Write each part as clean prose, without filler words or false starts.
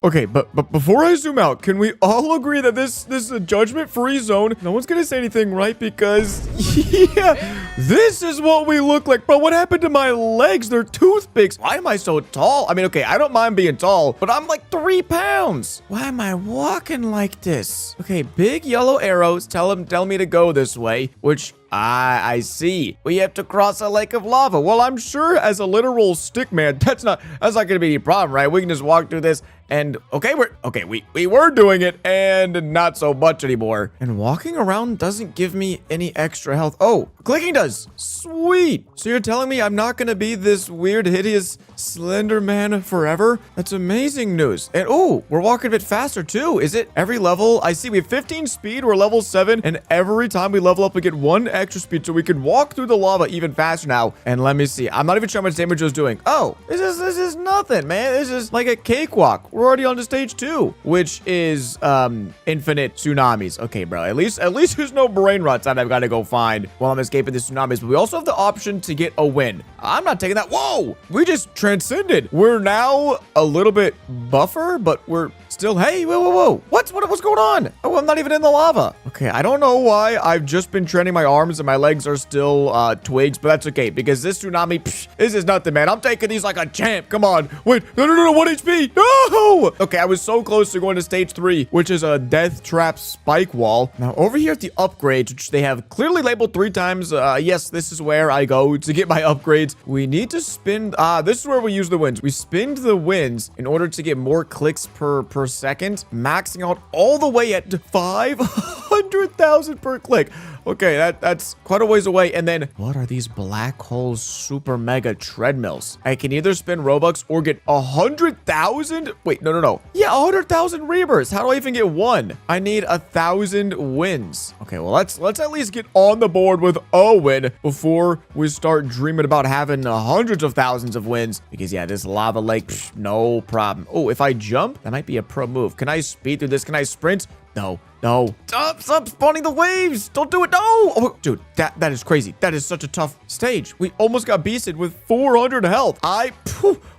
Okay, but before I zoom out, can we all agree that this is a judgment-free zone? No one's gonna say anything, right? Because, yeah, this is what we look like. Bro, what happened to my legs? They're toothpicks. Why am I so tall? I mean, okay, I don't mind being tall, but I'm like 3 pounds. Why am I walking like this? Okay, big yellow arrows tell me to go this way, which I see. We have to cross a lake of lava. Well, I'm sure as a literal stick man, that's not gonna be any problem, right? We can just walk through this and we were doing it and not so much anymore. And walking around doesn't give me any extra health. Oh, clicking does. Sweet. So you're telling me I'm not gonna be this weird, hideous Slender Man forever? That's amazing news. And oh, we're walking a bit faster too. Is it every level? I see we have 15 speed. We're level 7. And every time we level up, we get 1 extra speed. So we can walk through the lava even faster now. And let me see. I'm not even sure how much damage it was doing. Oh, this is nothing, man. This is like a cakewalk. We're already on to stage 2, which is infinite tsunamis. Okay, bro. At least there's no brain rots that I've got to go find while I'm escaping the tsunamis. But we also have the option to get a win. I'm not taking that. Whoa! We just transcended. We're now a little bit buffer, but we're still. Hey, whoa! What's going on? Oh, I'm not even in the lava. Okay, I don't know why I've just been training my arms and my legs are still twigs, but that's okay because this tsunami, this is nothing, man. I'm taking these like a champ. Come on. Wait, no, 1 HP. No! Okay, I was so close to going to stage 3, which is a death trap spike wall. Now, over here at the upgrades, which they have clearly labeled 3 times. Yes, this is where I go to get my upgrades. We need to spin. This is where we use the winds. We spin the winds in order to get more clicks per second, maxing out all the way at 500,000 per click. Okay, that's quite a ways away. And then, what are these black holes super mega treadmills? I can either spend Robux or get 100,000. Wait, no. Yeah, 100,000 rebirths. How do I even get 1? I need 1,000 wins. Okay, well, let's at least get on the board with a win before we start dreaming about having hundreds of thousands of wins. Because, yeah, this lava lake, no problem. Oh, if I jump, that might be a pro move. Can I speed through this? Can I sprint? No. Stop spawning the waves. Don't do it. No. Oh, dude, that is crazy. That is such a tough stage. We almost got beasted with 400 health.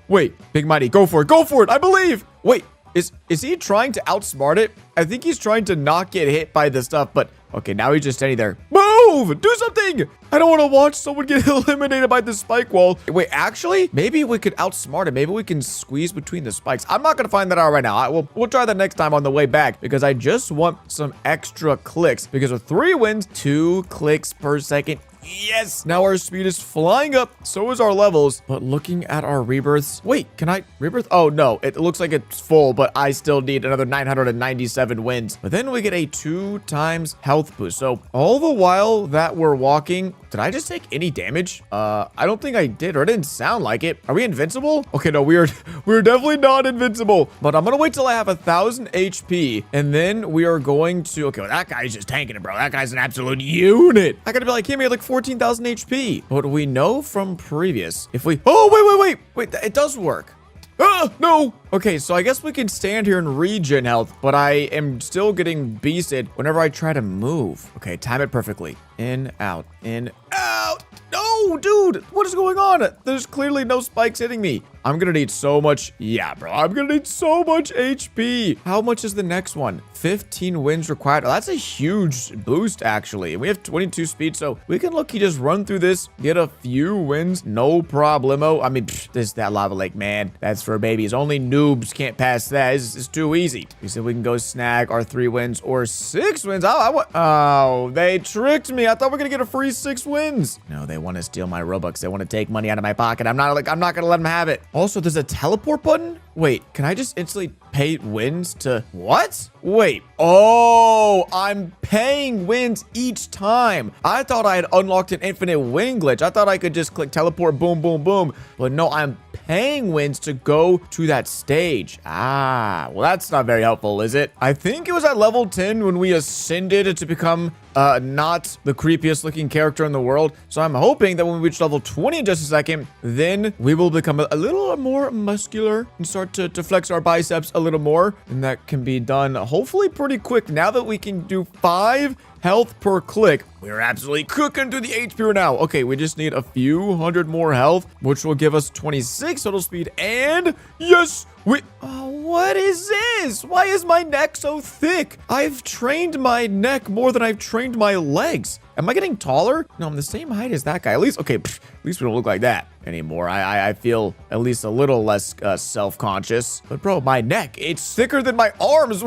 Wait, Big Mighty, go for it. I believe. Wait, is he trying to outsmart it? I think he's trying to not get hit by the stuff, but okay, now he's just standing there. Move! Do something! I don't want to watch someone get eliminated by the spike wall. Wait, actually, maybe we could outsmart it. Maybe we can squeeze between the spikes. I'm not going to find that out right now. We'll try that next time on the way back because I just want some extra clicks because with 3 wins, 2 clicks per second. Yes! Now our speed is flying up. So is our levels. But looking at our rebirths. Wait, can I rebirth? Oh, no. It looks like it's full, but I still need another 997 wins. But then we get a 2 times health boost. So all the while that we're walking, did I just take any damage? I don't think I did, or it didn't sound like it. Are we invincible? Okay, no, we're definitely not invincible. But I'm gonna wait till I have 1,000 HP, and then we are going to. Okay, well, that guy's just tanking it, bro. That guy's an absolute unit. I gotta be like him. He had like 14,000 HP. But we know from previous, if we. Oh, wait, it does work. Ah, no. Okay, so I guess we can stand here and regen health, but I am still getting beasted whenever I try to move. Okay, time it perfectly. In, out, in, out. No, dude, what is going on? There's clearly no spikes hitting me. I'm gonna need so much. Yeah, bro, I'm gonna need so much HP. How much is the next one? 15 wins required. Oh, that's a huge boost, actually. And we have 22 speed, so we can look, just run through this, get a few wins, no problemo. I mean, that lava lake, man, that's for babies. Only noobs can't pass that. It's too easy. We said we can go snag our 3 wins or 6 wins. Oh, they tricked me. I thought we were gonna get a free 6 wins. No, they want to steal my Robux. They want to take money out of my pocket. I'm not gonna let them have it. Also, there's a teleport button. Wait, can I just instantly pay wins to what? Wait. Oh, I'm paying wins each time. I thought I had unlocked an infinite win glitch. I thought I could just click teleport, boom, boom, boom. But no, I'm paying wins to go to that stage. Well, that's not very helpful, is it? I think it was at level 10 when we ascended to become not the creepiest looking character in the world. So I'm hoping that when we reach level 20 in just a second, then we will become a little more muscular and start start to flex our biceps a little more. And that can be done hopefully pretty quick now that we can do 5 health per click. We're absolutely cooking through the HP right now. Okay, we just need a few hundred more health, which will give us 26 total speed. And yes, what is this? Why is my neck so thick? I've trained my neck more than I've trained my legs. Am I getting taller? No, I'm the same height as that guy. At least, okay, at least we don't look like that anymore. I feel at least a little less self-conscious. But bro, my neck, it's thicker than my arms.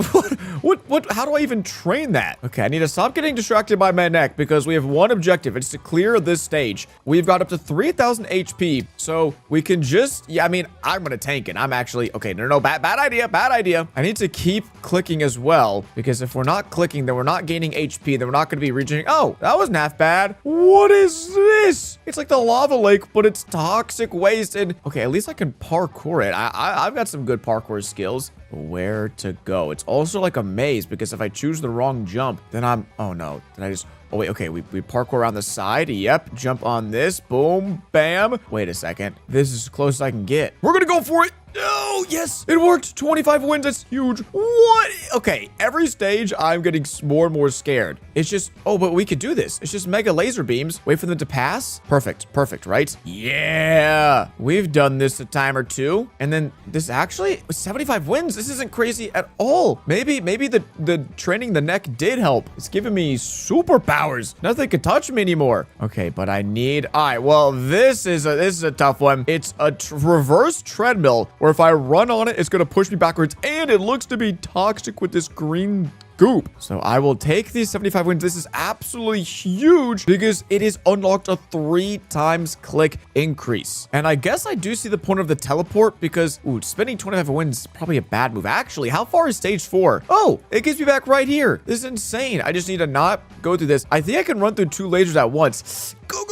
What, how do I even train that? Okay, I need to stop getting distracted by my neck because we have one objective. It's to clear this stage. We've got up to 3,000 HP. So we can just, yeah, I mean, I'm gonna tank it. I'm actually, okay, no, bad idea, bad idea. I need to keep clicking as well because if we're not clicking, then we're not gaining HP. Then we're not gonna be reaching, oh, that wasn't half bad. What is this? It's like the lava lake, but it's toxic waste. And okay, at least I can parkour it. I've got some good parkour skills. Where to go? It's also like a maze because if I choose the wrong jump, then I'm, oh no, did I just, oh wait, okay, we parkour around the side. Yep, jump on this, boom, bam. Wait a second, this is as close as I can get. We're gonna go for it. Oh, yes, it worked. 25 wins, that's huge. What? Okay, every stage I'm getting more and more scared. It's just, oh, but we could do this. It's just mega laser beams. Wait for them to pass. Perfect, right? Yeah, we've done this a time or two. And then this actually, 75 wins. This isn't crazy at all. Maybe the training the neck did help. It's giving me superpowers. Nothing can touch me anymore. Okay, but I need, all right, well, this is a tough one. It's a reverse treadmill where if I run on it, it's going to push me backwards. And it looks to be toxic with this green goop. So I will take these 75 wins. This is absolutely huge because it is unlocked a 3 times click increase. And I guess I do see the point of the teleport because, ooh, spending 25 wins is probably a bad move. Actually, how far is stage 4? Oh, it gets me back right here. This is insane. I just need to not go through this. I think I can run through 2 lasers at once. Go.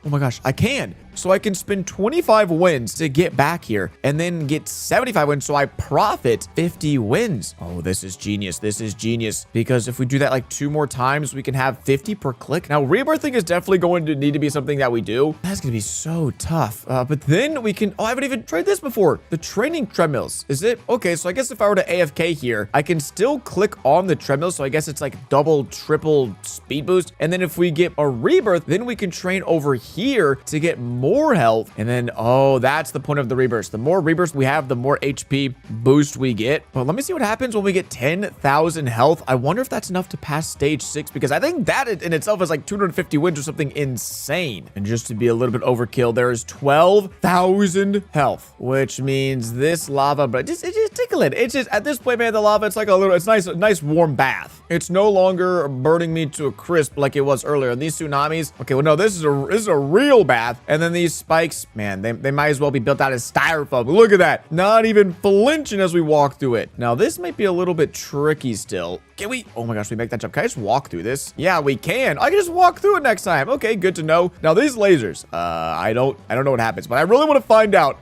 Oh my gosh, I can. So I can spend 25 wins to get back here and then get 75 wins. So I profit 50 wins. Oh, this is genius. This is genius because if we do that like 2 more times, we can have 50 per click. Now, rebirthing is definitely going to need to be something that we do. That's going to be so tough. But then we can, oh, I haven't even tried this before. The training treadmills. Is it? Okay, so I guess if I were to AFK here, I can still click on the treadmill. So I guess it's like double, triple speed boost. And then if we get a rebirth, then we can train over here to get more health. And then, oh, that's the point of the rebirth. The more rebirths we have, the more HP boost we get. But let me see what happens when we get 10,000 health. I wonder if that's enough to pass stage 6 because I think that in itself is like 250 wins or something insane. And just to be a little bit overkill, there is 12,000 health, which means this lava, but it's just tickling. It's just at this point, man, the lava, it's like a little, it's a nice warm bath. It's no longer burning me to a crisp like it was earlier. And these tsunamis, okay, well, no, this is a real bath. And then these spikes, man, they might as well be built out of styrofoam. Look at that. Not even flinching as we walk through it. Now, this might be a little bit tricky still. Can we? Oh my gosh, we make that jump. Can I just walk through this? Yeah, we can. I can just walk through it next time. Okay, good to know. Now, these lasers, I don't know what happens, but I really want to find out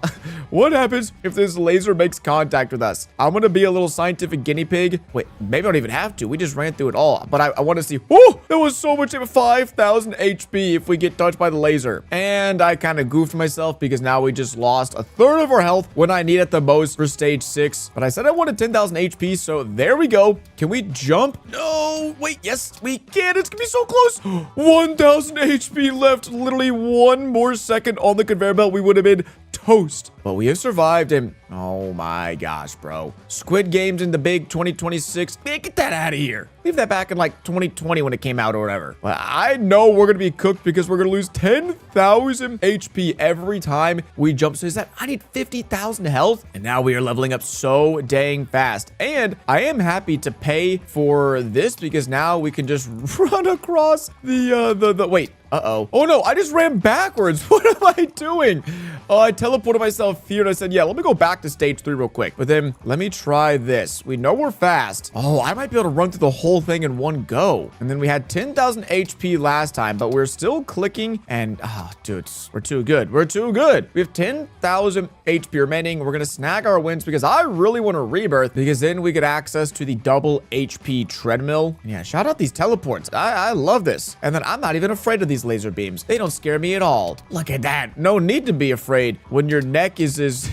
what happens if this laser makes contact with us. I'm going to be a little scientific guinea pig. Wait, maybe I don't even have to. We just ran through it all, but I want to see. Oh, there was so much, 5,000 HP if we get touched by the laser. And I kind of goofed myself because now we just lost a third of our health when I need it the most for stage 6. But I said I wanted 10,000 HP, so there we go. Can we jump? No, wait, yes, we can. It's gonna be so close. 1,000 HP left. Literally 1 more second on the conveyor belt. We would have been toast. But we have survived, and oh my gosh, bro. Squid Games in the big 2026. Man, get that out of here. Leave that back in like 2020 when it came out or whatever. But I know we're gonna be cooked because we're gonna lose 10,000 HP every time we jump. So is that, I need 50,000 health, and now we are leveling up so dang fast. And I am happy to pay for this because now we can just run across the wait. Uh-oh. Oh no, I just ran backwards. What am I doing? I teleported myself here and I said, yeah, let me go back to stage 3 real quick. But then let me try this. We know we're fast. Oh, I might be able to run through the whole thing in one go. And then we had 10,000 HP last time, but we're still clicking and, oh, dudes, we're too good. We're too good. We have 10,000 HP remaining. We're going to snag our wins because I really want to rebirth because then we get access to the double HP treadmill. Yeah, shout out these teleports. I love this. And then I'm not even afraid of these laser beams. They don't scare me at all. Look at that. No need to be afraid when your neck is as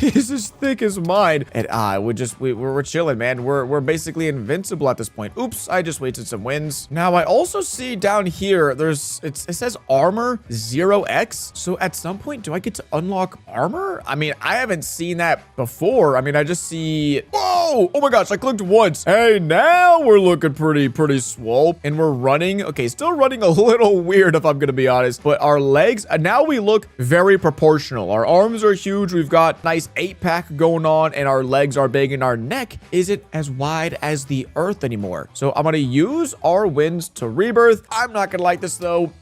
thick click is mine. And we're chilling, man. We're basically invincible at this point. Oops, I just wasted some wins. Now I also see down here, it says armor 0x. So at some point, do I get to unlock armor? I mean, I haven't seen that before. I mean, I just see, whoa, oh my gosh, I clicked once. Hey, now we're looking pretty swole. And we're running, okay, still running a little weird if I'm gonna be honest, but our legs, now we look very proportional. Our arms are huge. We've got nice 8-pack going on, and our legs are big, and our neck isn't as wide as the earth anymore. So I'm gonna use our wins to rebirth. I'm not gonna like this though.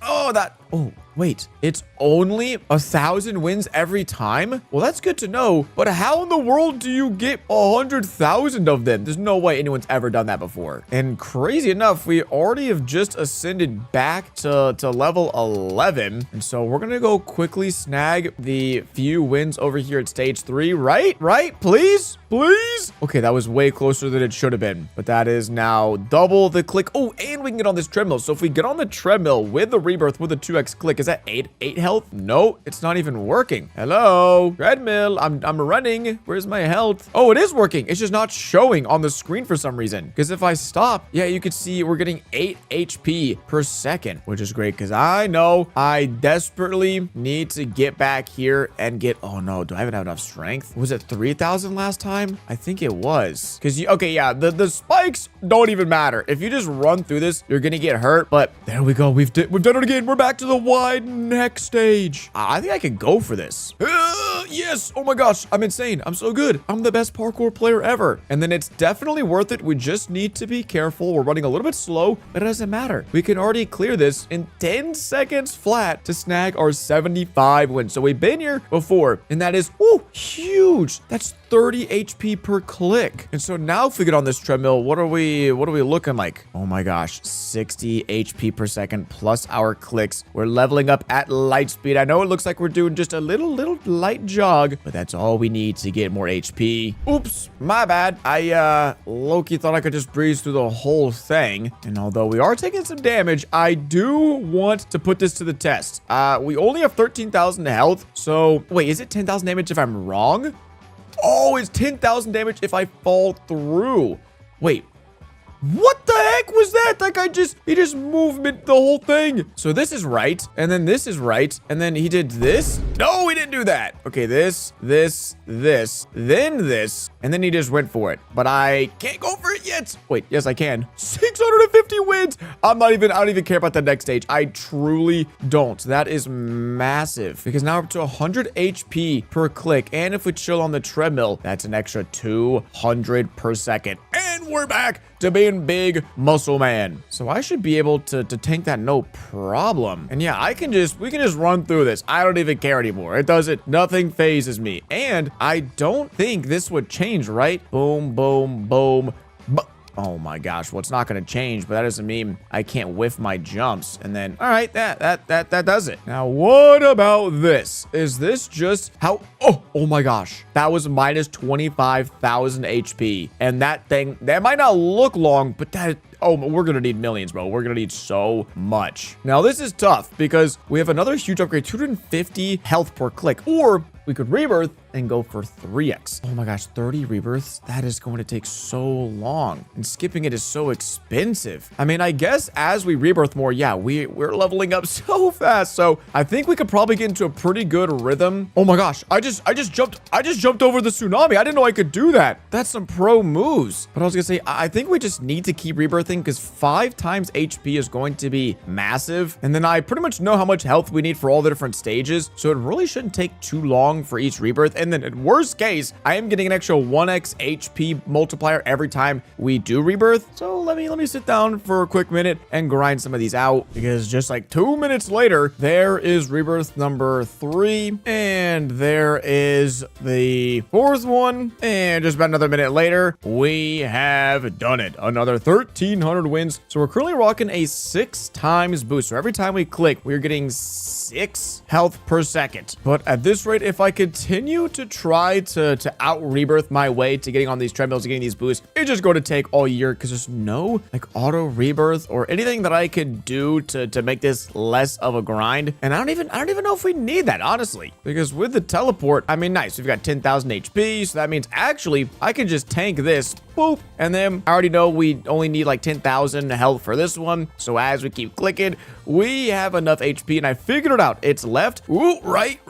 Oh, wait, it's only 1,000 wins every time? Well, that's good to know, but how in the world do you get 100,000 of them? There's no way anyone's ever done that before. And crazy enough, we already have just ascended back to level 11. And so we're gonna go quickly snag the few wins over here at stage 3, right? Please? Okay, that was way closer than it should have been, but that is now double the click. Oh, and we can get on this treadmill. So if we get on the treadmill with the rebirth with a 2x click, is that 8 health? No, it's not even working. Hello, treadmill. I'm running. Where's my health? Oh, it is working. It's just not showing on the screen for some reason. Because if I stop, yeah, you can see we're getting 8 HP per second, which is great because I know I desperately need to get back here and get, oh no, do I even have enough strength? Was it 3,000 last time? I think it was. Because okay, yeah, the spikes don't even matter. If you just run through this, you're gonna get hurt. But there we go. We've done it again. We're back to the wide neck stage. I think I could go for this. Yes. Oh my gosh. I'm insane. I'm so good. I'm the best parkour player ever. And then it's definitely worth it. We just need to be careful. We're running a little bit slow, but it doesn't matter. We can already clear this in 10 seconds flat to snag our 75 wins. So we've been here before, and that is, huge. That's 30 HP per click. And so now if we get on this treadmill, what are we looking like? Oh my gosh, 60 HP per second plus our clicks. We're leveling up at light speed. I know it looks like we're doing just a little light jog, but that's all we need to get more HP. Oops, my bad. I low-key thought I could just breeze through the whole thing. And although we are taking some damage, I do want to put this to the test. We only have 13,000 health. So wait, is it 10,000 damage if I'm wrong? Oh, it's 10,000 damage if I fall through. Wait, what the heck was that? Like he just moved the whole thing. So this is right. And then this is right. And then he did this. No, he didn't do that. Okay, this, then this. And then he just went for it. But I can't go for it yet. Wait, yes, I can. 650 wins. I don't even care about the next stage. I truly don't. That is massive. Because now we're up to 100 HP per click. And if we chill on the treadmill, that's an extra 200 per second. And we're back to being big muscle man. So I should be able to tank that no problem. And yeah, we can just run through this. I don't even care anymore. Nothing phases me. And I don't think this would change, right? Boom, boom, boom. Oh my gosh, well, it's not going to change, but that doesn't mean I can't whiff my jumps. And then, all right, that does it. Now, what about this? Is this just how, oh my gosh, that was minus 25,000 HP. And that might not look long, but we're going to need millions, bro. We're going to need so much. Now, this is tough because we have another huge upgrade, 250 health per click, or we could rebirth and go for 3x. Oh my gosh, 30 rebirths? That is going to take so long. And skipping it is so expensive. I mean, I guess as we rebirth more, yeah, we're leveling up so fast. So I think we could probably get into a pretty good rhythm. Oh my gosh, I just jumped over the tsunami. I didn't know I could do that. That's some pro moves. But I was gonna say, I think we just need to keep rebirthing because 5 times HP is going to be massive. And then I pretty much know how much health we need for all the different stages. So it really shouldn't take too long for each rebirth. And then in worst case, I am getting an extra 1x HP multiplier every time we do rebirth. So let me sit down for a quick minute and grind some of these out, because just like 2 minutes later, there is rebirth number 3, and there is the 4th one, and just about another minute later, we have done it. Another 1,300 wins. So we're currently rocking a 6 times boost. So every time we click, we're getting 6 health per second. But at this rate, if I continue to try to out-rebirth my way to getting on these treadmills and getting these boosts, it's just going to take all year because there's no like auto-rebirth or anything that I could do to make this less of a grind. And I don't even know if we need that, honestly, because with the teleport, I mean, nice. We've got 10,000 HP, so that means actually I can just tank this, boop, and then I already know we only need like 10,000 health for this one. So as we keep clicking, we have enough HP, and I figured it out. It's left, ooh, right,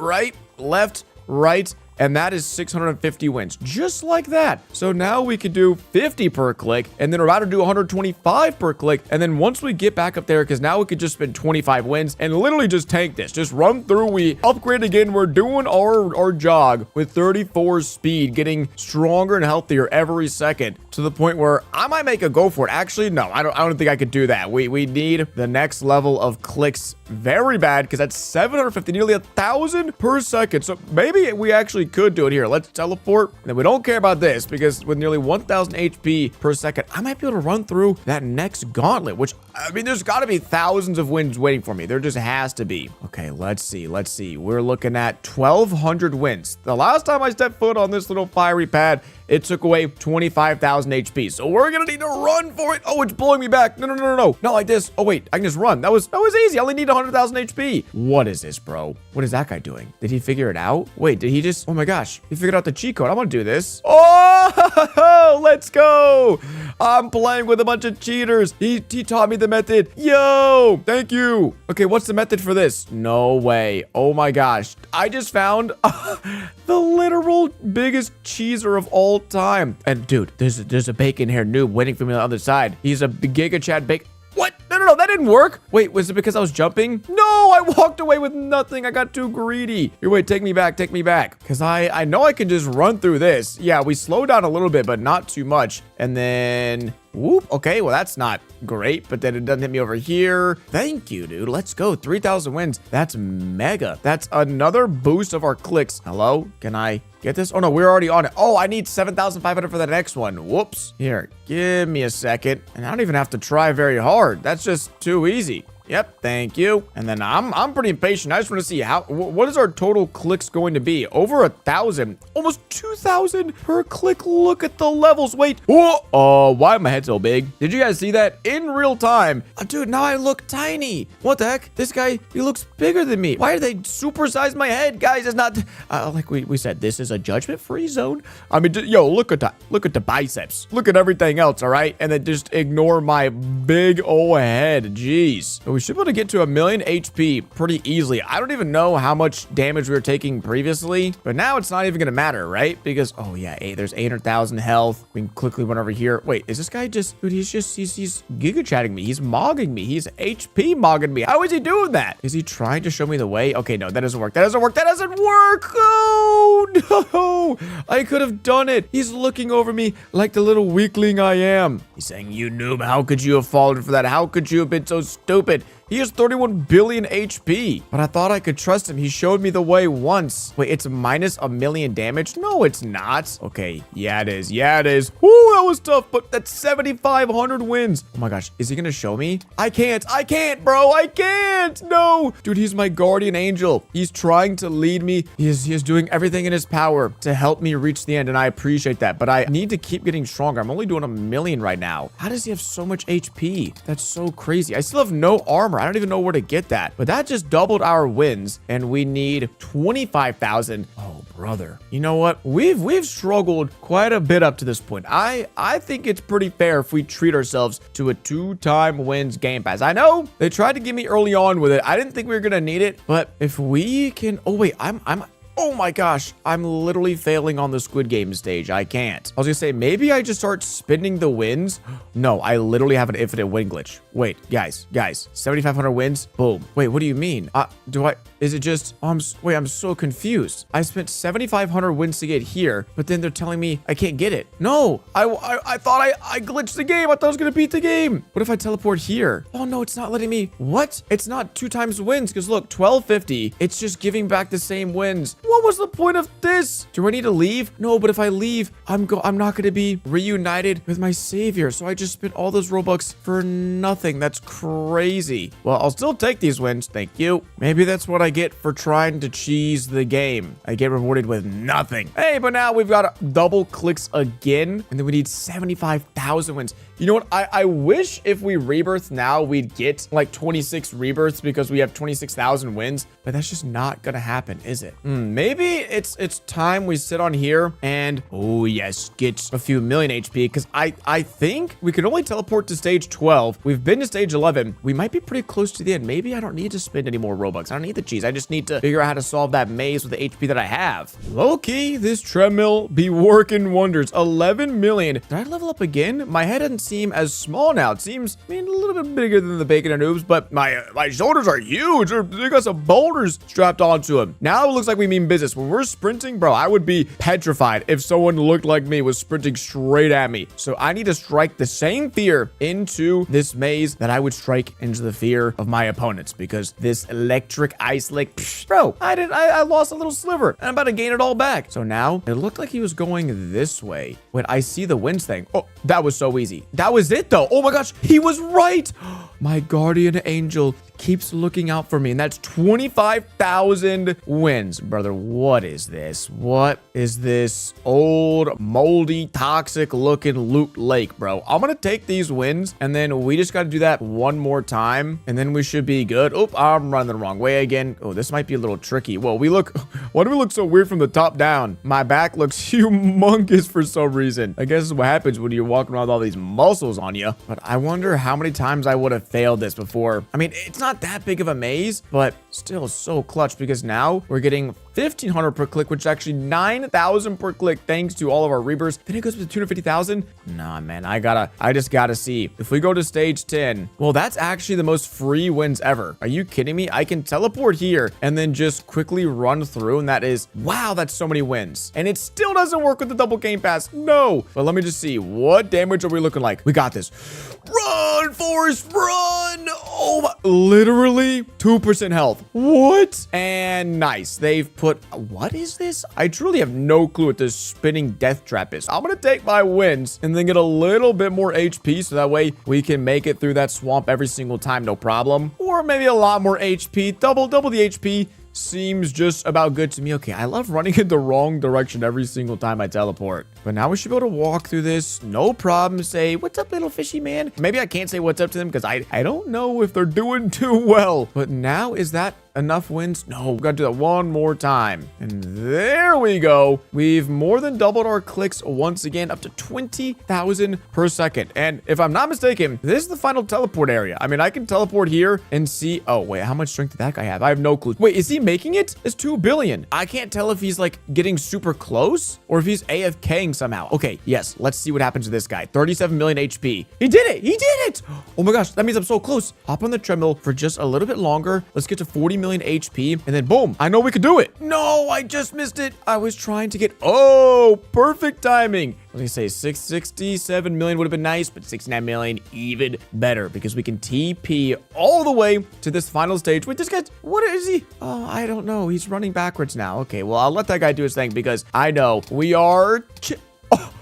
left, right. And that is 650 wins, just like that. So now we can do 50 per click, and then we're about to do 125 per click. And then once we get back up there, because now we could just spend 25 wins and literally just tank this. Just run through, we upgrade again. We're doing our jog with 34 speed, getting stronger and healthier every second to the point where I might make a go for it. Actually, no, I don't think I could do that. We need the next level of clicks very bad, because that's 750, nearly 1,000 per second. So maybe we actually could do it here. Let's teleport. And then we don't care about this, because with nearly 1,000 HP per second, I might be able to run through that next gauntlet, which, I mean, there's got to be thousands of wins waiting for me. There just has to be. Okay, let's see. We're looking at 1,200 wins. The last time I stepped foot on this little fiery pad, it took away 25,000 HP. So we're gonna need to run for it. Oh, it's blowing me back. No. Not like this. Oh, wait, I can just run. That was easy. I only need 100,000 HP. What is this, bro? What is that guy doing? Did he figure it out? Wait, did he just, oh my gosh, he figured out the cheat code. I'm gonna do this. Oh, let's go. I'm playing with a bunch of cheaters. He taught me the method. Yo, thank you. Okay, what's the method for this? No way. Oh my gosh. I just found the literal biggest cheeser of all time. And dude, there's a bacon hair noob waiting for me on the other side. He's a Giga Chad bacon. What? No, that didn't work. Wait, was it because I was jumping? No, I walked away with nothing. I got too greedy. Here, wait, take me back. Because I know I can just run through this. Yeah, we slowed down a little bit, but not too much. And then, whoop. Okay, well, that's not great, but then it doesn't hit me over here. Thank you, dude. Let's go. 3,000 wins. That's mega. That's another boost of our clicks. Hello? Can I get this? Oh, no, we're already on it. Oh, I need 7,500 for the next one. Whoops. Here, give me a second. And I don't even have to try very hard. That's just too easy. Yep, thank you. And then I'm pretty impatient. I just want to see what is our total clicks going to be? Over 1,000, almost 2,000 per click. Look at the levels. Wait. Oh, why is my head so big? Did you guys see that in real time? Dude, now I look tiny. What the heck? This guy, he looks bigger than me. Why did they supersize my head? Guys, it's not like we said, this is a judgment-free zone. I mean, yo, look at the biceps. Look at everything else, all right? And then just ignore my big old head. Jeez. We should be able to get to 1,000,000 HP pretty easily. I don't even know how much damage we were taking previously, but now it's not even going to matter, right? Because, oh yeah, there's 800,000 health. We can quickly run over here. Wait, is this guy just, dude, he's giga chatting me. He's mogging me. He's HP mogging me. How is he doing that? Is he trying to show me the way? Okay, no, that doesn't work. That doesn't work. Oh, no. I could have done it. He's looking over me like the little weakling I am. He's saying, you noob, how could you have fallen for that? How could you have been so stupid? He has 31 billion HP, but I thought I could trust him. He showed me the way once. Wait, it's minus 1,000,000 damage? No, it's not. Okay, yeah, it is. Yeah, it is. Woo, that was tough, but that's 7,500 wins. Oh my gosh, is he gonna show me? I can't, bro. I can't. No. Dude, he's my guardian angel. He's trying to lead me. He is doing everything in his power to help me reach the end, and I appreciate that, but I need to keep getting stronger. I'm only doing 1,000,000 right now. How does he have so much HP? That's so crazy. I still have no armor. I don't even know where to get that, but that just doubled our wins, and we need 25,000. Oh, brother. You know what? We've struggled quite a bit up to this point. I think it's pretty fair if we treat ourselves to a 2-time wins game pass. I know they tried to get me early on with it. I didn't think we were gonna need it, but if we can, oh wait, oh my gosh, I'm literally failing on the Squid Game stage. I can't. I was gonna say, maybe I just start spending the wins. No, I literally have an infinite win glitch. Wait, guys, 7,500 wins. Boom. Wait, what do you mean? Is it just, wait, I'm so confused. I spent 7,500 wins to get here, but then they're telling me I can't get it. No, I thought I glitched the game. I thought I was gonna beat the game. What if I teleport here? Oh no, it's not letting me. What? It's not 2 times wins, because look, 1,250, it's just giving back the same wins What was the point of this? Do I need to leave? No, but if I leave, I'm not going to be reunited with my savior. So I just spent all those Robux for nothing. That's crazy. Well, I'll still take these wins. Thank you. Maybe that's what I get for trying to cheese the game. I get rewarded with nothing. Hey, but now we've got double clicks again. And then we need 75,000 wins. You know what? I wish if we rebirth now, we'd get like 26 rebirths because we have 26,000 wins. But that's just not going to happen, is it? Maybe it's time we sit on here and, oh yes, get a few million HP. Because I think we can only teleport to stage 12. We've been to stage 11. We might be pretty close to the end. Maybe I don't need to spend any more Robux. I don't need the cheese. I just need to figure out how to solve that maze with the HP that I have. Low-key, this treadmill be working wonders. 11 million. Did I level up again? My head doesn't seem as small now. It seems, I mean, a little bit bigger than the bacon and noobs, but my shoulders are huge. They got some boulders strapped onto them. Now it looks like we mean business. When we're sprinting, bro, I would be petrified if someone looked like me was sprinting straight at me. So I need to strike the same fear into this maze that I would strike into the fear of my opponents, because this electric ice lick, bro, I lost a little sliver and I'm about to gain it all back. So now it looked like he was going this way. Wait, I see the winds thing. Oh, that was so easy. That was it though. Oh my gosh, he was right. My guardian angel keeps looking out for me, and that's 25,000 wins. Brother, what is this? What is this old, moldy, toxic looking loot lake, bro? I'm gonna take these wins, and then we just gotta do that one more time, and then we should be good. Oh, I'm running the wrong way again. Oh, this might be a little tricky. Whoa, why do we look so weird from the top down? My back looks humongous for some reason. I guess this is what happens when you're walking around with all these muscles on you. But I wonder how many times I would have failed this before. I mean, it's not that big of a maze, but still so clutch, because now we're getting 1,500 per click, which is actually 9,000 per click thanks to all of our rebirths. Then it goes up to 250,000. Nah, man, I just gotta see. If we go to stage 10, well, that's actually the most free wins ever. Are you kidding me? I can teleport here and then just quickly run through, and that is, wow, that's so many wins. And it still doesn't work with the double game pass. No. But let me just see. What damage are we looking like? We got this. Run, Forrest, run. Oh my, literally 2% health. What? And nice. They've put, what is this? I truly have no clue what this spinning death trap is. I'm gonna take my wins and then get a little bit more HP, so that way we can make it through that swamp every single time, no problem. Or maybe a lot more HP, double the HP. Seems just about good to me. Okay, I love running in the wrong direction every single time I teleport. But now we should be able to walk through this. No problem. Say, what's up, little fishy man? Maybe I can't say what's up to them because I don't know if they're doing too well. But now, is that enough wins? No, we gotta do that one more time. And there we go. We've more than doubled our clicks once again, up to 20,000 per second. And if I'm not mistaken, this is the final teleport area. I mean, I can teleport here and see. Oh, wait, how much strength did that guy have? I have no clue. Wait, is he making it? It's 2 billion. I can't tell if he's like getting super close or if he's AFKing somehow. Okay, yes, let's see what happens to this guy. 37 million HP. He did it. He did it. Oh my gosh, that means I'm so close. Hop on the treadmill for just a little bit longer. Let's get to 40 million HP, and then boom, I know we could do it. No, I just missed it. I was trying to get, oh, perfect timing. Let me say 667 million would have been nice, but 69 million even better, because we can TP all the way to this final stage. Wait, this guy, what is he? Oh, I don't know. He's running backwards now. Okay, well, I'll let that guy do his thing, because I know we are...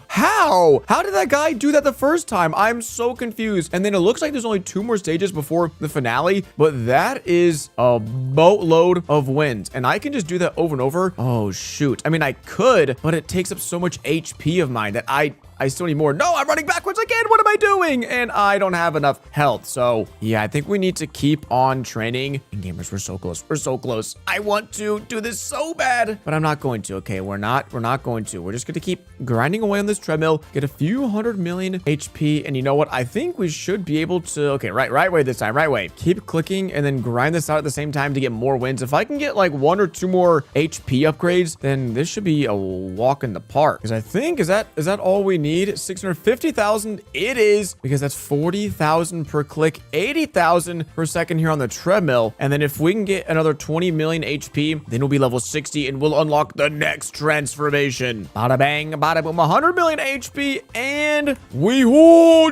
How? How did that guy do that the first time? I'm so confused. And then it looks like there's only 2 more stages before the finale, but that is a boatload of wins. And I can just do that over and over. Oh, shoot. I mean, I could, but it takes up so much HP of mine that I still need more. No, I'm running backwards again. What am I doing? And I don't have enough health. So yeah, I think we need to keep on training. And gamers, we're so close. We're so close. I want to do this so bad, but I'm not going to. Okay, we're not going to. We're just going to keep grinding away on this treadmill, get a few 100 million HP. And you know what? I think we should be able to, okay, right way this time, right way. Keep clicking and then grind this out at the same time to get more wins. If I can get like 1 or 2 more HP upgrades, then this should be a walk in the park. Because I think, is that all we need? 650,000 it is, because that's 40,000 per click, 80,000 per second here on the treadmill. And then if we can get another 20 million HP, then we'll be level 60 and we'll unlock the next transformation. Bada bang, bada boom, 100 million HP, and we are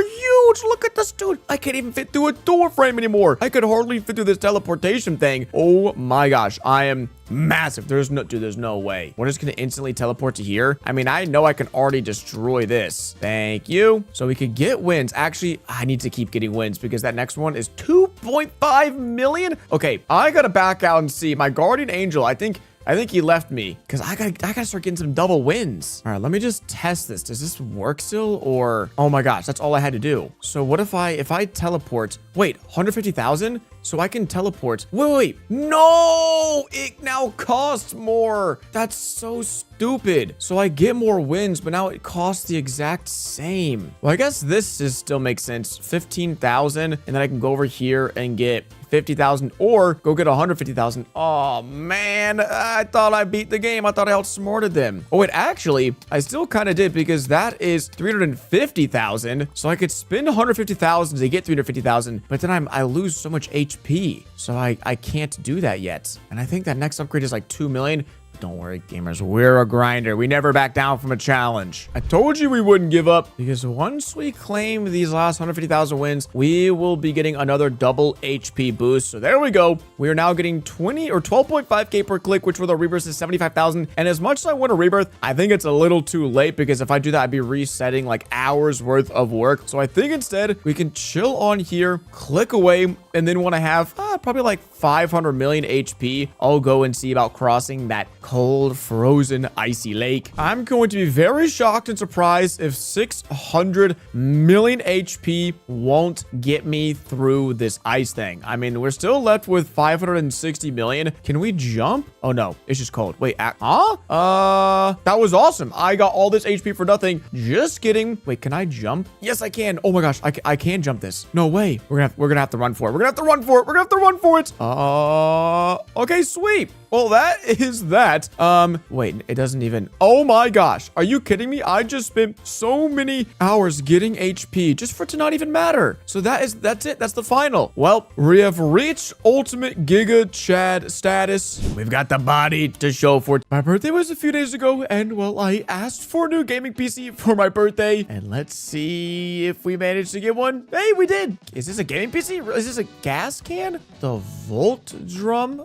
huge. Look at this dude. I can't even fit through a door frame anymore. I could hardly fit through this teleportation thing. Oh my gosh, I am massive. There's no way. We're just gonna instantly teleport to here. I mean, I know I can already destroy this. Thank you. So we could get wins. Actually, I need to keep getting wins because that next one is 2.5 million. Okay, I gotta back out and see. My guardian angel, I think he left me because I gotta start getting some double wins. All right, let me just test this. Does this work still or? Oh my gosh, that's all I had to do. So what if I teleport? Wait, 150,000? So I can teleport. Wait. No, it now costs more. That's so stupid. So I get more wins, but now it costs the exact same. Well, I guess this still makes sense. 15,000, and then I can go over here and get 50,000 or go get 150,000. Oh man, I thought I beat the game. I thought I outsmarted them. Oh wait, actually, I still kind of did because that is 350,000. So I could spend 150,000 to get 350,000, but then I lose so much HP. So I can't do that yet. And I think that next upgrade is like 2 million. Don't worry, gamers. We're a grinder. We never back down from a challenge. I told you we wouldn't give up because once we claim these last 150,000 wins, we will be getting another double HP boost. So there we go. We are now getting 20 or 12.5k per click, which for the rebirth is 75,000. And as much as I want a rebirth, I think it's a little too late because if I do that, I'd be resetting like hours worth of work. So I think instead we can chill on here, click away, and then when I have probably like 500 million HP, I'll go and see about crossing that cold, frozen, icy lake. I'm going to be very shocked and surprised if 600 million HP won't get me through this ice thing. I mean, we're still left with 560 million. Can we jump? Oh no, it's just cold. Wait, that was awesome. I got all this HP for nothing. Just kidding. Wait, can I jump? Yes, I can. Oh my gosh, I can jump this. No way. We're gonna have to run for it. We're gonna have to run for it. We're gonna have to run for it. Okay, sweet. Well, that is that. Wait, it doesn't even. Oh my gosh. Are you kidding me? I just spent so many hours getting HP just for it to not even matter. So that's it. That's the final. Well, we have reached ultimate Giga Chad status. We've got the body to show for it. My birthday was a few days ago, and well, I asked for a new gaming PC for my birthday. And let's see if we managed to get one. Hey, we did. Is this a gaming PC? Is this a gas can? The Volt drum?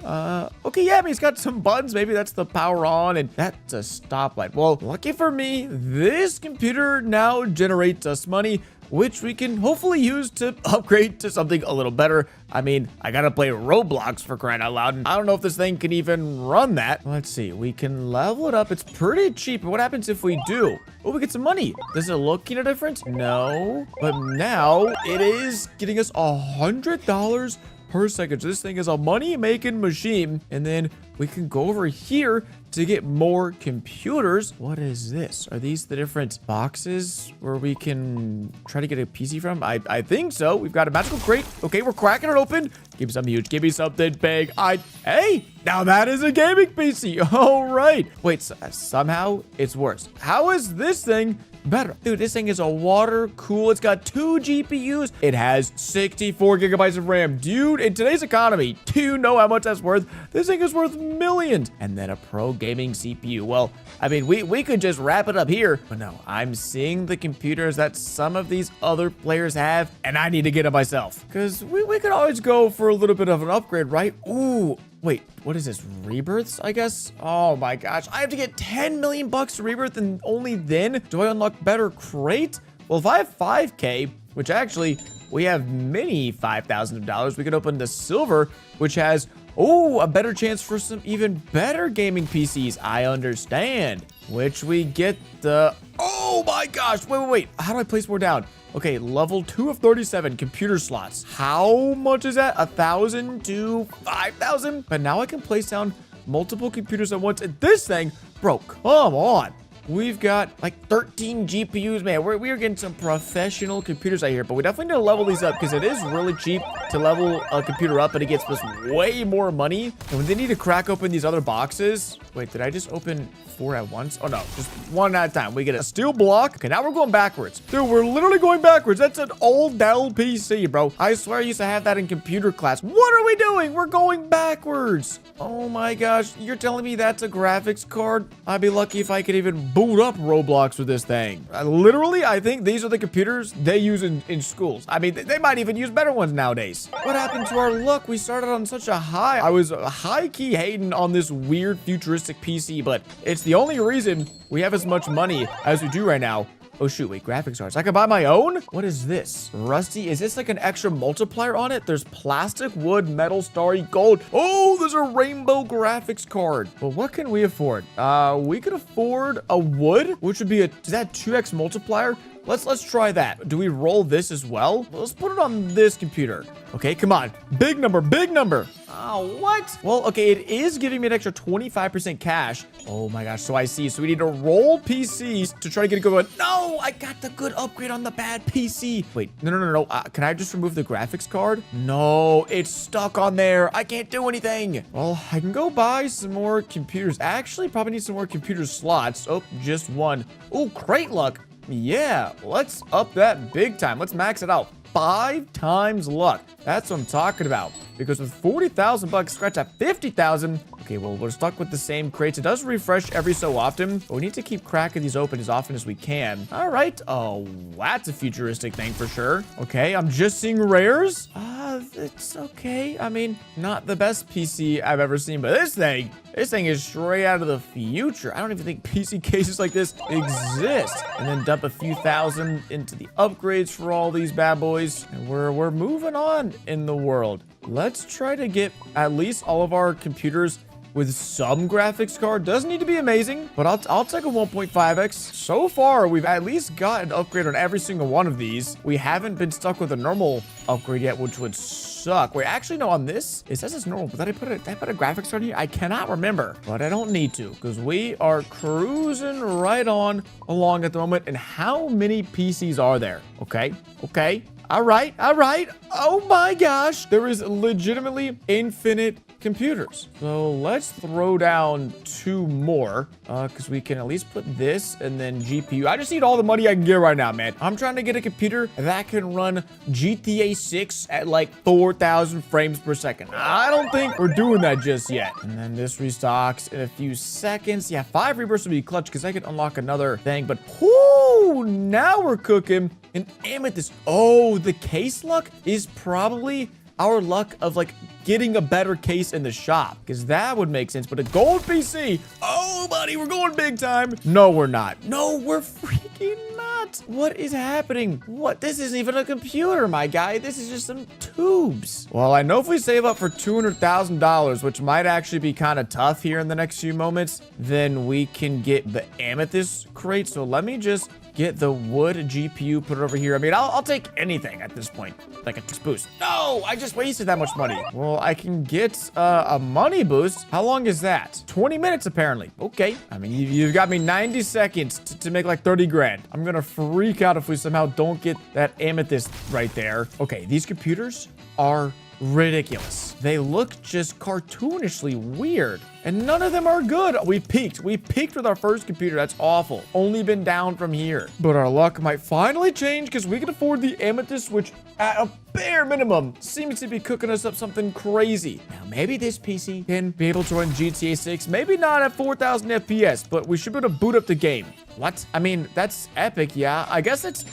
Okay, yeah, I mean, it's got some buttons. Maybe that's the power on, and that's a stoplight. Well, lucky for me, this computer now generates us money, which we can hopefully use to upgrade to something a little better. I mean, I gotta play Roblox for crying out loud, and I don't know if this thing can even run that. Let's see. We can level it up. It's pretty cheap. What happens if we do? Oh, we get some money. Does it look any different? No. But now it is getting us $100 per second. So this thing is a money-making machine. And then we can go over here to get more computers. What is this? Are these the different boxes where we can try to get a PC from? I think so. We've got a magical crate. Okay, we're cracking it open. Give me something huge. Give me something big. Hey, now that is a gaming PC. All right. Wait, somehow it's worse. How is this thing better? Dude, this thing is a water cool. It's got 2 GPUs. It has 64 gigabytes of RAM. Dude, in today's economy, do you know how much that's worth? This thing is worth millions. And then a pro gaming CPU. Well, I mean, we could just wrap it up here, but no, I'm seeing the computers that some of these other players have, and I need to get it myself. Because we could always go for a little bit of an upgrade, right? Ooh. Wait, what is this? Rebirths, I guess? Oh my gosh. I have to get 10 million bucks to rebirth, and only then do I unlock better crate? Well, if I have 5K, which actually we have many $5,000, we could open the silver, which has, a better chance for some even better gaming PCs. I understand. Which we get the, oh my gosh. Wait. How do I place more down? Okay, level 2 of 37 computer slots. How much is that? 1,000 to 5,000? But now I can place down multiple computers at once. And this thing, bro, come on. We've got like 13 GPUs, man. We're getting some professional computers out here, but we definitely need to level these up because it is really cheap to level a computer up, and it gets us way more money. And when they need to crack open these other boxes, wait, did I just open 4 at once? Oh no, just 1 at a time. We get a steel block. Okay, now we're going backwards. Dude, we're literally going backwards. That's an old Dell PC, bro. I swear I used to have that in computer class. What are we doing? We're going backwards. Oh my gosh, you're telling me that's a graphics card? I'd be lucky if I could even boot up Roblox with this thing. Literally, I think these are the computers they use in schools. I mean, they might even use better ones nowadays. What happened to our luck? We started on such a high. I was high-key hating on this weird futuristic PC, but it's the only reason we have as much money as we do right now. Oh, shoot. Wait, graphics cards. I can buy my own? What is this? Rusty. Is this like an extra multiplier on it? There's plastic, wood, metal, starry, gold. Oh, there's a rainbow graphics card. But what can we afford? We could afford a wood, which would be is that 2x multiplier? Let's try that. Do we roll this as well? Let's put it on this computer. Okay, come on. Big number, big number. Oh, what? Well, okay, it is giving me an extra 25% cash. Oh my gosh, so I see. So we need to roll PCs to try to get a good one. No, I got the good upgrade on the bad PC. Wait, no. Can I just remove the graphics card? No, it's stuck on there. I can't do anything. Well, I can go buy some more computers. Actually, probably need some more computer slots. Oh, just one. Oh, crate luck. Yeah, let's up that big time. Let's max it out. 5 times luck. That's what I'm talking about. Because with 40,000 bucks, scratch at 50,000. Okay, well, we're stuck with the same crates. It does refresh every so often, but we need to keep cracking these open as often as we can. All right. Oh, that's a futuristic thing for sure. Okay, I'm just seeing rares. It's okay. I mean, not the best PC I've ever seen, but this thing is straight out of the future. I don't even think PC cases like this exist. And then dump a few thousand into the upgrades for all these bad boys. And we're moving on in the world. Let's try to get at least all of our computers with some graphics card. Doesn't need to be amazing, but I'll take a 1.5x. So far, we've at least got an upgrade on every single one of these. We haven't been stuck with a normal upgrade yet, which would suck. Wait, actually, no, on this, it says it's normal, but did I put a graphics card here? I cannot remember, but I don't need to because we are cruising right on along at the moment. And how many PCs are there? Okay. All right. Oh my gosh. There is legitimately infinite computers. So let's throw down 2 more because we can at least put this and then GPU. I just need all the money I can get right now, man. I'm trying to get a computer that can run GTA 6 at like 4,000 frames per second. I don't think we're doing that just yet. And then this restocks in a few seconds. Yeah, 5 rebirths would be clutch because I could unlock another thing. But whoo, now we're cooking. An amethyst. Oh, the case luck is probably our luck of like getting a better case in the shop because that would make sense. But a gold PC. Oh, buddy, we're going big time. No, we're not. No, we're freaking not. What is happening? What? This isn't even a computer, my guy. This is just some tubes. Well, I know if we save up for $200,000, which might actually be kind of tough here in the next few moments, then we can get the amethyst crate. So let me just get the wood GPU, put it over here. I mean, I'll take anything at this point. Like a boost. No, I just wasted that much money. Well, I can get a money boost. How long is that? 20 minutes, apparently. Okay. I mean, you've got me 90 seconds to make like 30 grand. I'm gonna freak out if we somehow don't get that amethyst right there. Okay, these computers are ridiculous. They look just cartoonishly weird. And none of them are good. We peaked with our first computer. That's awful. Only been down from here. But our luck might finally change because we can afford the amethyst, which at a bare minimum seems to be cooking us up something crazy. Now, maybe this PC can be able to run GTA 6. Maybe not at 4,000 FPS, but we should be able to boot up the game. What? I mean, that's epic, yeah. I guess it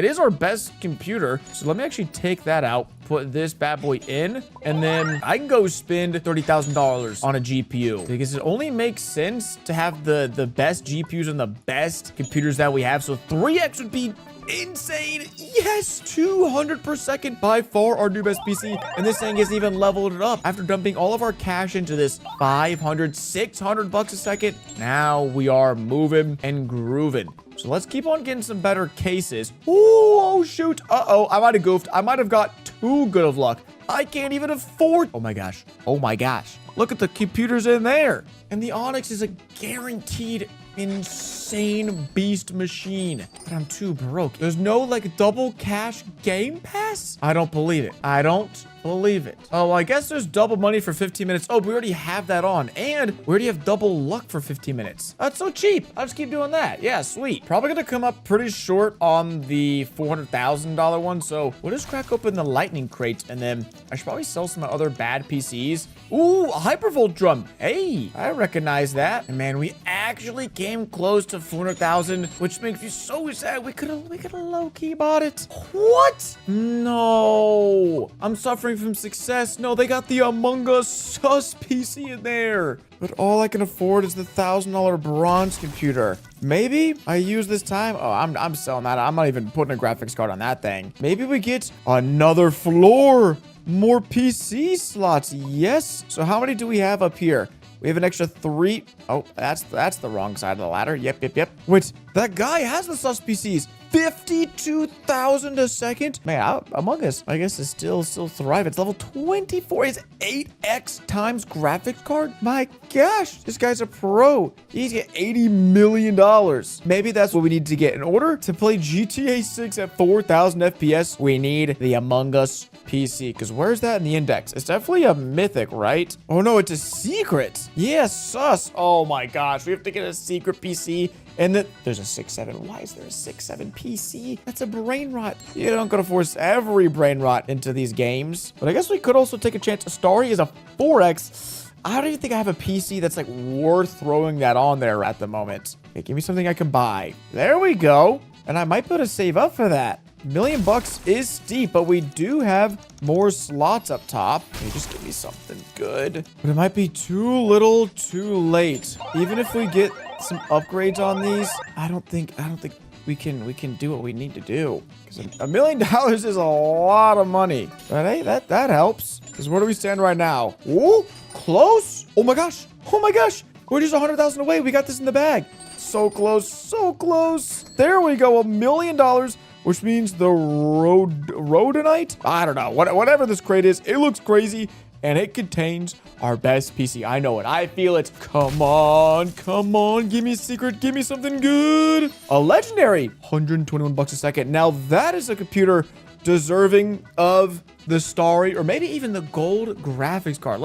is our best computer. So let me actually take that out, put this bad boy in, and then I can go spend $30,000 on a GPU because it only makes sense to have the best GPUs and the best computers that we have. So 3x would be insane. Yes, 200 per second, by far our new best PC. And this thing isn't even leveled it up. After dumping all of our cash into this 500, 600 bucks a second, now we are moving and grooving. So let's keep on getting some better cases. Ooh, oh shoot. Uh-oh, I might have goofed. I might have got too good of luck. I can't even afford. Oh my gosh. Oh my gosh. Look at the computers in there. And the Onyx is a guaranteed insane beast machine. But I'm too broke. There's no like double cash game pass? I don't believe it. I don't believe it. Oh, well, I guess there's double money for 15 minutes. Oh, we already have that on. And we already have double luck for 15 minutes. That's so cheap. I'll just keep doing that. Yeah, sweet. Probably gonna come up pretty short on the $400,000 one. So we'll just crack open the lightning crate, and then I should probably sell some other bad PCs. Ooh, a hypervolt drum. Hey, I recognize that. And man, we actually came close to 400,000, which makes me so sad. We could have low-key bought it. What? No, I'm suffering from success. No, they got the Among Us sus PC in there. But all I can afford is the $1,000 bronze computer. Maybe I use this time. Oh, I'm selling that. I'm not even putting a graphics card on that thing. Maybe we get another floor. More PC slots. Yes. So how many do we have up here? We have an extra 3. Oh, that's the wrong side of the ladder. Yep. Wait, that guy has the sus PCs. 52,000 a second. Man, Among Us, I guess, is still thriving. It's level 24. It's 8x times graphics card. My gosh, this guy's a pro. He's got $80 million. Maybe that's what we need to get in order to play GTA 6 at 4,000 FPS. We need the Among Us PC, because where's that in the index? It's definitely a mythic, right? Oh no, it's a secret. Yeah, sus. Oh my gosh, we have to get a secret PC. And then there's a 6.7. Why is there a 6.7 PC? That's a brain rot. You don't gotta force every brain rot into these games. But I guess we could also take a chance. Starry is a 4X. I don't even think I have a PC that's like worth throwing that on there at the moment. Okay, give me something I can buy. There we go. And I might be able to save up for that. $1 million is steep, but we do have more slots up top. Okay, just give me something good. But it might be too little, too late. Even if we get some upgrades on these, I don't think we can do what we need to do. Because $1 million is a lot of money. But hey, that helps. Because where do we stand right now? Ooh, close. Oh my gosh. We're just 100,000 away. We got this in the bag. So close, so close. There we go. $1 million. Which means the rhodonite? I don't know. Whatever this crate is, it looks crazy. And it contains our best PC. I know it. I feel it. Come on. Give me a secret. Give me something good. A legendary. 121 bucks a second. Now that is a computer deserving of the Starry or maybe even the gold graphics card.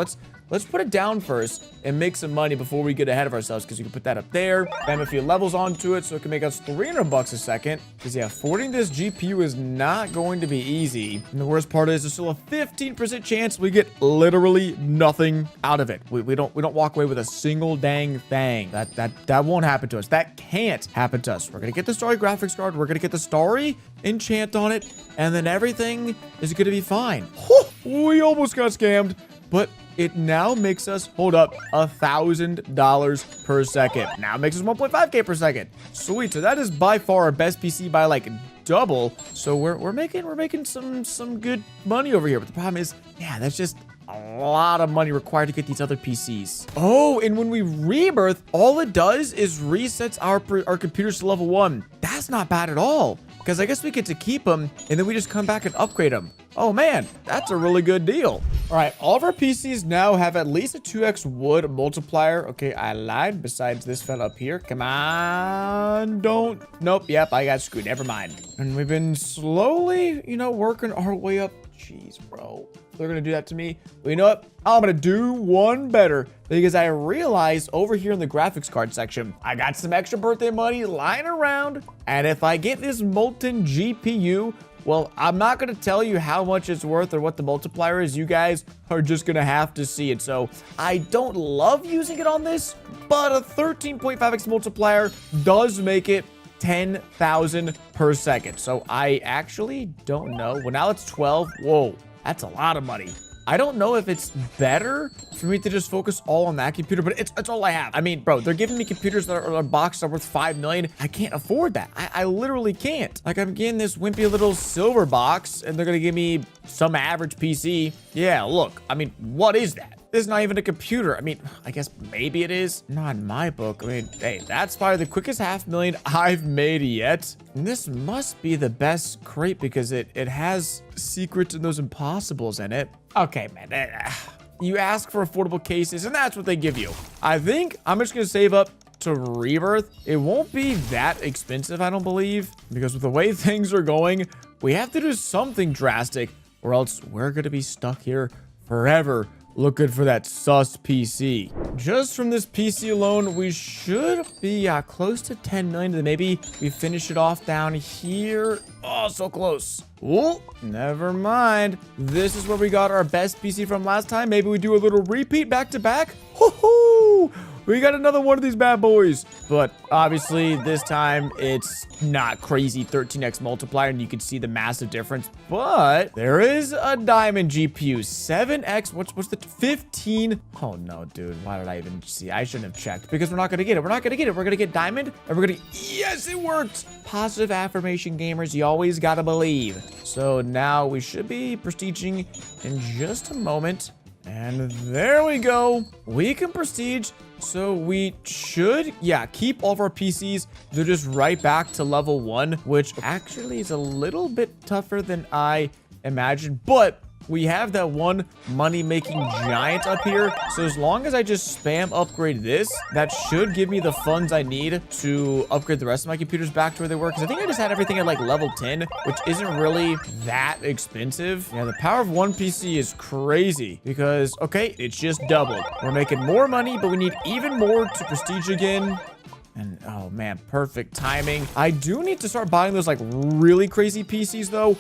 Let's put it down first and make some money before we get ahead of ourselves, because you can put that up there. Bam a few levels onto it so it can make us 300 bucks a second. Because yeah, affording this GPU is not going to be easy. And the worst part is there's still a 15% chance we get literally nothing out of it. We don't walk away with a single dang thing. That won't happen to us. That can't happen to us. We're gonna get the Starry graphics card. We're gonna get the Starry enchant on it, and then everything is gonna be fine. Whew, we almost got scammed, but it now makes us, hold up, $1,000 per second. Now it makes us 1.5K per second. Sweet. So that is by far our best PC by like double. So we're making some good money over here. But the problem is, yeah, that's just a lot of money required to get these other PCs. Oh, and when we rebirth, all it does is resets our computers to level 1. That's not bad at all, because I guess we get to keep them and then we just come back and upgrade them. Oh man, that's a really good deal. All right, all of our PCs now have at least a 2x wood multiplier. Okay, I lied. Besides this fella up here. Come on, don't. Nope, yep, I got screwed. Never mind. And we've been slowly, working our way up. Jeez, bro. They're gonna do that to me. Well, you know what? I'm gonna do one better, because I realized over here in the graphics card section, I got some extra birthday money lying around. And if I get this molten GPU, well, I'm not going to tell you how much it's worth or what the multiplier is. You guys are just going to have to see it. So I don't love using it on this, but a 13.5x multiplier does make it 10,000 per second. So I actually don't know. Well, now it's 12. Whoa, that's a lot of money. I don't know if it's better for me to just focus all on that computer, but it's all I have. I mean, bro, they're giving me computers that are boxed up worth 5 million. I can't afford that. I literally can't. Like, I'm getting this wimpy little silver box, and they're gonna give me some average PC. Yeah, look, I mean, what is that? This is not even a computer. I mean, I guess maybe it is. Not in my book. I mean, hey, that's probably the quickest $500,000 I've made yet. And this must be the best crate because it has secrets and those impossibles in it. Okay, man. You ask for affordable cases, and that's what they give you. I think I'm just going to save up to rebirth. It won't be that expensive, I don't believe, because with the way things are going, we have to do something drastic. or else we're gonna be stuck here forever looking for that sus PC. Just from this PC alone, we should be close to 10 million. Then maybe we finish it off down here. Oh, so close. Oh, never mind. This is where we got our best PC from last time. Maybe we do a little repeat back to back. Woohoo! We got another one of these bad boys. But obviously, this time, it's not crazy 13x multiplier, and you can see the massive difference. But there is a diamond GPU. 7x, what's the 15? Oh, no, dude. Why did I even see? I shouldn't have checked, because we're not going to get it. We're not going to get it. We're going to get diamond, and we're going to... Yes, it worked! Positive affirmation, gamers. You always got to believe. So now we should be prestiging in just a moment. And there we go. We can prestige. So we should, keep all of our PCs. They're just right back to level 1, which actually is a little bit tougher than I imagined. But we have that one money-making giant up here. So as long as I just spam upgrade this, that should give me the funds I need to upgrade the rest of my computers back to where they were. Because I think I just had everything at like level 10, which isn't really that expensive. Yeah, the power of one PC is crazy because, okay, it's just doubled. We're making more money, but we need even more to prestige again. And, oh, man, perfect timing. I do need to start buying those, like, really crazy PCs, though.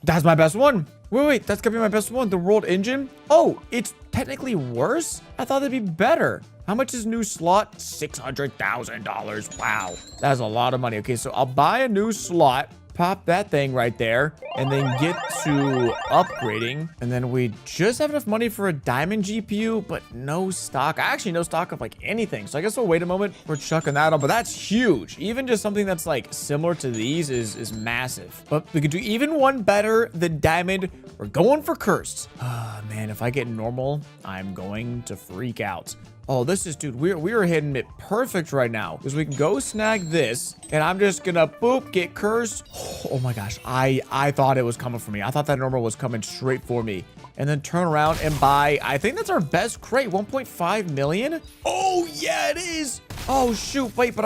That's my best one. Wait, that's gonna be my best one. The World Engine. Oh, it's technically worse? I thought it'd be better. How much is new slot? $600,000. Wow, that's a lot of money. Okay, so I'll buy a new slot. Pop that thing right there, and then get to upgrading. And then we just have enough money for a diamond GPU, but no stock. Actually, no stock of like anything. So I guess we'll wait a moment. We're chucking that on, but that's huge. Even just something that's like similar to these is massive. But we could do even one better than diamond. We're going for cursed. Ah, man, if I get normal, I'm going to freak out. Oh, this is, dude, we're hitting it perfect right now. Because we can go snag this, and I'm just gonna, boop, get cursed. Oh my gosh, I thought it was coming for me. I thought that normal was coming straight for me. And then turn around and buy, I think that's our best crate, 1.5 million. Oh, yeah, it is. Oh, shoot, wait, but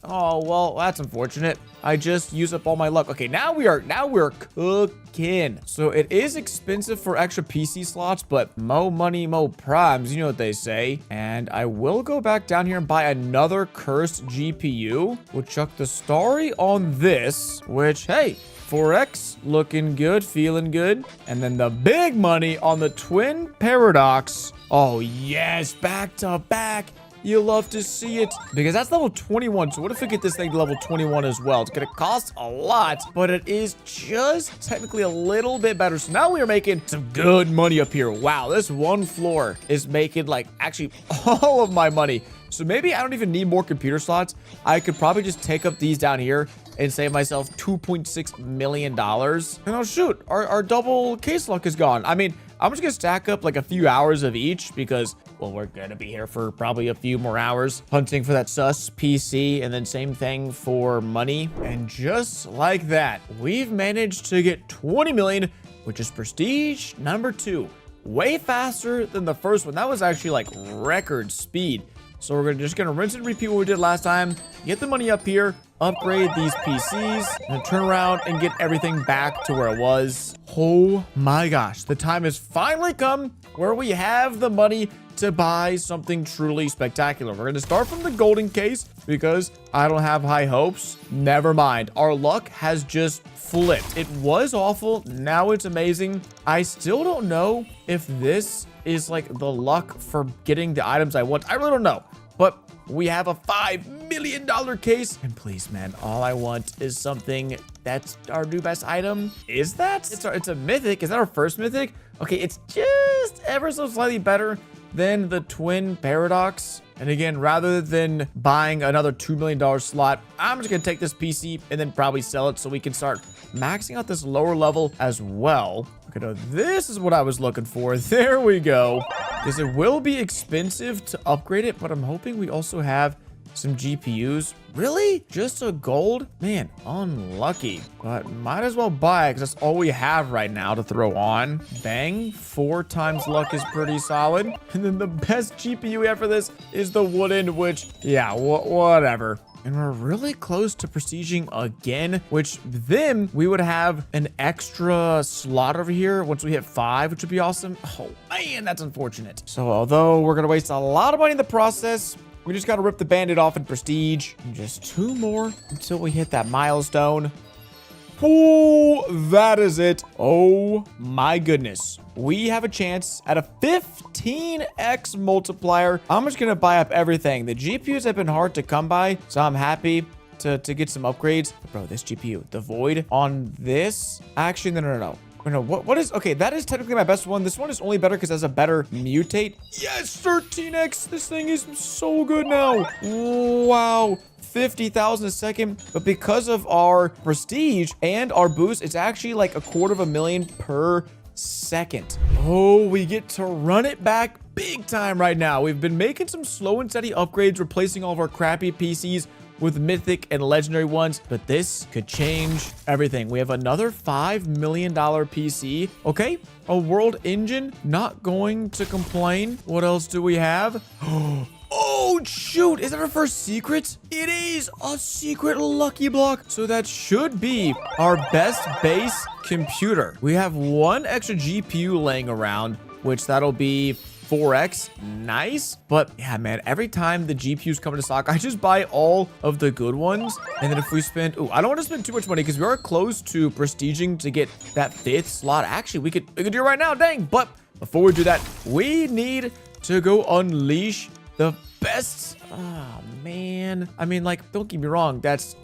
oh, well, that's unfortunate. I just used up all my luck. Okay, now we're cooking. So it is expensive for extra PC slots, but mo money, mo primes, you know what they say. And I will go back down here and buy another cursed GPU. We'll chuck the starry on this, which, hey, 4x, looking good, feeling good. And then the big money on the twin paradox. Oh, yes, back to back. You love to see it because that's level 21. So what if we get this thing to level 21 as well? It's going to cost a lot, but it is just technically a little bit better. So now we are making some good money up here. Wow, this one floor is making like actually all of my money. So maybe I don't even need more computer slots. I could probably just take up these down here and save myself $2.6 million. And oh shoot, our double case luck is gone. I mean, I'm just gonna stack up like a few hours of each because, well, we're gonna be here for probably a few more hours hunting for that sus PC, and then same thing for money. And just like that, we've managed to get 20 million, which is prestige number 2. Way faster than the first one. That was actually like record speed. So we're just gonna rinse and repeat what we did last time, get the money up here, upgrade these PCs, and turn around and get everything back to where it was. Oh my gosh, the time has finally come where we have the money to buy something truly spectacular. We're gonna start from the golden case because I don't have high hopes. Never mind, our luck has just flipped. It was awful, now it's amazing. I still don't know if this is like the luck for getting the items I want. I really don't know, but we have a $5 million case. And please, man, all I want is something that's our new best item. Is that? It's a mythic. Is that our first mythic? Okay, it's just ever so slightly better than the twin paradox. And again, rather than buying another $2 million slot, I'm just gonna take this PC and then probably sell it so we can start maxing out this lower level as well. Okay, now this is what I was looking for. There we go. Because it will be expensive to upgrade it, but I'm hoping we also have some GPUs. Really? Just a gold? Man, unlucky. But might as well buy it because that's all we have right now to throw on. Bang. 4 times luck is pretty solid. And then the best GPU we have for this is the wooden, which, yeah, whatever. And we're really close to prestiging again, which then we would have an extra slot over here once we hit 5, which would be awesome. Oh, man, that's unfortunate. So although we're going to waste a lot of money in the process, we just got to rip the Band-Aid off in prestige. And just 2 more until we hit that milestone. Oh, that is it. Oh my goodness. We have a chance at a 15x multiplier. I'm just going to buy up everything. The GPUs have been hard to come by, so I'm happy to get some upgrades. Bro, this GPU, the Void on this. Actually, no. No, what is, okay, that is technically my best one. This one is only better because it has a better mutate. Yes, 13x. This thing is so good now. Wow. 50,000 a second, but because of our prestige and our boost, it's actually like $250,000 per second. Oh, we get to run it back big time right now. We've been making some slow and steady upgrades, replacing all of our crappy PCs with mythic and legendary ones, but this could change everything. We have another $5 million PC. Okay, a world engine, not going to complain. What else do we have? Oh, shoot. Is that our first secret? It is a secret lucky block. So that should be our best base computer. We have 1 extra GPU laying around, which that'll be 4x. Nice. But yeah, man, every time the GPUs come into stock, I just buy all of the good ones. And then if we spend, oh, I don't want to spend too much money because we are close to prestiging to get that 5th slot. Actually, we could do it right now. Dang. But before we do that, we need to go unleash the best. Oh man, I mean, like, don't get me wrong, that's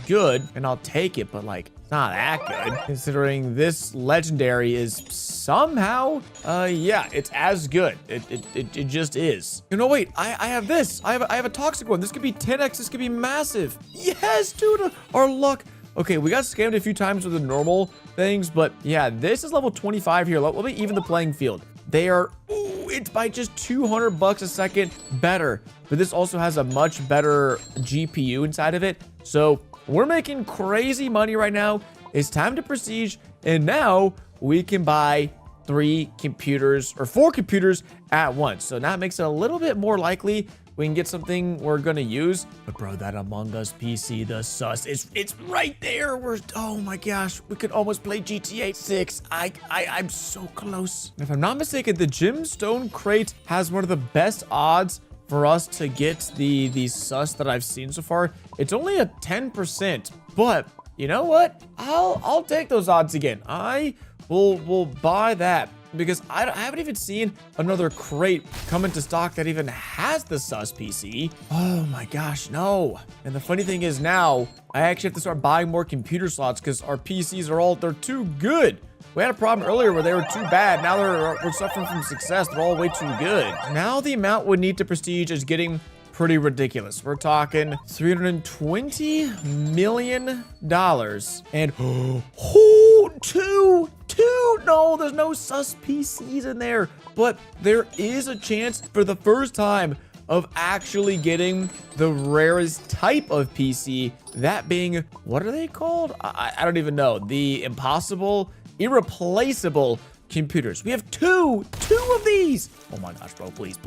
good and I'll take it, but like, it's not that good considering this legendary is somehow yeah, it's as good. It just is. You know, wait, I have this. I have a toxic one. This could be 10x. This could be massive. Yes, dude, our luck. Okay, we got scammed a few times with the normal things, but yeah, this is level 25 here. Let me even the playing field. They are, ooh, it's by just $200 a second better. But this also has a much better GPU inside of it. So we're making crazy money right now. It's time to prestige. And now we can buy 3 computers or 4 computers at once. So now it makes it a little bit more likely we can get something we're gonna use. But bro, that Among Us PC, the sus, it's right there. Oh my gosh, we could almost play GTA 6. I'm so close. If I'm not mistaken, the Gemstone crate has one of the best odds for us to get the sus that I've seen so far. It's only a 10%, but you know what? I'll take those odds again. I will buy that. Because I haven't even seen another crate come into stock that even has the sus PC. Oh my gosh, no. And the funny thing is now, I actually have to start buying more computer slots because our PCs they're too good. We had a problem earlier where they were too bad. Now we're suffering from success. They're all way too good. Now the amount we need to prestige is getting pretty ridiculous. We're talking $320 million and two. No, there's no sus PCs in there, but there is a chance for the first time of actually getting the rarest type of PC, that being, what are they called? I don't even know. The irreplaceable computers. We have two of these. Oh my gosh, bro, please.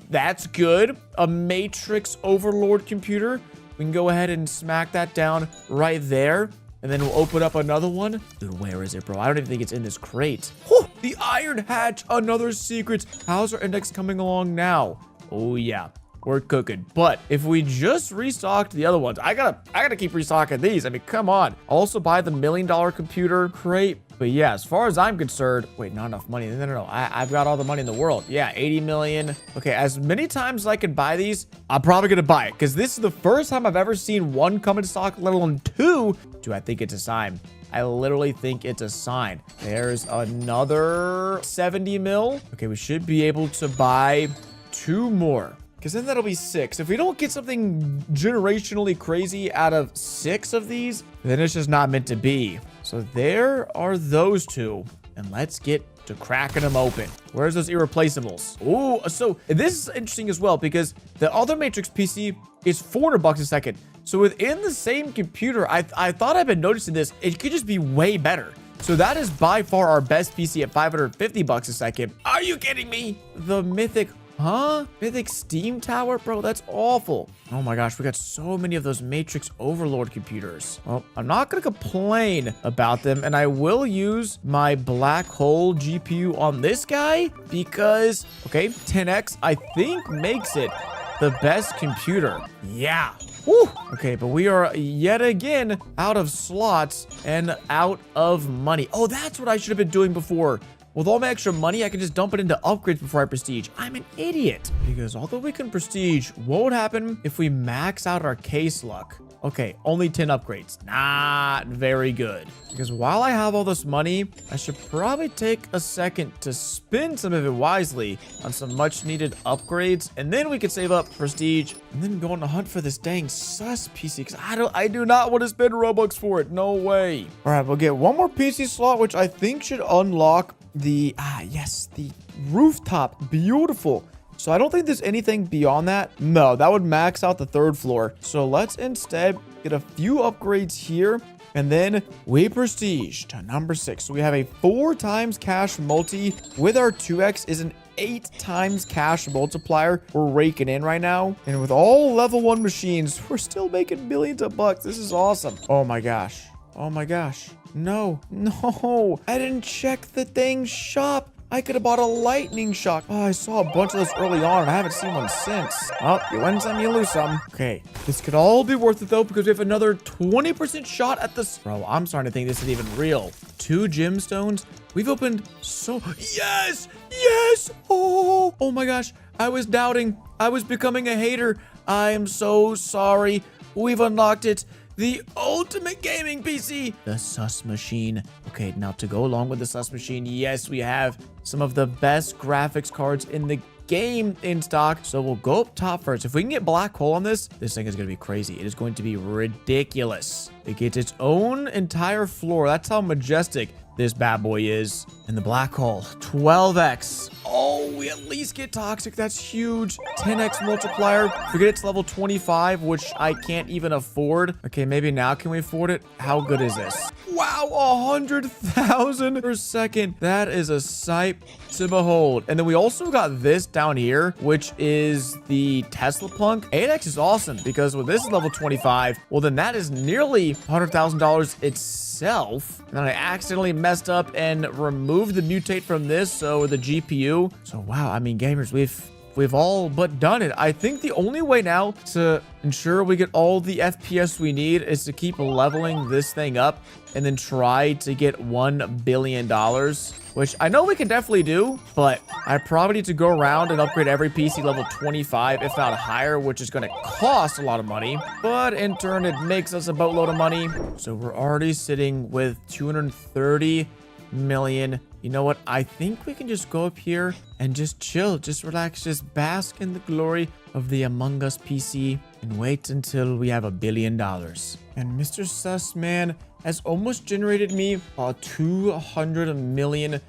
That's good. A Matrix Overlord computer. We can go ahead and smack that down right there. And then we'll open up another one. Dude, where is it, bro? I don't even think it's in this crate. Whew, the Iron Hatch, another secret. How's our index coming along now? Oh, yeah. We're cooking. But if we just restocked the other ones, I gotta keep restocking these. I mean, come on. Also buy the $1 million computer crate. But yeah, as far as I'm concerned, wait, not enough money. No. I've got all the money in the world. Yeah, 80 million. Okay, as many times as I can buy these, I'm probably gonna buy it because this is the first time I've ever seen 1 come into stock, let alone 2. Do I think it's a sign? I literally think it's a sign. There's another 70 mil. Okay, we should be able to buy 2 more. Because then that'll be 6. If we don't get something generationally crazy out of 6 of these, then it's just not meant to be. So there are those 2. And let's get to cracking them open. Where's those irreplaceables? Oh, so this is interesting as well because the other Matrix PC is $400 a second. So within the same computer, I thought I've been noticing this. It could just be way better. So that is by far our best PC at $550 a second. Are you kidding me? The mythic Huh? Mythic Steam Tower? Bro, that's awful. Oh my gosh, we got so many of those Matrix Overlord computers. Well, I'm not gonna complain about them, and I will use my black hole GPU on this guy because, okay, 10x, I think makes it the best computer. Yeah. Woo! Okay, but we are yet again out of slots and out of money. Oh, that's what I should have been doing before. With all my extra money, I can just dump it into upgrades before I prestige. I'm an idiot. Because although we can prestige, what would happen if we max out our case luck? Okay, only 10 upgrades. Not very good. Because while I have all this money, I should probably take a second to spend some of it wisely on some much needed upgrades. And then we can save up prestige and then go on a hunt for this dang sus PC. Because I do not want to spend Robux for it. No way. All right, we'll get one more PC slot, which I think should unlock the, yes, the rooftop. Beautiful. So I don't think there's anything beyond that. No, that would max out the 3rd floor. So let's instead get a few upgrades here. And then we prestige to number 6. So we have a 4 times cash multi with our 2x is an 8 times cash multiplier we're raking in right now. And with all level 1 machines, we're still making millions of bucks. This is awesome. Oh my gosh. Oh my gosh. No, I didn't check the dang shop. I could have bought a lightning shock. Oh, I saw a bunch of this early on and I haven't seen one since. Oh, you win some, you lose some. Okay, this could all be worth it though because we have another 20% shot at this. Bro, I'm starting to think this is even real. 2 gemstones. We've opened so... Yes! Oh my gosh. I was doubting. I was becoming a hater. I am so sorry. We've unlocked it. The ultimate gaming PC, the sus machine. Okay, now to go along with the sus machine, yes, we have some of the best graphics cards in the game in stock. So we'll go up top first. If we can get black hole on this thing is going to be crazy. It is going to be ridiculous. It gets its own entire floor. That's how majestic this bad boy is. And the black hole, 12x. Oh, we at least get toxic. That's huge. 10x multiplier. Forget it's level 25, which I can't even afford. Okay, maybe now can we afford it? How good is this? Wow, 100,000 per second. That is a sight to behold. And then we also got this down here, which is the Tesla Plunk. 8x is awesome because when this is level 25, well, then that is nearly $100,000 itself. And then I accidentally messed up and removed the mutate from this, so the GPU. So wow, I mean, gamers, we've all but done it. I think the only way now to ensure we get all the FPS we need is to keep leveling this thing up and then try to get $1 billion, which I know we can definitely do, but I probably need to go around and upgrade every PC level 25, if not higher, which is going to cost a lot of money, but in turn, it makes us a boatload of money. So we're already sitting with 230 million. You know what? I think we can just go up here and just chill, just relax, just bask in the glory of the Among Us PC and wait until we have $1 billion. And Mr. Sussman has almost generated me $200 million.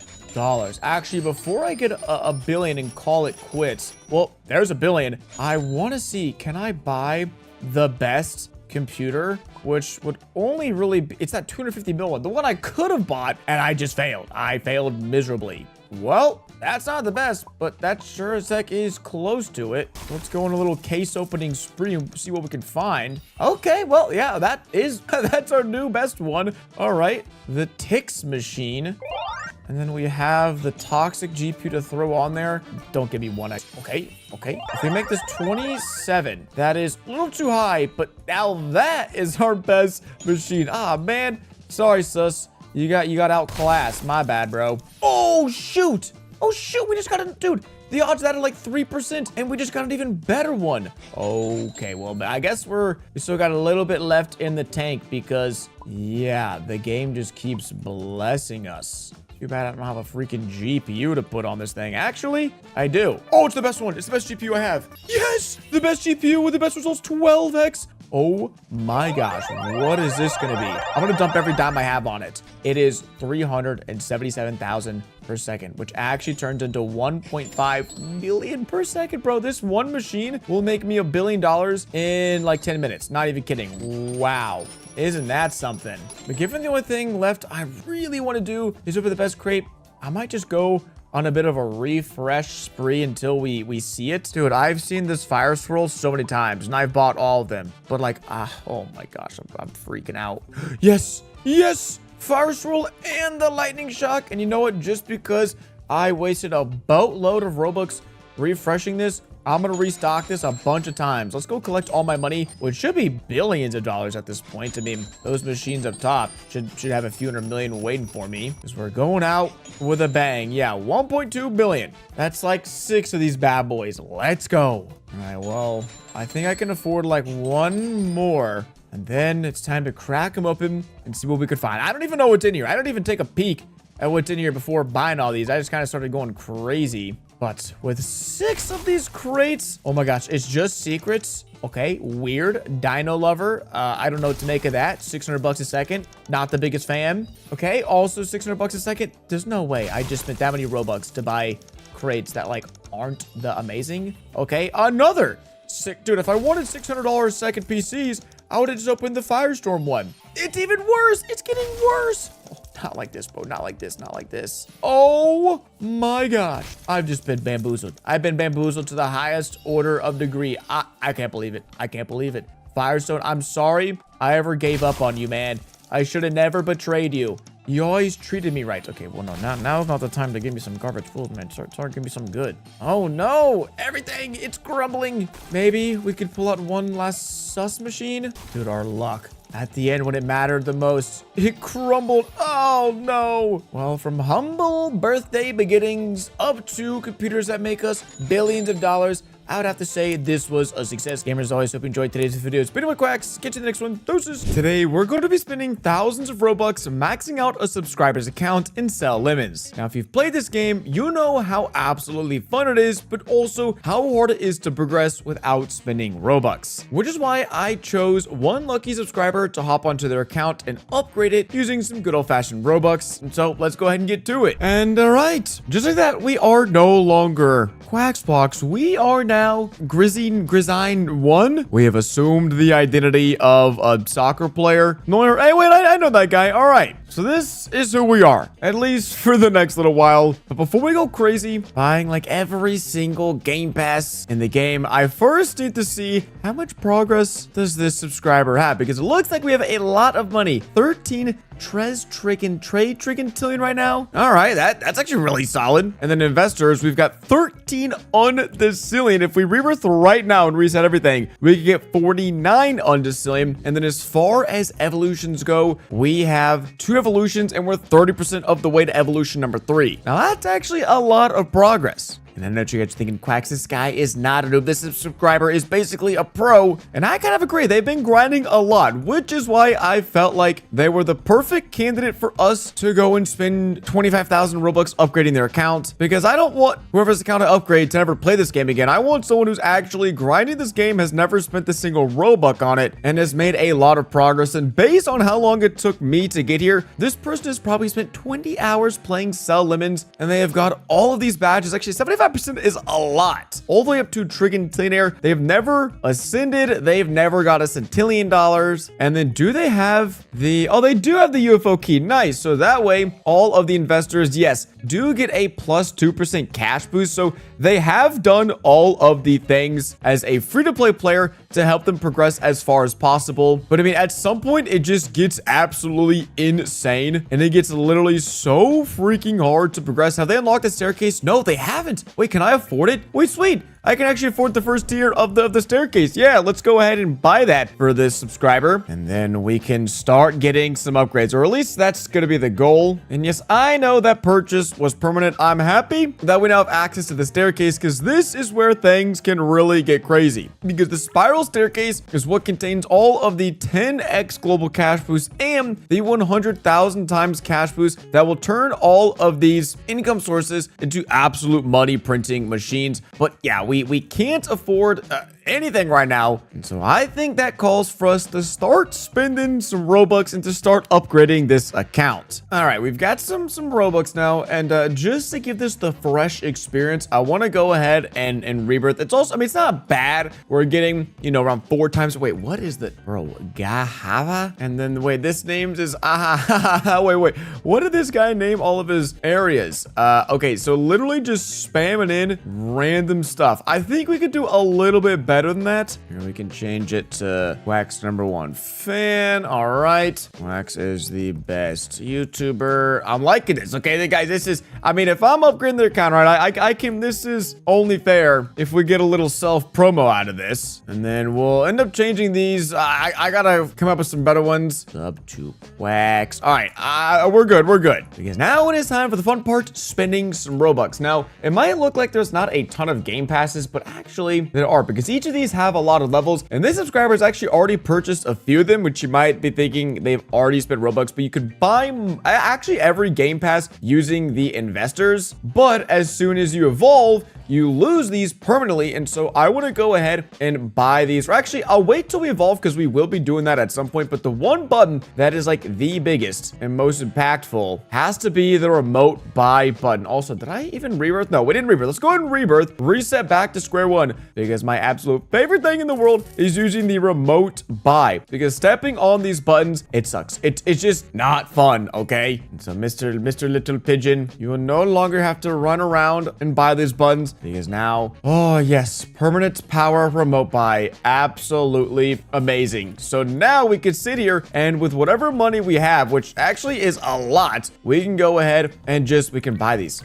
Actually, before I get a billion and call it quits, well, there's $1 billion. I want to see, can I buy the best computer, which would only really be, it's that 250 million, the one I could have bought, and I just failed. I failed miserably. Well, that's not the best, but that sure as heck is close to it. Let's go on a little case opening spree and see what we can find. Okay, well, yeah, that's our new best one. All right, the Tix machine. And then we have the toxic GPU to throw on there. Don't give me 1x. Okay. If we make this 27, that is a little too high, but now that is our best machine. Ah, man. Sorry, sus. You got outclassed. My bad, bro. Oh, shoot. We just got a, dude. The odds of that are like 3%, and we just got an even better one. Okay, well, I guess we still got a little bit left in the tank because, yeah, the game just keeps blessing us. Too bad I don't have a freaking GPU to put on this thing. Actually, I do. Oh, it's the best one. It's the best GPU I have. Yes! The best GPU with the best results, 12x. Oh my gosh, what is this gonna be? I'm gonna dump every dime I have on it. It is 377,000 per second, which actually turns into 1.5 million per second, bro. This one machine will make me $1 billion in like 10 minutes. Not even kidding. Wow. Isn't that something? But given the only thing left I really want to do is open the best crate, I might just go on a bit of a refresh spree until we see it. Dude, I've seen this fire swirl so many times, and I've bought all of them. But like, oh my gosh, I'm freaking out. Yes, yes, fire swirl and the lightning shock. And you know what? Just because I wasted a boatload of Robux refreshing this, I'm gonna restock this a bunch of times. Let's go collect all my money, which should be billions of dollars at this point. I mean, those machines up top should have a few hundred million waiting for me, because we're going out with a bang. Yeah, 1.2 billion. That's like 6 of these bad boys. Let's go. All right, well, I think I can afford like one more, and then it's time to crack them open and see what we could find. I don't even know what's in here. I don't even take a peek at what's in here before buying all these. I just kind of started going crazy. But with 6 of these crates, oh my gosh, it's just secrets. Okay, weird. Dino lover. I don't know what to make of that. 600 bucks a second. Not the biggest fan. Okay, also 600 bucks a second. There's no way I just spent that many Robux to buy crates that like aren't the amazing. Okay, another sick dude. If I wanted $600 a second PCs, I would have just opened the Firestorm one. It's even worse. It's getting worse. Oh, not like this, bro. Not like this. Not like this. Oh my gosh. I've just been bamboozled. I've been bamboozled to the highest order of degree. I can't believe it. I can't believe it. Firestone, I'm sorry I ever gave up on you, man. I should have never betrayed you. You always treated me right. Okay, well, no, now's not the time to give me some garbage food, man. Start give me some good. Oh, no. Everything, it's crumbling. Maybe we could pull out one last sus machine. Dude, our luck. At the end, when it mattered the most, it crumbled. Oh, no. Well, from humble birthday beginnings up to computers that make us billions of dollars, I would have to say this was a success. Gamers, as always, hope you enjoyed today's video. It's been with Quacks. Get to the next one. Doses. Today, we're going to be spending thousands of Robux maxing out a subscriber's account in Cell Lemons. Now, if you've played this game, you know how absolutely fun it is, but also how hard it is to progress without spending Robux. Which is why I chose one lucky subscriber to hop onto their account and upgrade it using some good old-fashioned Robux. And so, let's go ahead and get to it. And alright, just like that, we are no longer Quacksbox. We are now Grizzine 1. We have assumed the identity of a soccer player. No, hey, wait, I know that guy. All right. So this is who we are, at least for the next little while. But before we go crazy, buying like every single Game Pass in the game, I first need to see how much progress does this subscriber have, because it looks like we have a lot of money. 13 trade trillion right now. All right, that's actually really solid. And then investors, we've got 13 undecillion. If we rebirth right now and reset everything, we could get 49 undecillion. And then as far as evolutions go, we have 2 evolutions and we're 30% of the way to evolution number 3. Now that's actually a lot of progress. And I know you guys are thinking, Quacks, this guy is not a noob. This subscriber is basically a pro. And I kind of agree. They've been grinding a lot, which is why I felt like they were the perfect candidate for us to go and spend 25,000 Robux upgrading their account. Because I don't want whoever's account to upgrade to never play this game again. I want someone who's actually grinding this game, has never spent a single Robux on it, and has made a lot of progress. And based on how long it took me to get here, this person has probably spent 20 hours playing Cell Lemons, and they have got all of these badges. Actually, 75% is a lot. All the way up to Trillionaire. They've never ascended. They've never got a centillion dollars. And then do they have the... Oh, they do have the UFO key. Nice. So that way, all of the investors, yes, do get a plus 2% cash boost. So they have done all of the things as a free-to-play player to help them progress as far as possible. But I mean, at some point, it just gets absolutely insane. And it gets literally so freaking hard to progress. Have they unlocked the staircase? No, they haven't. Wait, can I afford it? Wait, sweet. I can actually afford the first tier of the staircase. Yeah, let's go ahead and buy that for this subscriber. And then we can start getting some upgrades, or at least that's going to be the goal. And yes, I know that purchase was permanent. I'm happy that we now have access to the staircase, because this is where things can really get crazy. Because the spiral staircase is what contains all of the 10x global cash boost and the 100,000 times cash boost that will turn all of these income sources into absolute money printing machines. But yeah, we can't afford anything right now. And so I think that calls for us to start spending some Robux and to start upgrading this account. All right, we've got some Robux now. And just to give this the fresh experience, I want to go ahead and rebirth. It's also, I mean, it's not bad. We're getting, you know, around 4 times. Wait, what is the, bro, Gahava? And then, wait, this name's is, wait. What did this guy name all of his areas? Okay, so literally just spamming in random stuff. I think we could do a little bit better than that. Here, we can change it to Quacks #1 fan. All right. Quacks is the best YouTuber. I'm liking this. Okay, guys, this is, I mean, if I'm upgrading their account, right, I can, this is only fair if we get a little self-promo out of this. And then we'll end up changing these. I gotta come up with some better ones. Sub to Quacks. All right, we're good. Because now it is time for the fun part, spending some Robux. Now, it might look like there's not a ton of game passes, but actually there are, because each of these have a lot of levels, and this subscriber has actually already purchased a few of them, which you might be thinking they've already spent Robux, but you could buy actually every game pass using the investors. But as soon as you evolve, you lose these permanently. And so I want to go ahead and buy these. Or actually, I'll wait till we evolve, because we will be doing that at some point. But the one button that is like the biggest and most impactful has to be the remote buy button. Also, did I even rebirth? No, we didn't rebirth. Let's go ahead and rebirth, reset back to square one, because my absolute favorite thing in the world is using the remote buy, because stepping on these buttons, it sucks. It's just not fun. Okay. And so Mr. Little Pigeon, you will no longer have to run around and buy these buttons, because now, oh yes, permanent power remote buy, absolutely amazing. So now we can sit here and with whatever money we have, which actually is a lot, we can go ahead and we can buy these.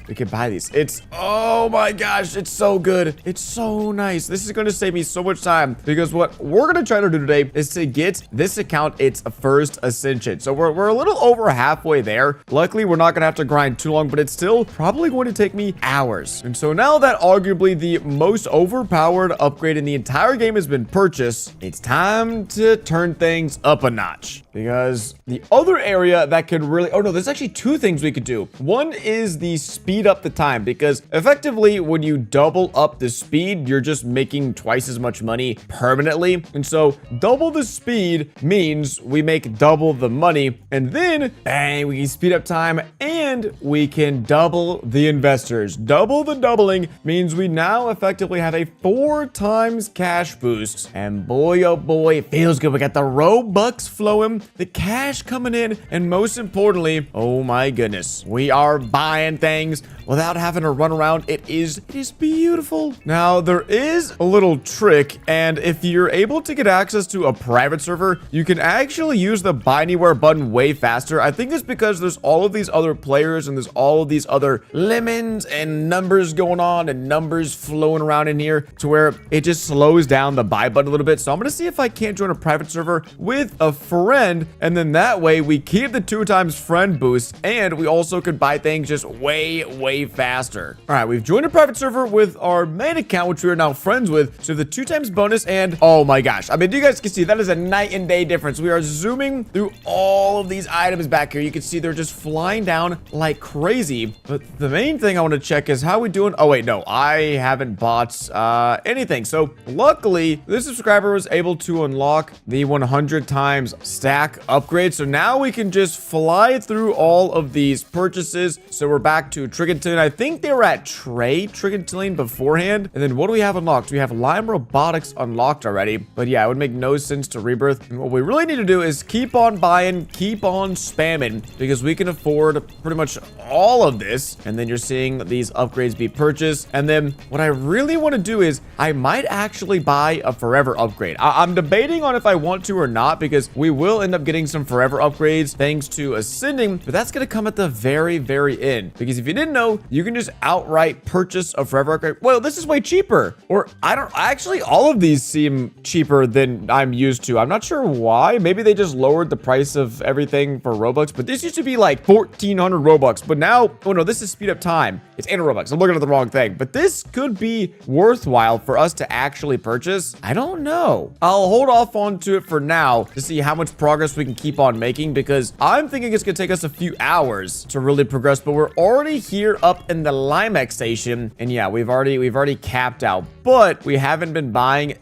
It's, oh my gosh, it's so good. It's so nice. This is going to save me so much time, because what we're going to try to do today is to get this account its first ascension. So we're a little over halfway there. Luckily, we're not going to have to grind too long, but it's still probably going to take me hours. And so now that arguably the most overpowered upgrade in the entire game has been purchased, it's time to turn things up a notch, because the other area that could really, oh no, there's actually 2 things we could do. One is the speed up the time, because effectively when you double up the speed, you're just making twice as much money permanently. And so double the speed means we make double the money, and then bang, we can speed up time and we can double the investors. Double the doubling means we now effectively have a 4 times cash boost. And boy, oh boy, it feels good. We got the Robux flowing, the cash coming in, and most importantly, oh my goodness, we are buying things without having to run around. It is beautiful. Now, there is a little trick, and if you're able to get access to a private server, you can actually use the buy anywhere button way faster. I think it's because there's all of these other players and there's all of these other lemons and numbers going on and numbers flowing around in here to where it just slows down the buy button a little bit. So I'm going to see if I can't join a private server with a friend, and then that way we keep the 2 times friend boost, and we also could buy things just way faster. All right, we've joined a private server with our main account, which we are now friends with. So the 2 times bonus, and oh my gosh, I mean, you guys can see that is a night and day difference. We are zooming through all of these items back here. You can see they're just flying down like crazy. But the main thing I want to check is how we doing. Oh wait, no, I haven't bought anything. So luckily, this subscriber was able to unlock the 100 times stack upgrade. So now we can just fly through all of these purchases. So we're back to Trigontillion. I think they were at Trade Trigontillion beforehand. And then what do we have unlocked? We have Lime Robotics unlocked already. But yeah, it would make no sense to rebirth. And what we really need to do is keep on buying, keep on spamming, because we can afford pretty much all of this. And then you're seeing these upgrades be purchased. And then what I really want to do is I might actually buy a forever upgrade. I'm debating on if I want to or not, because we will end up getting some forever upgrades thanks to ascending, but that's going to come at the very end. Because if you didn't know, you can just outright purchase a forever upgrade. Well, this is way cheaper. Or actually all of these seem cheaper than I'm used to. I'm not sure why. Maybe they just lowered the price of everything for Robux, but this used to be like 1,400 Robux. But now, oh no, this is speed up time. It's 800 Robux. I'm looking at the wrong thing, but this could be worthwhile for us to actually purchase. I don't know. I'll hold off onto it for now to see how much progress we can keep on making, because I'm thinking it's gonna take us a few hours to really progress, but we're already here up in the Limex station, and yeah, we've already capped out. but we haven't been buying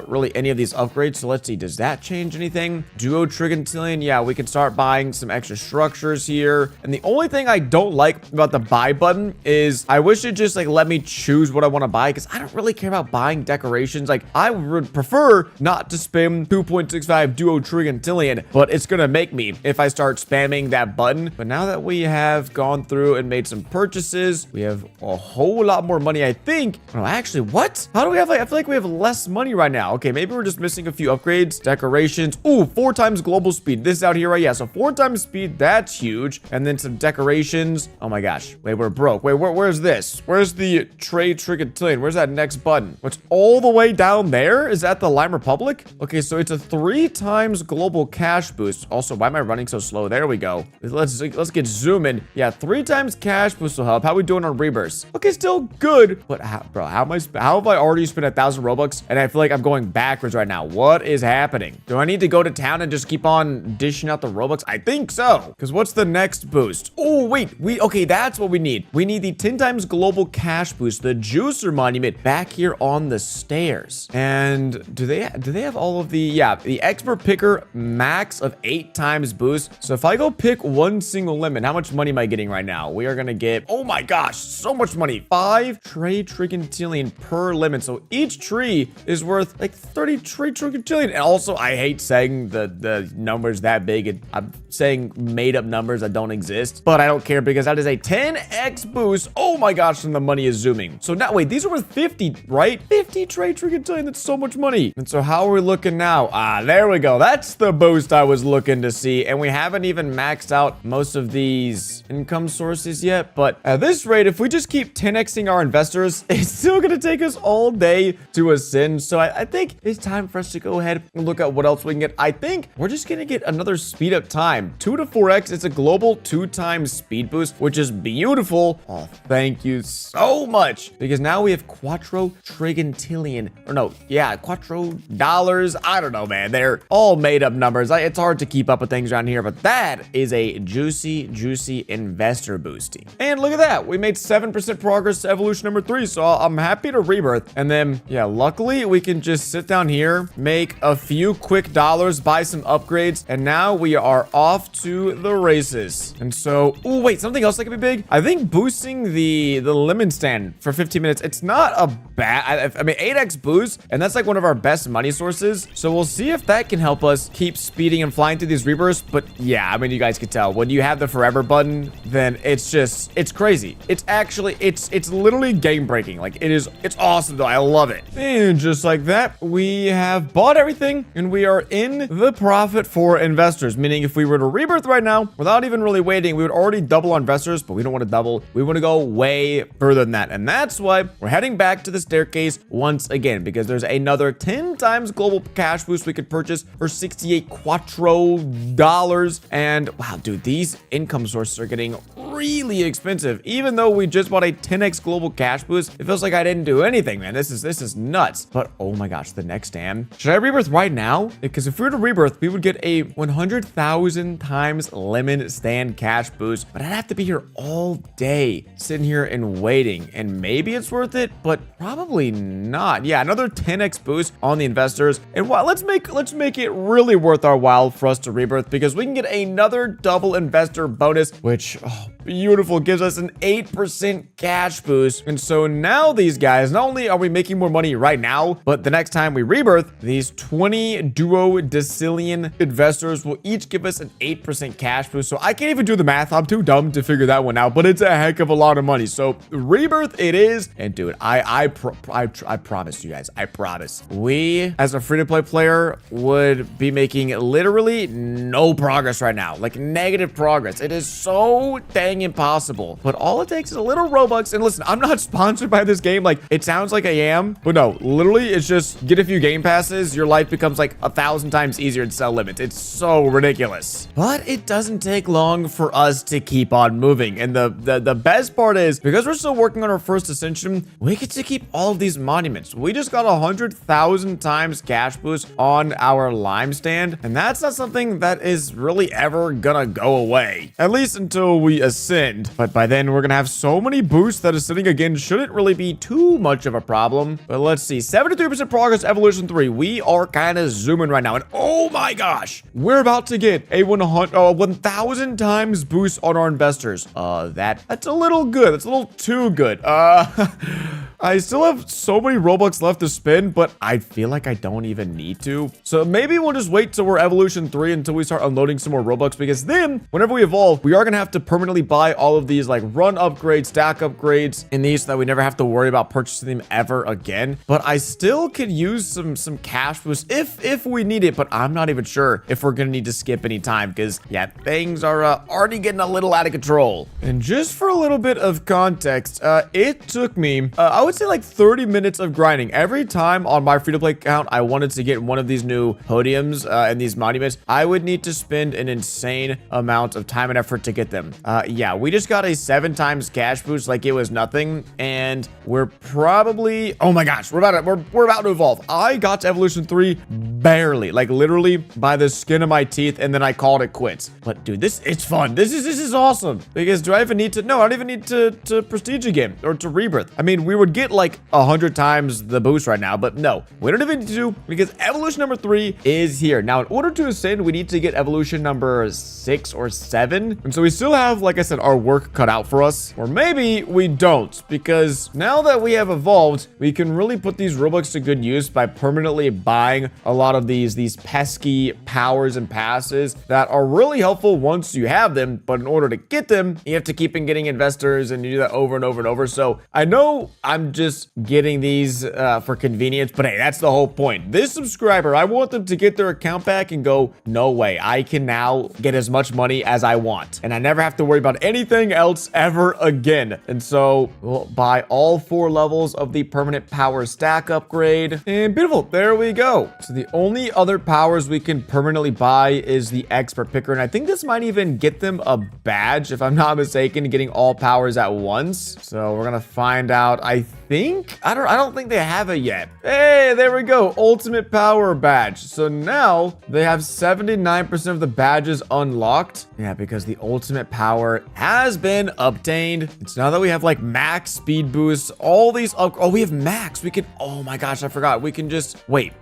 really any of these upgrades. So let's see, does that change anything? Duo Trigantillion, yeah, we can start buying some extra structures here. And the only thing I don't like about the buy button is I wish it just like let me choose what I want to buy, because I don't really care about buying decorations. Like, I would prefer not to spam 2.65 Duo Trigantillion, but it's gonna make me if I start spamming that button. But now that we have gone through and made some purchases, we have a whole lot more money, I think. No, actually, what? How do we have, like, I feel like we have less money right now. Okay, maybe we're just missing a few upgrades. Decorations. Ooh, 4 times global speed. This out here, right? Yeah, so 4 times speed. That's huge. And then some decorations. Oh my gosh. Wait, we're broke. Wait, where's this? Where's the Trade Trigantillion? Where's that next button? What's all the way down there? Is that the Lime Republic? Okay, so it's a 3 times global cash boost. Also, why am I running so slow? There we go. Let's get zooming. Yeah, 3 times cash boost will help. How are we doing on rebirths? Okay, still good. But bro, how have I already spent 1,000 Robux? And I feel like I'm going backwards right now. What is happening? Do I need to go to town and just keep on dishing out the Robux? I think so. Because what's the next boost? Oh, wait. Okay, that's what we need. We need the 10 times global cash boost, the juicer monument back here on the stairs. And do they have all of the, yeah, the expert picker max of 8 times boost. So if I go pick one single lemon, how much money am I getting right now? We are gonna get, oh my gosh, so much money. 5 Trade Trigantillion per lemon. So each tree is worth like 30 Trade Trigantillion. And also, I hate saying the numbers that big. I'm saying made up numbers that don't exist, but I don't care because that is a 10x boost. Oh my gosh, and the money is zooming. So now, wait, these are worth 50, right? 50 Trade Trigantillion. That's so much money. And so how are we looking now? Ah, there we go. That's the boost I was looking to see. And we haven't even maxed out most of these income sources yet. But at this rate, if we just keep 10xing our investors, it's still going to take us all day to ascend. So I think it's time for us to go ahead and look at what else we can get. I think we're just going to get another speed up time. 2 to 4x. It's a global 2 times speed boost, which is beautiful. Oh, thank you so much. Because now we have Quattro Trigantillion. Or no, yeah, Quattro dollars. I don't know, man. They're all made up numbers. It's hard to keep up with things around here, but that is a juicy investor boosty. And look at that. We made 7% progress to evolution number 3. So I'm happy to rebirth. And then, yeah, luckily we can just sit down here, make a few quick dollars, buy some upgrades, and now we are off to the races. And so, oh wait, something else that could be big. I think boosting the lemon stand for 15 minutes, it's not a bad, I mean, 8x boost, and that's like one of our best money sources. So we'll see if that can help us keep speeding and flying through these rebirths. But yeah, I mean, you guys can tell when you have the forever button, then it's crazy. It's actually, it's literally game breaking. Like it's awesome though. I love it. And just like that, we have bought everything and we are in the profit for investors. Meaning if we were to rebirth right now, without even really waiting, we would already double our investors, but we don't want to double. We want to go way further than that. And that's why we're heading back to the staircase once again, because there's another 10 times global cash boost we could purchase for 68 Quattro dollars. And wow, dude, these income sources are getting really expensive. Even though we just bought a 10x global cash boost, it feels like I didn't do anything, man. This is nuts. But oh my gosh, the next dam. Should I rebirth right now? Because if we were to rebirth, we would get a 100,000 times lemon stand cash boost, but I'd have to be here all day, sitting here and waiting. And maybe it's worth it, but probably not. Yeah, another 10x boost on the investors. And wow, let's make it really worth our while for us to rebirth, because we can get another double investor bonus, which, oh, beautiful, gives us an 8% cash boost. And so now these guys, not only are we making more money right now, but the next time we rebirth, these 20 duo decillion investors will each give us an 8% cash boost. So I can't even do the math. I'm too dumb to figure that one out, but it's a heck of a lot of money. So rebirth it is. And dude, I promise you guys, I promise, we as a free-to-play player would be making literally no progress right now, like negative progress. It is so dang impossible, but all it takes is a little Robux. And listen, I'm not sponsored by this game. Like, it sounds like I am, but no, literally it's just get a few game passes, your life becomes like 1,000 times easier to sell limits. It's so ridiculous, but it doesn't take long for us to keep on moving. And the best part is, because we're still working on our first ascension, we get to keep all of these monuments. We just got 100,000 times cash boost on our lime stand, and that's not something that is really ever gonna go away, at least until we ascend rescind. But by then, we're gonna have so many boosts that ascending again shouldn't really be too much of a problem. But let's see, 73% progress, evolution 3. We are kind of zooming right now. And oh my gosh, we're about to get a 1,000 times boost on our investors. That's a little good. That's a little too good. I still have so many Robux left to spend, but I feel like I don't even need to. So maybe we'll just wait till we're evolution 3 until we start unloading some more Robux, because then whenever we evolve, we are going to have to permanently buy all of these like run upgrades, stack upgrades in these so that we never have to worry about purchasing them ever again. But I still could use some cash boost if we need it, but I'm not even sure if we're going to need to skip any time because yeah, things are already getting a little out of control. And just for a little bit of context, it took me, I would say like 30 minutes of grinding. Every time on my free-to-play account, I wanted to get one of these new podiums and these monuments, I would need to spend an insane amount of time and effort to get them. Yeah, we just got a 7 times cash boost like it was nothing, and we're probably, oh my gosh, we're about to evolve. I got to evolution 3 barely, like literally by the skin of my teeth, and then I called it quits. But dude, it's fun. This is awesome. Because do I even need to? No, I don't even need to prestige again or to rebirth. I mean, we would get like 100 times the boost right now, but no, we don't even need to, because evolution number 3 is here. Now, in order to ascend, we need to get evolution number 6 or 7. And so we still have, like I said, our work cut out for us. Or maybe we don't, because now that we have evolved, we can really put these Robux to good use by permanently buying a lot of these pesky powers and passes that are really helpful once you have them. But in order to get them, you have to keep on getting investors, and you do that over and over and over. So I know I'm just getting these for convenience, but hey, that's the whole point. This subscriber, I want them to get their account back and go, no way, I can now get as much money as I want, and I never have to worry about anything else ever again. And so we'll buy all 4 levels of the permanent power stack upgrade, and beautiful, there we go. So the only other powers we can permanently buy is the expert picker, and I think this might even get them a badge, if I'm not mistaken, getting all powers at once. So we're gonna find out. I don't think they have it yet. Hey, there we go. Ultimate power badge. So now they have 79% of the badges unlocked. Yeah, because the ultimate power has been obtained. It's now that we have like max speed boosts, all these oh, we have max. We can, oh my gosh, I forgot. We can just wait.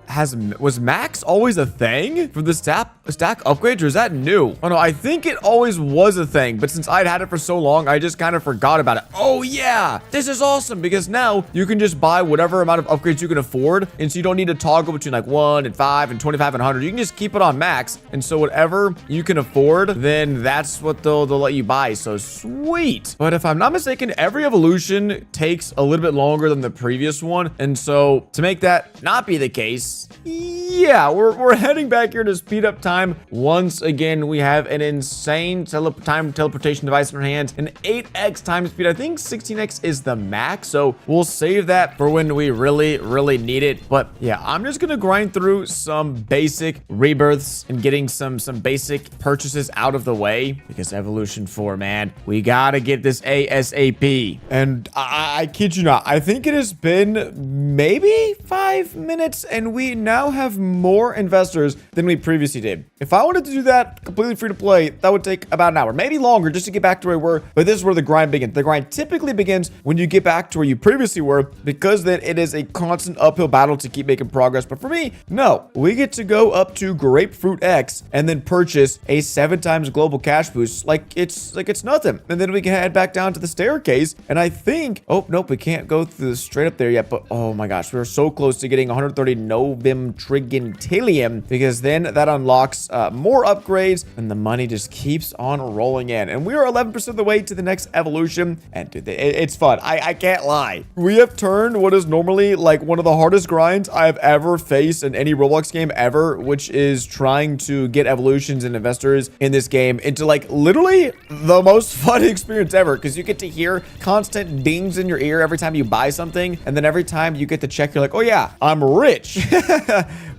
Was max always a thing for the stack upgrades, or is that new? Oh no, I think it always was a thing, but since I'd had it for so long, I just kind of forgot about it. Oh yeah, this is awesome, because now you can just buy whatever amount of upgrades you can afford, and so you don't need to toggle between like 1 and 5 and 25 and 100. You can just keep it on max, and so whatever you can afford, then that's what they'll let you buy. So sweet. But if I'm not mistaken, every evolution takes a little bit longer than the previous one, and so to make that not be the case, yeah, we're heading back here to speed up time. Once again, we have an insane teleportation device in our hands, an 8x time speed. I think 16x is the max, so we'll save that for when we really need it. But yeah, I'm just gonna grind through some basic rebirths and getting some basic purchases out of the way, because evolution 4, man, we gotta get this ASAP. And I kid you not, I think it has been maybe 5 minutes, and we now have more investors than we previously did. If I wanted to do that completely free to play, that would take about an hour, maybe longer, just to get back to where we were. But this is where the grind begins. The grind typically begins when you get back to where you previously were, because then it is a constant uphill battle to keep making progress. But for me, no, we get to go up to Grapefruit X and then purchase a 7 times global cash boost like it's nothing. And then we can head back down to the staircase, and I think, oh nope, we can't go through straight up there yet, but oh my gosh, we're so close to getting 130 Novim Trigantilium, because then that unlocks more upgrades, and the money just keeps on rolling in. And we are 11% of the way to the next evolution, and dude, it's fun. I can't lie. We have turned what is normally like one of the hardest grinds I have ever faced in any Roblox game ever, which is trying to get evolutions and investors in this game, into like literally the most fun experience ever, because you get to hear constant dings in your ear every time you buy something, and then every time you get to check, you're like, oh yeah, I'm rich.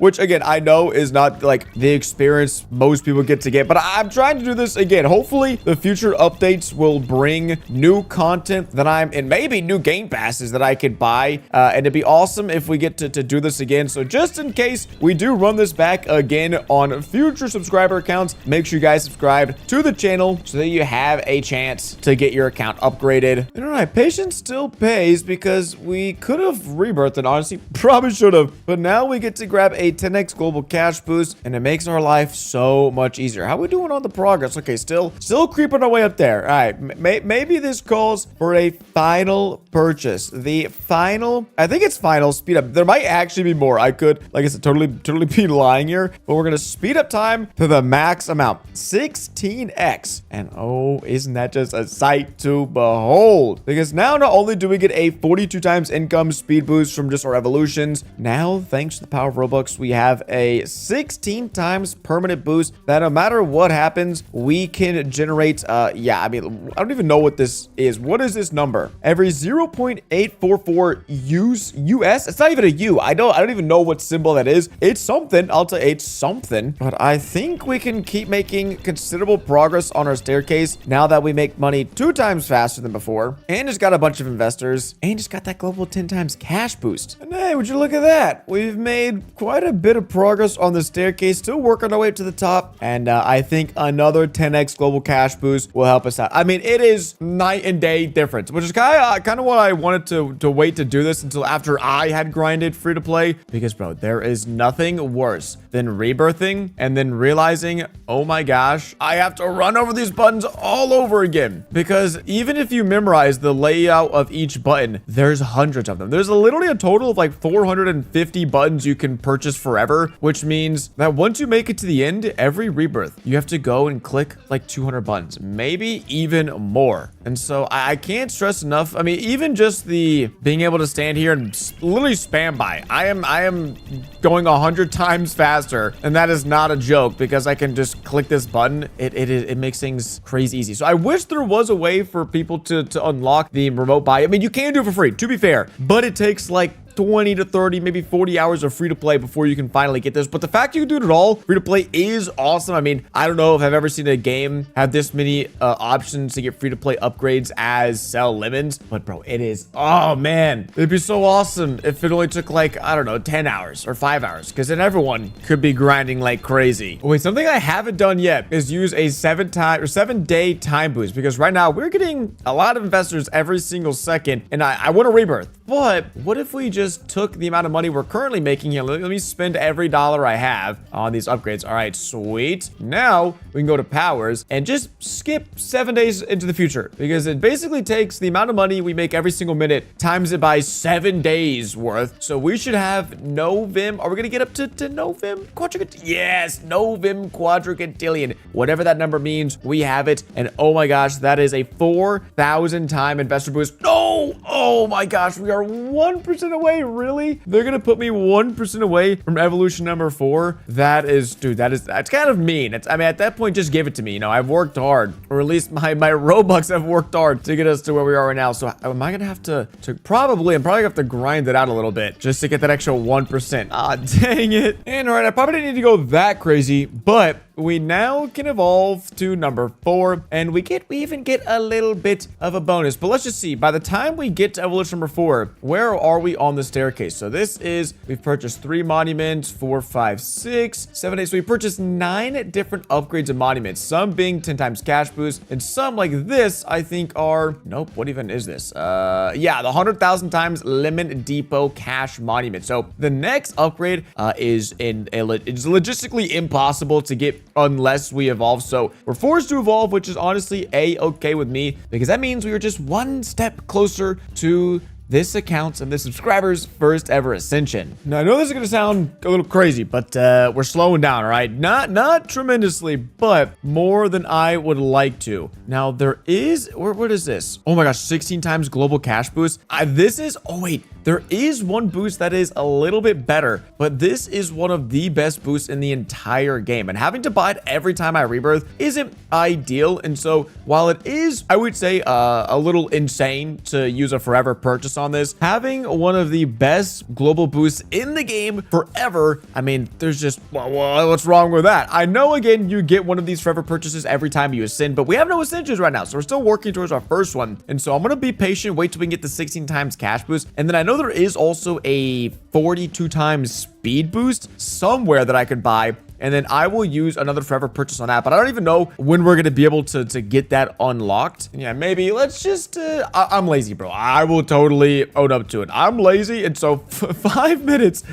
which again, I know is not like the experience most people get to get, but I'm trying to do this again. Hopefully the future updates will bring new content that and maybe new game passes that I could buy. And it'd be awesome if we get to do this again. So just in case we do run this back again on future subscriber accounts, make sure you guys subscribe to the channel so that you have a chance to get your account upgraded. And all right, patience still pays because we could have rebirthed and honestly probably should have, but now we get to grab a 10x global cash boost and it makes our life so much easier. How are we doing on the progress? Okay, still creeping our way up there. All right, maybe this calls for a final purchase. The final, I think it's final speed up. There might actually be more. I could, like I said, totally be lying here, but we're gonna speed up time to the max amount, 16x. And oh, isn't that just a sight to behold? Because now not only do we get a 42 times income speed boost from just our evolutions, now thanks to the power of Robux, we have a 16 times permanent boost that no matter what happens, we can generate, yeah, I mean, I don't even know what this is. What is this number? Every 0.844 US. It's not even a U. I don't even know what symbol that is. It's something. I'll tell you, it's something. But I think we can keep making considerable progress on our staircase now that we make money 2 times faster than before, and just got a bunch of investors, and just got that global 10 times cash boost. And hey, would you look at that? We've made quite a bit of progress on the staircase. Still working our way up to the top, and I think another 10x global cash boost will help us out. I mean, it is night and day difference, which is kind of what I wanted to wait to do this until after I had grinded free to play, because bro, there is nothing worse than rebirthing and then realizing, oh my gosh, I have to run over these buttons all over again. Because even if you memorize the layout of each button, there's hundreds of them. There's literally a total of like 450 buttons you can purchase forever, which means that once you make it to the end, every rebirth, you have to go and click like 200 buttons, maybe even more. And so I can't stress enough. I mean, even just the being able to stand here and literally spam by. I am going 100 times faster, and that is not a joke because I can just click this button. It makes things crazy easy. So I wish there was a way for people to unlock the remote buy. I mean, you can do it for free, to be fair, but it takes like 20 to 30, maybe 40 hours of free to play before you can finally get this. But the fact you can do it at all free to play is awesome. I mean, I don't know if I've ever seen a game have this many options to get free to play upgrades as sell lemons, but bro, it is, oh man, it'd be so awesome if it only took like, I don't know, 10 hours or 5 hours, because then everyone could be grinding like crazy. Wait, something I haven't done yet is use a 7-day time boost, because right now we're getting a lot of investors every single second, and I want to rebirth. But what if we just took the amount of money we're currently making here? Let me spend every dollar I have on these upgrades. All right, sweet. Now we can go to powers and just skip 7 days into the future, because it basically takes the amount of money we make every single minute, times it by 7 days worth. So we should have Novim. Are we going to get up to Novim quadricantillion? Yes, Novim quadricantillion. Whatever that number means, we have it. And oh my gosh, that is a 4,000 time investor boost. No! Oh my gosh, we are 1% away. Really? They're gonna put me 1% away from evolution number 4. That is, dude, that's kind of mean. I mean, at that point, just give it to me. You know, I've worked hard, or at least my Robux have worked hard to get us to where we are right now. So am I gonna have to probably, I'm probably gonna have to grind it out a little bit just to get that extra 1%. Ah, dang it. And all right, I probably didn't need to go that crazy, but we now can evolve to number 4, and we even get a little bit of a bonus. But let's just see, by the time we get to evolution number 4, where are we on the staircase? So this is, we've purchased 3 monuments, 4, 5, 6, 7, 8. So we purchased 9 different upgrades and monuments, some being 10 times cash boost, and some like this, I think are, nope, what even is this? Yeah, the 100,000 times Lemon Depot cash monument. So the next upgrade is it's logistically impossible to get unless we evolve. So we're forced to evolve, which is honestly okay with me, because that means we are just one step closer to this account's and the subscribers' first ever ascension. Now, I know this is going to sound a little crazy, but we're slowing down, all right? Not tremendously, but more than I would like to. Now, there is, what is this? Oh my gosh, 16 times global cash boost. This is, oh wait, There is one boost that is a little bit better, but this is one of the best boosts in the entire game. And having to buy it every time I rebirth isn't ideal. And so while it is, I would say, a little insane to use a forever purchase on this, having one of the best global boosts in the game forever, I mean, there's just, well, what's wrong with that? I know, again, you get one of these forever purchases every time you ascend, but we have no ascensions right now, so we're still working towards our first one. And so I'm gonna be patient, wait till we can get the 16 times cash boost. And then I know there is also a 42 times speed boost somewhere that I could buy, and then I will use another forever purchase on that. But I don't even know when we're going to be able to get that unlocked. Yeah, maybe let's just, I'm lazy, bro. I will totally own up to it. I'm lazy, and so 5 minutes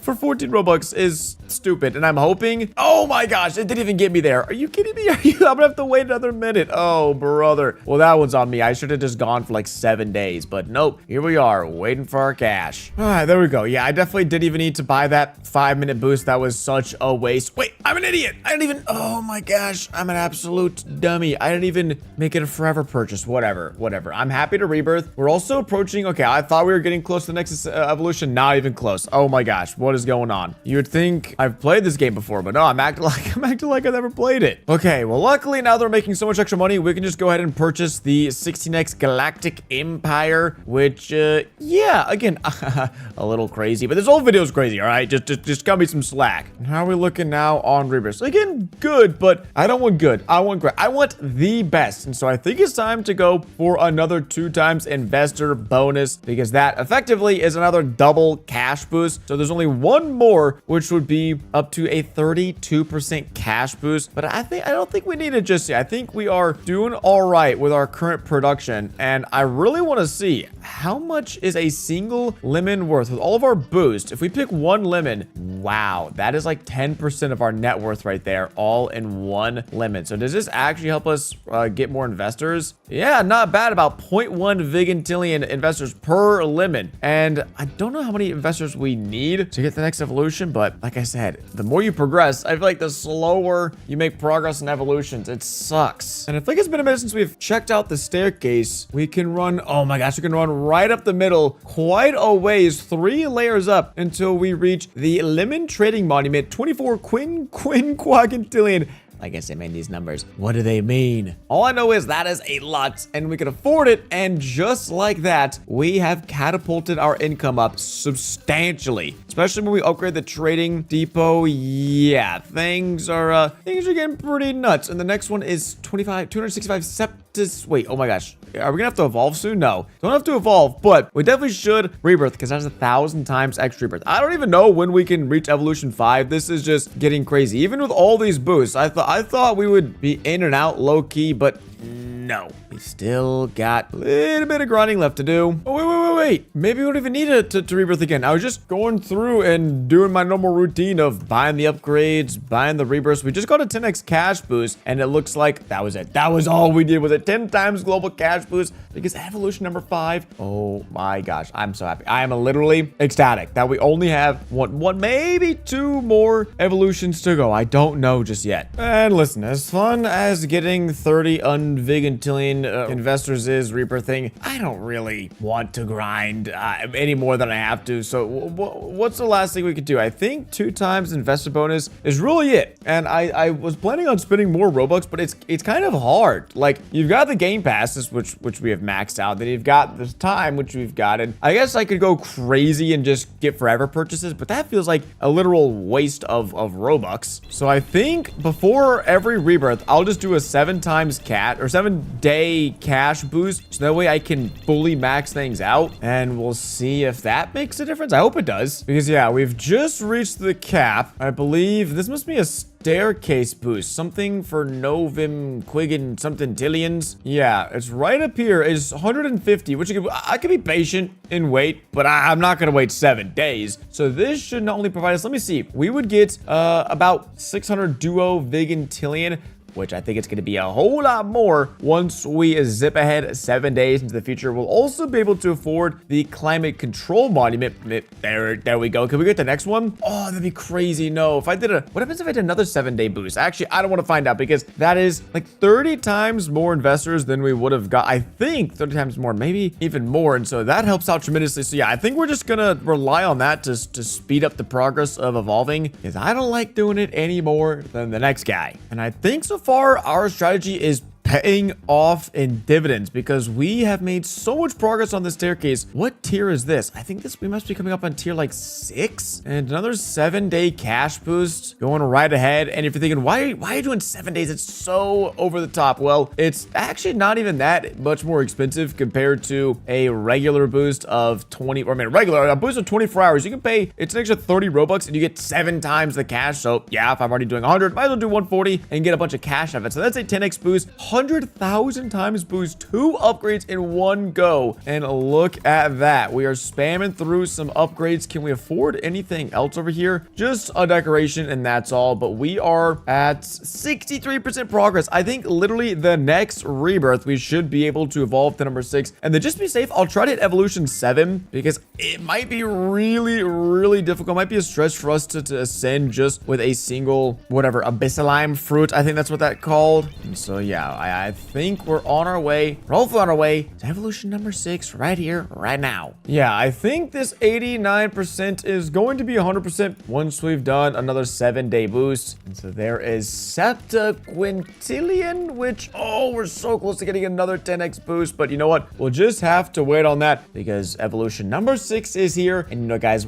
for 14 Robux is stupid. And I'm hoping, oh my gosh, it didn't even get me there. Are you kidding me? I'm gonna have to wait another minute. Oh, brother. Well, that one's on me. I should have just gone for like 7 days, but nope. Here we are waiting for our cash. All right, there we go. Yeah, I definitely didn't even need to buy that 5-minute boost. That was such a waste. Wait, I'm an idiot. I didn't even, oh my gosh, I'm an absolute dummy. I didn't even make it a forever purchase. Whatever. I'm happy to rebirth. We're also approaching, okay, I thought we were getting close to the next evolution. Not even close. Oh my gosh, what is going on? You would think I've played this game before, but no, I'm acting like I've never played it. Okay, well, luckily now they're making so much extra money, we can just go ahead and purchase the 16x Galactic Empire, which, yeah, again, a little crazy, but this whole video is crazy, all right? Just cut me some slack. And how are we looking now on rebirths? Again, good, but I don't want good. I want great. I want the best. And so I think it's time to go for another 2 times investor bonus, because that effectively is another double cash boost. So there's only one more, which would be up to a 32% cash boost. But I don't think we need it just yet. I think we are doing all right with our current production. And I really want to see how much is a single lemon worth with all of our boost. If we pick one lemon, wow, that is like 10% of our net worth right there, all in one lemon. So does this actually help us get more investors? Yeah, not bad. About 0.1 vigintillion investors per lemon. And I don't know how many investors we need to get the next evolution, but like I said, the more you progress, I feel like the slower you make progress in evolutions. It sucks. And I think it's been a minute since we've checked out the staircase. We can run, oh my gosh, we can run right up the middle, quite a ways, 3 layers up until we reach the Lemon Trading Monument, 24 quinquagintillion. I guess I made these numbers. What do they mean? All I know is that is a lot, and we can afford it. And just like that, we have catapulted our income up substantially, especially when we upgrade the trading depot. Yeah, things are getting pretty nuts. And the next one is 265 septus. Wait, oh my gosh. Are we gonna have to evolve soon? No, don't have to evolve, but we definitely should rebirth because that's 1,000 times extra rebirth. I don't even know when we can reach evolution 5. This is just getting crazy. Even with all these boosts, I thought we would be in and out low key, but no. We still got a little bit of grinding left to do. Oh, wait. Maybe we don't even need it to rebirth again. I was just going through and doing my normal routine of buying the upgrades, buying the rebirths. We just got a 10x cash boost, and it looks like that was it. That was all we did, was a 10 times global cash boost, because evolution number 5, oh my gosh, I'm so happy. I am literally ecstatic that we only have one, maybe 2 more evolutions to go. I don't know just yet. And listen, as fun as getting 30 unvigintillion investors is rebirthing, I don't really want to grind any more than I have to. So what's the last thing we could do? I think 2 times investor bonus is really it. And I was planning on spending more Robux, but it's kind of hard. Like, you've got the game passes, which we have maxed out. Then you've got this time, which we've gotten. I guess I could go crazy and just get forever purchases, but that feels like a literal waste of Robux. So I think before every rebirth, I'll just do a 7 times 7-day cash boost, so that way I can fully max things out, and we'll see if that makes a difference. I hope it does, because yeah, we've just reached the cap. I believe this must be a staircase boost, something for Novim Quiggin something tillions. Yeah, it's right up here. It's 150, which I could be patient and wait, but I'm not gonna wait 7 days. So this should not only provide us, let me see, we would get about 600 duo vigintillion which I think it's going to be a whole lot more once we zip ahead 7 days into the future. We'll also be able to afford the climate control monument. There we go. Can we get the next one? Oh, that'd be crazy. No, if I did what happens if I did another 7-day boost? Actually, I don't want to find out because that is like 30 times more investors than we would have got. I think 30 times more, maybe even more. And so that helps out tremendously. So yeah, I think we're just going to rely on that to speed up the progress of evolving because I don't like doing it any more than the next guy. And I think so far our strategy is paying off in dividends because we have made so much progress on this staircase. What tier is this? I think we must be coming up on tier like 6 and another 7-day cash boost going right ahead. And if you're thinking, why are you doing 7 days? It's so over the top. Well, it's actually not even that much more expensive compared to a regular boost of 20, or I mean, a boost of 24 hours. You can pay, it's an extra 30 Robux and you get 7 times the cash. So yeah, if I'm already doing 100, might as well do 140 and get a bunch of cash out of it. So that's a 10x boost. 100,000 times boost, 2 upgrades in one go. And look at that. We are spamming through some upgrades. Can we afford anything else over here? Just a decoration and that's all. But we are at 63% progress. I think literally the next rebirth, we should be able to evolve to number 6. And then just be safe, I'll try to hit evolution 7 because it might be really, really difficult. It might be a stretch for us to ascend just with a single, whatever, abyssalime fruit. I think that's what that called. And so yeah, I think we're on our way. We're hopefully on our way to evolution number 6 right here, right now. Yeah, I think this 89% is going to be 100% once we've done another 7-day boost. And so there is septuquintillion, which, oh, we're so close to getting another 10x boost. But you know what? We'll just have to wait on that because evolution number 6 is here. And you know, guys,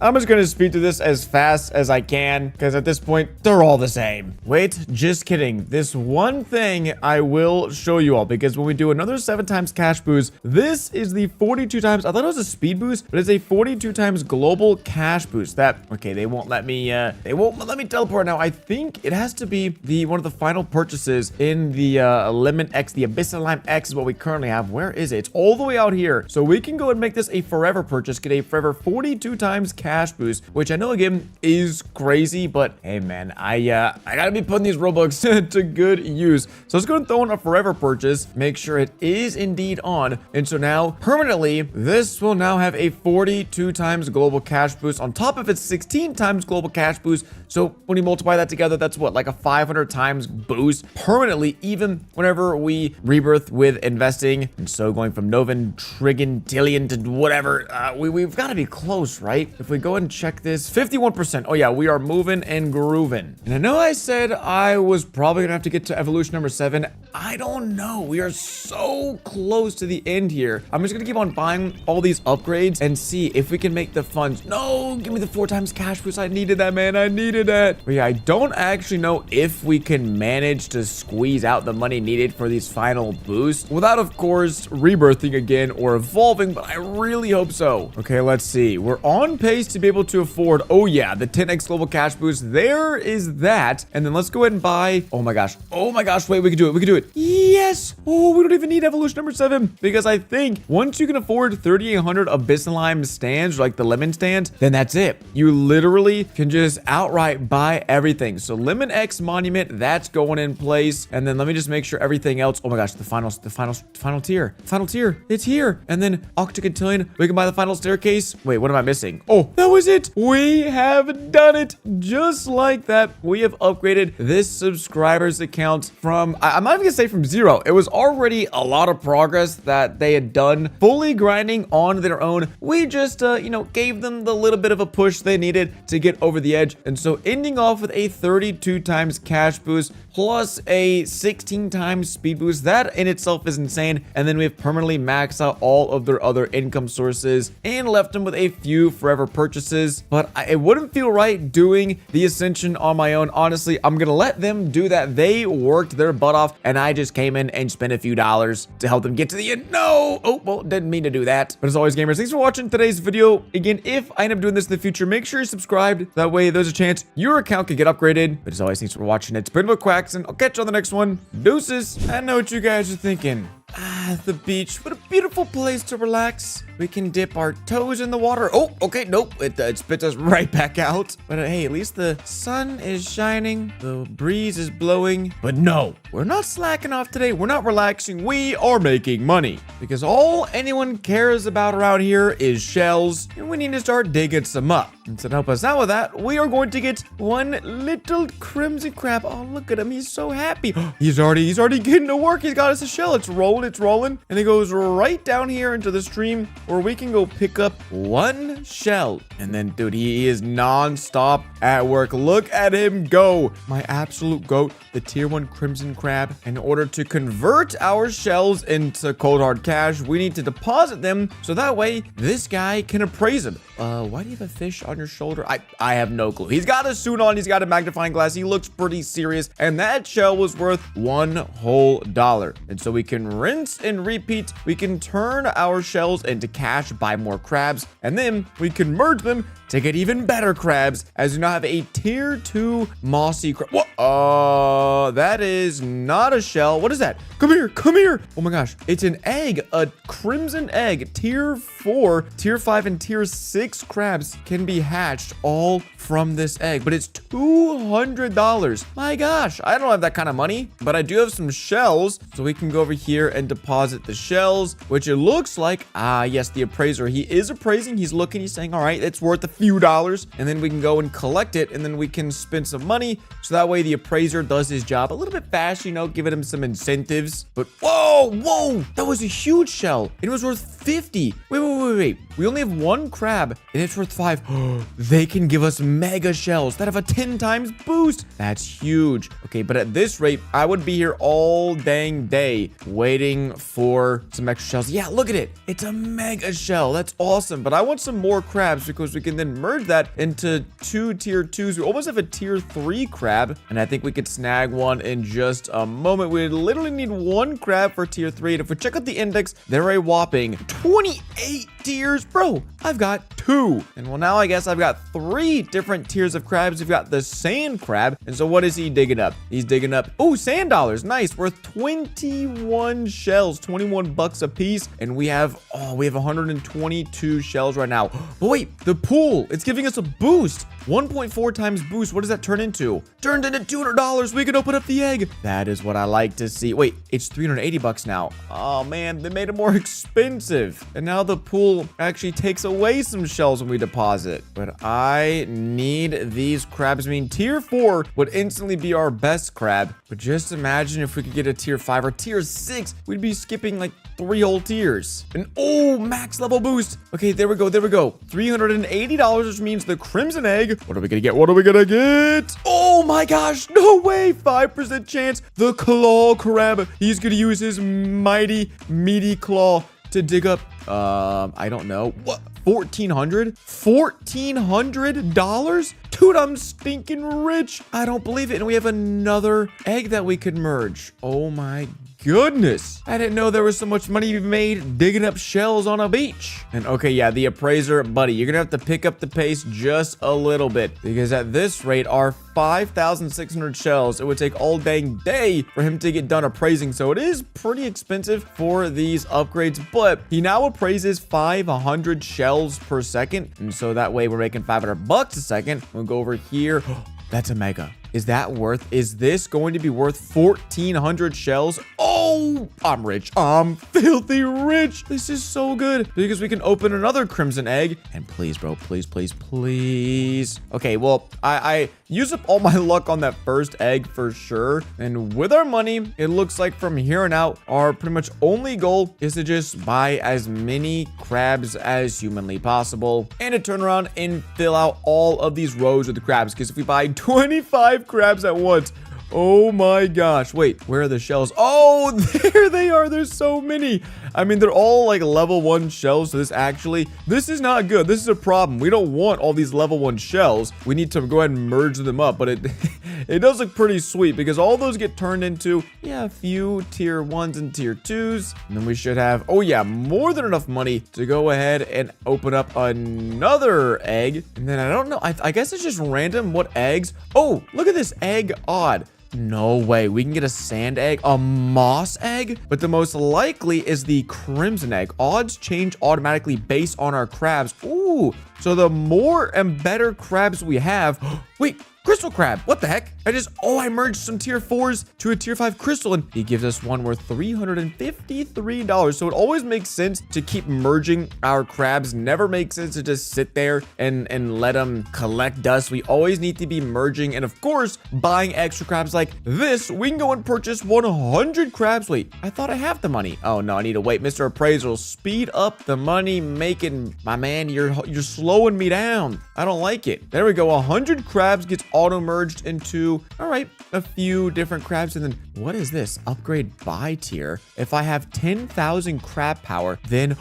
I'm just going to speed through this as fast as I can because at this point, they're all the same. Wait, just kidding. This one thing I will show you all because when we do another 7 times cash boost, this is the 42 times. I thought it was a speed boost, but it's a 42 times global cash boost. Okay, they won't let me teleport now. I think it has to be one of the final purchases in the Lemon X, the Abyssalime X is what we currently have. Where is it? It's all the way out here. So we can go and make this a forever purchase, get a forever 42 times cash boost, which I know again is crazy, but hey man, I gotta be putting these Robux to good use. So let's go and throw in a forever purchase, make sure it is indeed on. And so now permanently, this will now have a 42 times global cash boost on top of its 16 times global cash boost. So when you multiply that together, that's what, like a 500 times boost permanently, even whenever we rebirth with investing. And so going from Novan Trigintillion to whatever, we've got to be close, right? If we go and check this, 51%. Oh yeah, we are moving and grooving. And I know I said I was probably gonna have to get to evolution number 7. I don't know. We are so close to the end here. I'm just gonna keep on buying all these upgrades and see if we can make the funds. No, give me the 4 times cash boost. I needed that, man. I needed that. But yeah, I don't actually know if we can manage to squeeze out the money needed for these final boosts without, of course, rebirthing again or evolving, but I really hope so. Okay, let's see. We're on pace to be able to afford, oh yeah, the 10x global cash boost. There is that. And then let's go ahead and buy, oh my gosh, wait, we can do it. Yes. Oh, we don't even need evolution number 7 because I think once you can afford 3,800 Abyssalime stands, like the lemon stands, then that's it. You literally can just outright buy everything. So Lemon X monument, that's going in place. And then let me just make sure everything else, oh my gosh, the final tier, it's here. And then Octoquintillion, we can buy the final staircase. Wait, what am I missing? Oh, that was it. We have done it. Just like that, we have upgraded this subscribers account from, I'm not even gonna say from 0. It was already a lot of progress that they had done fully grinding on their own. We just, gave them the little bit of a push they needed to get over the edge. And so ending off with a 32 times cash boost plus a 16 times speed boost, that in itself is insane. And then we've permanently maxed out all of their other income sources and left them with a few forever purchases. But it wouldn't feel right doing the ascension on my own. Honestly, I'm gonna let them do that. They worked their butt off and I just came in and spent a few dollars to help them get to the end. No! Oh, well, didn't mean to do that. But as always, gamers, thanks for watching today's video. Again, if I end up doing this in the future, make sure you're subscribed. That way, there's a chance your account could get upgraded. But as always, thanks for watching. It's been Quacks, and I'll catch you on the next one. Deuces. I know what you guys are thinking. The beach. What a beautiful place to relax. We can dip our toes in the water. Oh, okay, nope. It spits us right back out. But hey, at least the sun is shining. The breeze is blowing. But no, we're not slacking off today. We're not relaxing. We are making money. Because all anyone cares about around here is shells. And we need to start digging some up. And to help us out with that, we are going to get one little crimson crab. Oh, look at him. He's so happy. He's already getting to work. He's got us a shell. It's rolling. And it goes right down here into the stream where we can go pick up one shell. And then, dude, he is non-stop at work. Look at him go. My absolute goat, the tier 1 crimson crab. In order to convert our shells into cold hard cash, we need to deposit them so that way this guy can appraise them. Why do you have a fish on your shoulder? I have no clue. He's got a suit on. He's got a magnifying glass. He looks pretty serious. And that shell was worth $1 whole. And so we can rinse and repeat. We can turn our shells into cash, buy more crabs, and then we can merge them to get even better crabs, as we now have a tier 2 mossy crab. What? That is not a shell. What is that? Come here. Oh my gosh. It's an egg, a crimson egg. Tier 4, tier 5, and tier 6 crabs can be hatched all from this egg, but it's $200. My gosh, I don't have that kind of money, but I do have some shells, so we can go over here and deposit the shells, which it looks like, yes, the appraiser, he is appraising. He's looking, he's saying, all right, it's worth a few dollars, and then we can go and collect it, and then we can spend some money, so that way the appraiser does his job a little bit fast, you know, giving him some incentives. But whoa, that was a huge shell. It was worth 50. Wait. We only have one crab, and it's worth 5. They can give us mega shells that have a 10 times boost. That's huge. Okay, but at this rate, I would be here all dang day waiting for some extra shells. Yeah, look at it. It's a mega shell. That's awesome. But I want some more crabs because we can then merge that into 2 tier 2s. We almost have a tier 3 crab, and I think we could snag one in just a moment. We literally need 1 crab for tier 3. And if we check out the index, they're a whopping 28 tiers. Bro, I've got 2. And well, now I guess I've got 3 different tiers of crabs. We've got the sand crab. And so what is he digging up? He's digging up, sand dollars. Nice. Worth 21 shells, 21 bucks a piece. And we have 122 shells right now. But wait, the pool, it's giving us a boost. 1.4 times boost. What does that turn into? Turned into $200. We can open up the egg. That is what I like to see. Wait, it's 380 bucks now. Oh man, they made it more expensive. And now the pool actually takes away some shells when we deposit. But I need these crabs. I mean, tier 4 would instantly be our best crab. But just imagine if we could get a tier 5 or tier 6, we'd be skipping like 3 whole tiers. And max level boost. Okay, there we go. $380, which means the crimson egg. What are we gonna get? Oh my gosh, no way. 5% chance. The claw crab. He's gonna use his mighty meaty claw to dig up, I don't know. What? $1,400? Dude, I'm stinking rich. I don't believe it. And we have another egg that we could merge. Oh my goodness. I didn't know there was so much money to be made digging up shells on a beach. And okay, yeah, the appraiser, buddy, you're gonna have to pick up the pace just a little bit, because at this rate, our 5,600 shells, it would take all dang day for him to get done appraising. So it is pretty expensive for these upgrades, but he now appraises 500 shells per second. And so that way we're making 500 bucks a second. We'll go over here. That's a mega. Is this going to be worth 1,400 shells? Oh, I'm rich. I'm filthy rich. This is so good because we can open another crimson egg. And please, bro, please. Okay, well, I used up all my luck on that first egg for sure. And with our money, it looks like from here on out, our pretty much only goal is to just buy as many crabs as humanly possible and to turn around and fill out all of these rows with the crabs. Because if we buy 25 crabs at once, oh my gosh. Wait, where are the shells? Oh, there they are. There's so many. I mean, they're all like level 1 shells. So this is not good. This is a problem. We don't want all these level 1 shells. We need to go ahead and merge them up. But it does look pretty sweet because all those get turned into, a few tier 1s and tier 2s. And then we should have, more than enough money to go ahead and open up another egg. And then I don't know. I guess it's just random what eggs. Oh, look at this egg odd. No way. We can get a sand egg, a moss egg, but the most likely is the crimson egg. Odds change automatically based on our crabs. Ooh, so the more and better crabs we have. Wait. Crystal crab. What the heck? I merged some tier 4s to a tier 5 crystal, and he gives us one worth $353. So it always makes sense to keep merging our crabs. Never makes sense to just sit there and let them collect dust. We always need to be merging, and of course, buying extra crabs like this. We can go and purchase 100 crabs. Wait, I thought I have the money. Oh no, I need to wait. Mr. Appraisal, speed up the money making. My man, you're slowing me down. I don't like it. There we go. 100 crabs gets auto merged into, all right, a few different crabs. And then what is this? Upgrade buy tier. If I have 10,000 crab power, then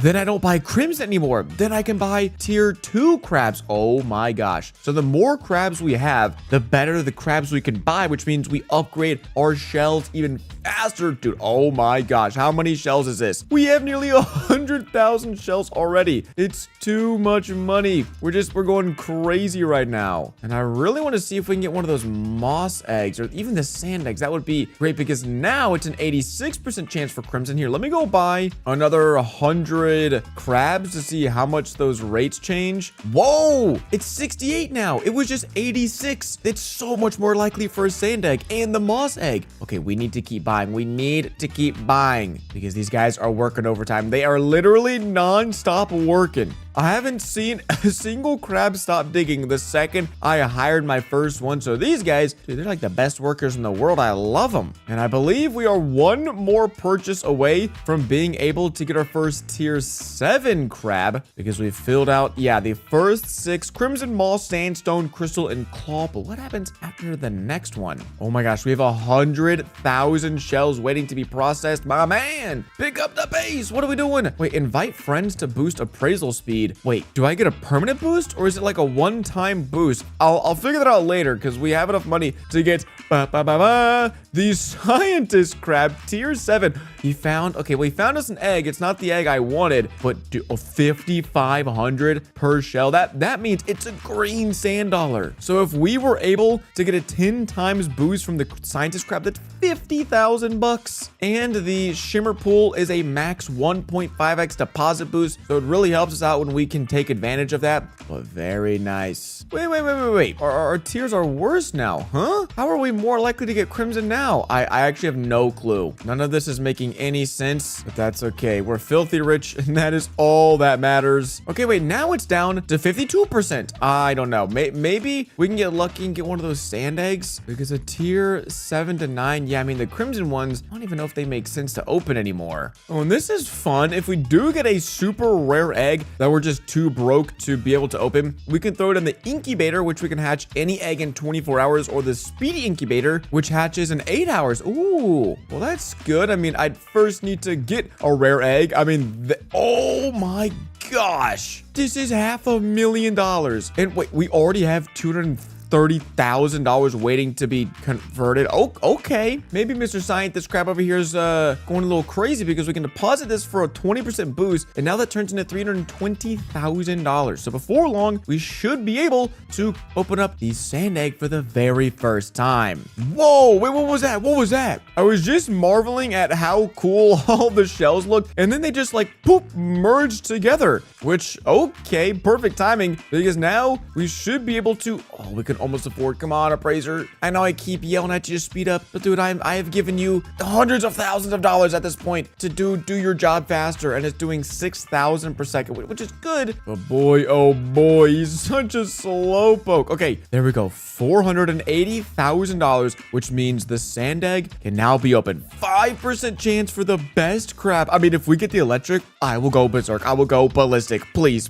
I don't buy crimson anymore. Then I can buy tier 2 crabs. Oh my gosh. So the more crabs we have, the better the crabs we can buy, which means we upgrade our shells even faster. Dude, oh my gosh. How many shells is this? We have nearly 100,000 shells already. It's too much money. We're going crazy right now. And I really want to see if we can get one of those moss eggs or even the sand eggs. That would be great because now it's an 86% chance for crimson. Here, let me go buy another 100 crabs to see how much those rates change. Whoa, it's 68 now. It was just 86. It's so much more likely for a sand egg and the moss egg. Okay, we need to keep buying. We need to keep buying because these guys are working overtime. They are literally non-stop working. I haven't seen a single crab stop digging the second I hired my first one. So these guys, dude, they're like the best workers in the world. I love them. And I believe we are one more purchase away from being able to get our first tier 7 crab because we've filled out, the first 6 crimson moss, sandstone, crystal, and claw. But what happens after the next one? Oh my gosh, we have 100,000 shells waiting to be processed. My man, pick up the pace. What are we doing? Wait, invite friends to boost appraisal speed. Wait, do I get a permanent boost or is it like a one-time boost? I'll figure that out later because we have enough money to get the scientist crab tier 7. He found us an egg. It's not the egg I wanted, but 5,500 per shell. That means it's a green sand dollar. So if we were able to get a 10 times boost from the scientist crab, that's 50,000 bucks. And the shimmer pool is a max 1.5x deposit boost. So it really helps us out when we can take advantage of that. But very nice. Wait. Our tiers are worse now, huh? How are we more likely to get crimson now? I actually have no clue. None of this is making any sense, but that's okay. We're filthy rich, and that is all that matters. Okay, wait, now it's down to 52%. I don't know. Maybe we can get lucky and get one of those sand eggs because a tier 7 to 9, I mean, the crimson ones, I don't even know if they make sense to open anymore. Oh, and this is fun. If we do get a super rare egg that we're just too broke to be able to open, we can throw it in the incubator, which we can hatch any egg in 24 hours, or the speedy incubator, which hatches in 8 hours. Ooh, well, that's good. I mean, I'd first need to get a rare egg. I mean, oh my gosh, this is $500,000. And wait, we already have $230,000 waiting to be converted. Oh, okay. Maybe Mr. Scientist Crab over here is going a little crazy because we can deposit this for a 20% boost, and now that turns into $320,000. So before long, we should be able to open up the sand egg for the very first time. Whoa, wait, what was that? What was that? I was just marveling at how cool all the shells look, and then they just like poop merged together, which, okay, perfect timing because now we should be able to, we can almost afford. Come on, appraiser. I know I keep yelling at you to speed up, but dude, I have given you hundreds of thousands of dollars at this point to do your job faster, and it's doing 6,000 per second, which is good. But boy, oh boy, he's such a slowpoke. Okay, there we go. $480,000, which means the sand egg can now be open. 5% chance for the best crab. I mean, if we get the electric, I will go berserk. I will go ballistic. Please.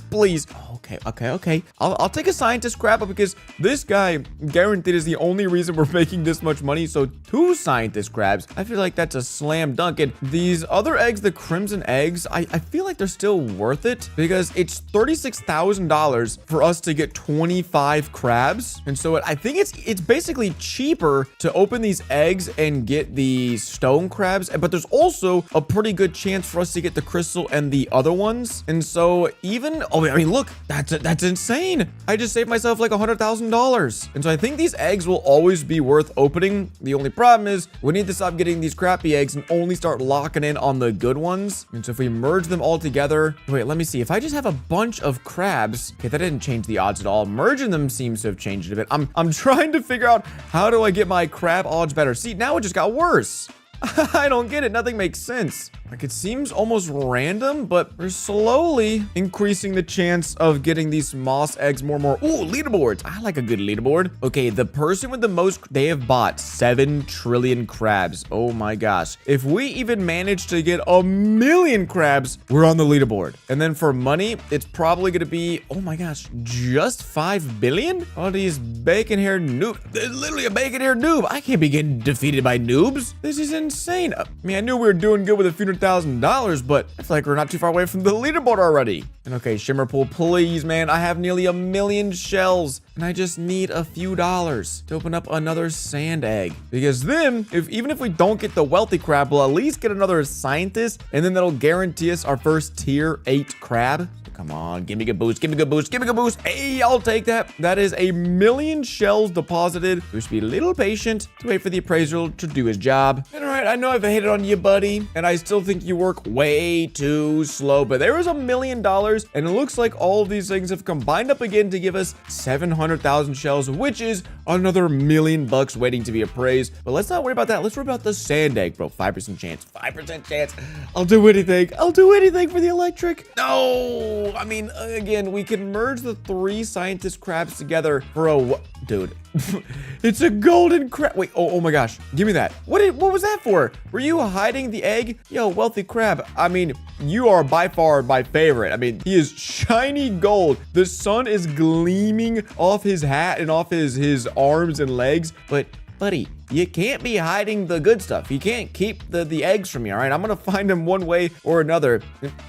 Okay. I'll take a scientist crab because this guy guaranteed is the only reason we're making this much money. So 2 scientist crabs, I feel like that's a slam dunk. And these other eggs, the crimson eggs, I feel like they're still worth it because it's $36,000 for us to get 25 crabs. And so I think it's basically cheaper to open these eggs and get the stone crabs, but there's also a pretty good chance for us to get the crystal and the other ones. And so even, I mean, look, that's insane. I just saved myself like $100,000. And so I think these eggs will always be worth opening. The only problem is we need to stop getting these crappy eggs and only start locking in on the good ones. And so if we merge them all together, wait, let me see. If I just have a bunch of crabs, okay, that didn't change the odds at all. Merging them seems to have changed it a bit. I'm trying to figure out how do I get my crab odds better. See, now it just got worse. I don't get it. Nothing makes sense. Like, it seems almost random, but we're slowly increasing the chance of getting these moss eggs more and more. Ooh, leaderboards. I like a good leaderboard. Okay, the person with the most, they have bought 7 trillion crabs. Oh my gosh. If we even manage to get 1 million crabs, we're on the leaderboard. And then for money, it's probably going to be, oh my gosh, just 5 billion? All these bacon-haired noobs. There's literally a bacon-haired noob. I can't be getting defeated by noobs. This is insane. I mean, I knew we were doing good with a few $100,000, but I feel like we're not too far away from the leaderboard already. And okay, Shimmer Pool, please, man. I have nearly 1 million shells, and I just need a few dollars to open up another sand egg. Because then, even if we don't get the wealthy crab, we'll at least get another scientist, and then that'll guarantee us our first tier 8 crab. Come on, give me a good boost, give me a good boost, give me a good boost. Hey, I'll take that. That is 1 million shells deposited. We should be a little patient to wait for the appraiser to do his job. And all right, I know I've hated on you, buddy, and I still think you work way too slow, but there was $1 million, and it looks like all of these things have combined up again to give us 700,000 shells, which is another $1 million waiting to be appraised. But let's not worry about that. Let's worry about the sand egg, bro. 5% chance, 5% chance. I'll do anything. I'll do anything for the electric. No. I mean, again, we can merge the 3 scientist crabs together for a dude. It's a golden crab. Wait, oh my gosh. Give me that. What was that for? Were you hiding the egg? Yo, wealthy crab. I mean, you are by far my favorite. I mean, he is shiny gold. The sun is gleaming off his hat and off his arms and legs. But buddy, you can't be hiding the good stuff. You can't keep the eggs from me, all right? I'm gonna find him one way or another.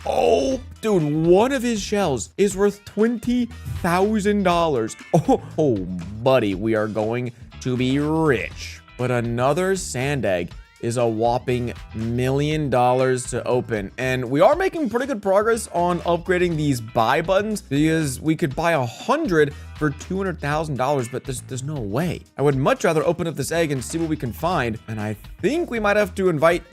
Oh, dude, one of his shells is worth $20,000. Oh, buddy, we are going to be rich. But another sand egg is a whopping $1 million to open. And we are making pretty good progress on upgrading these buy buttons because we could buy 100 for $200,000, but there's no way. I would much rather open up this egg and see what we can find. And I think we might have to invite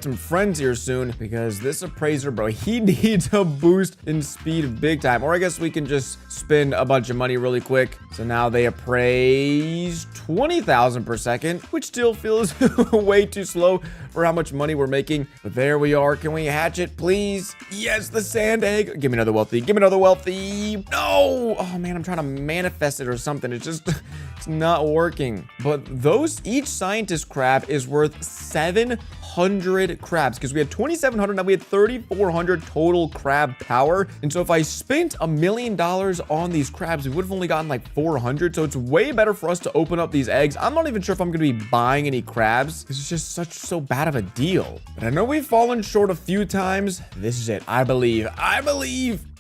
some friends here soon because this appraiser, bro, he needs a boost in speed big time. Or I guess we can just spend a bunch of money really quick. So now they appraise 20,000 per second, which still feels way too slow for how much money we're making. But there we are. Can we hatch it, please? Yes, the sand egg. Give me another wealthy. Give me another wealthy. No. Oh man, I'm trying to manifest it or something. It's just, it's not working. But each scientist crab is worth 700 crabs because we had 2,700. Now we had 3,400 total crab power. And so if I spent $1 million on these crabs, we would have only gotten like 400. So it's way better for us to open up these eggs. I'm not even sure if I'm going to be buying any crabs because it's just so bad of a deal. But I know we've fallen short a few times. This is it. I believe.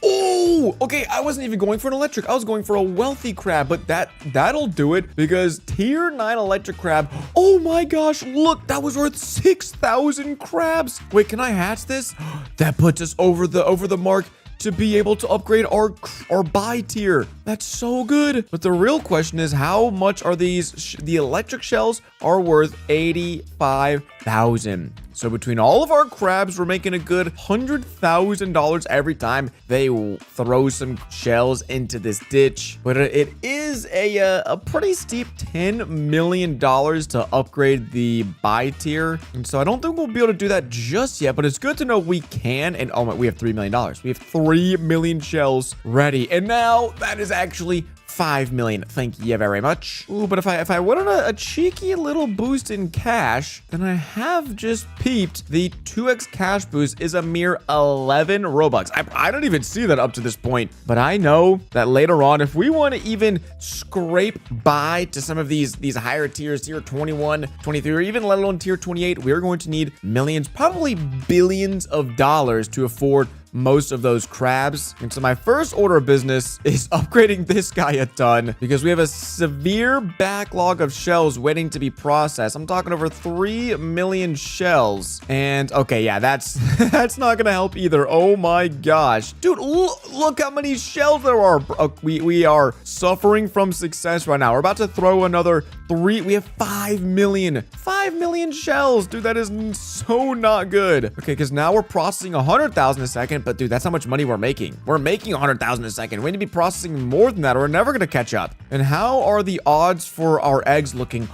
Oh, okay. I wasn't even going for an electric. I was going for a wealthy crab, but that'll do it because tier 9 electric crab. Oh my gosh, look, that was worth 6,000 crabs. Wait, can I hatch this? That puts us over the mark to be able to upgrade our buy tier. That's so good. But the real question is, how much are these? The electric shells are worth 85,000. So between all of our crabs, we're making a good $100,000 every time they throw some shells into this ditch. But it is a pretty steep $10 million to upgrade the buy tier. And so I don't think we'll be able to do that just yet, but it's good to know we can. And oh my, we have $3 million. We have 3 million shells ready. And now that is actually 5 million. Thank you very much. Ooh, but if I wanted a cheeky little boost in cash, then I have just peeped. The 2x cash boost is a mere 11 Robux. I don't even see that up to this point, but I know that later on, if we want to even scrape by to some of these higher tiers, tier 21, 23, or even let alone tier 28, we're going to need millions, probably billions of dollars to afford most of those crabs. And so my first order of business is upgrading this guy a ton because we have a severe backlog of shells waiting to be processed. I'm talking over 3 million shells. And okay, yeah, that's that's not gonna help either. Oh my gosh. Dude, look how many shells there are. We are suffering from success right now. We're about to throw another 3. We have 5 million. 5 million shells. Dude, that is so not good. Okay, because now we're processing 100,000 a second. But dude, that's how much money we're making. We're making 100,000 a second. We need to be processing more than that or we're never gonna catch up. And how are the odds for our eggs looking?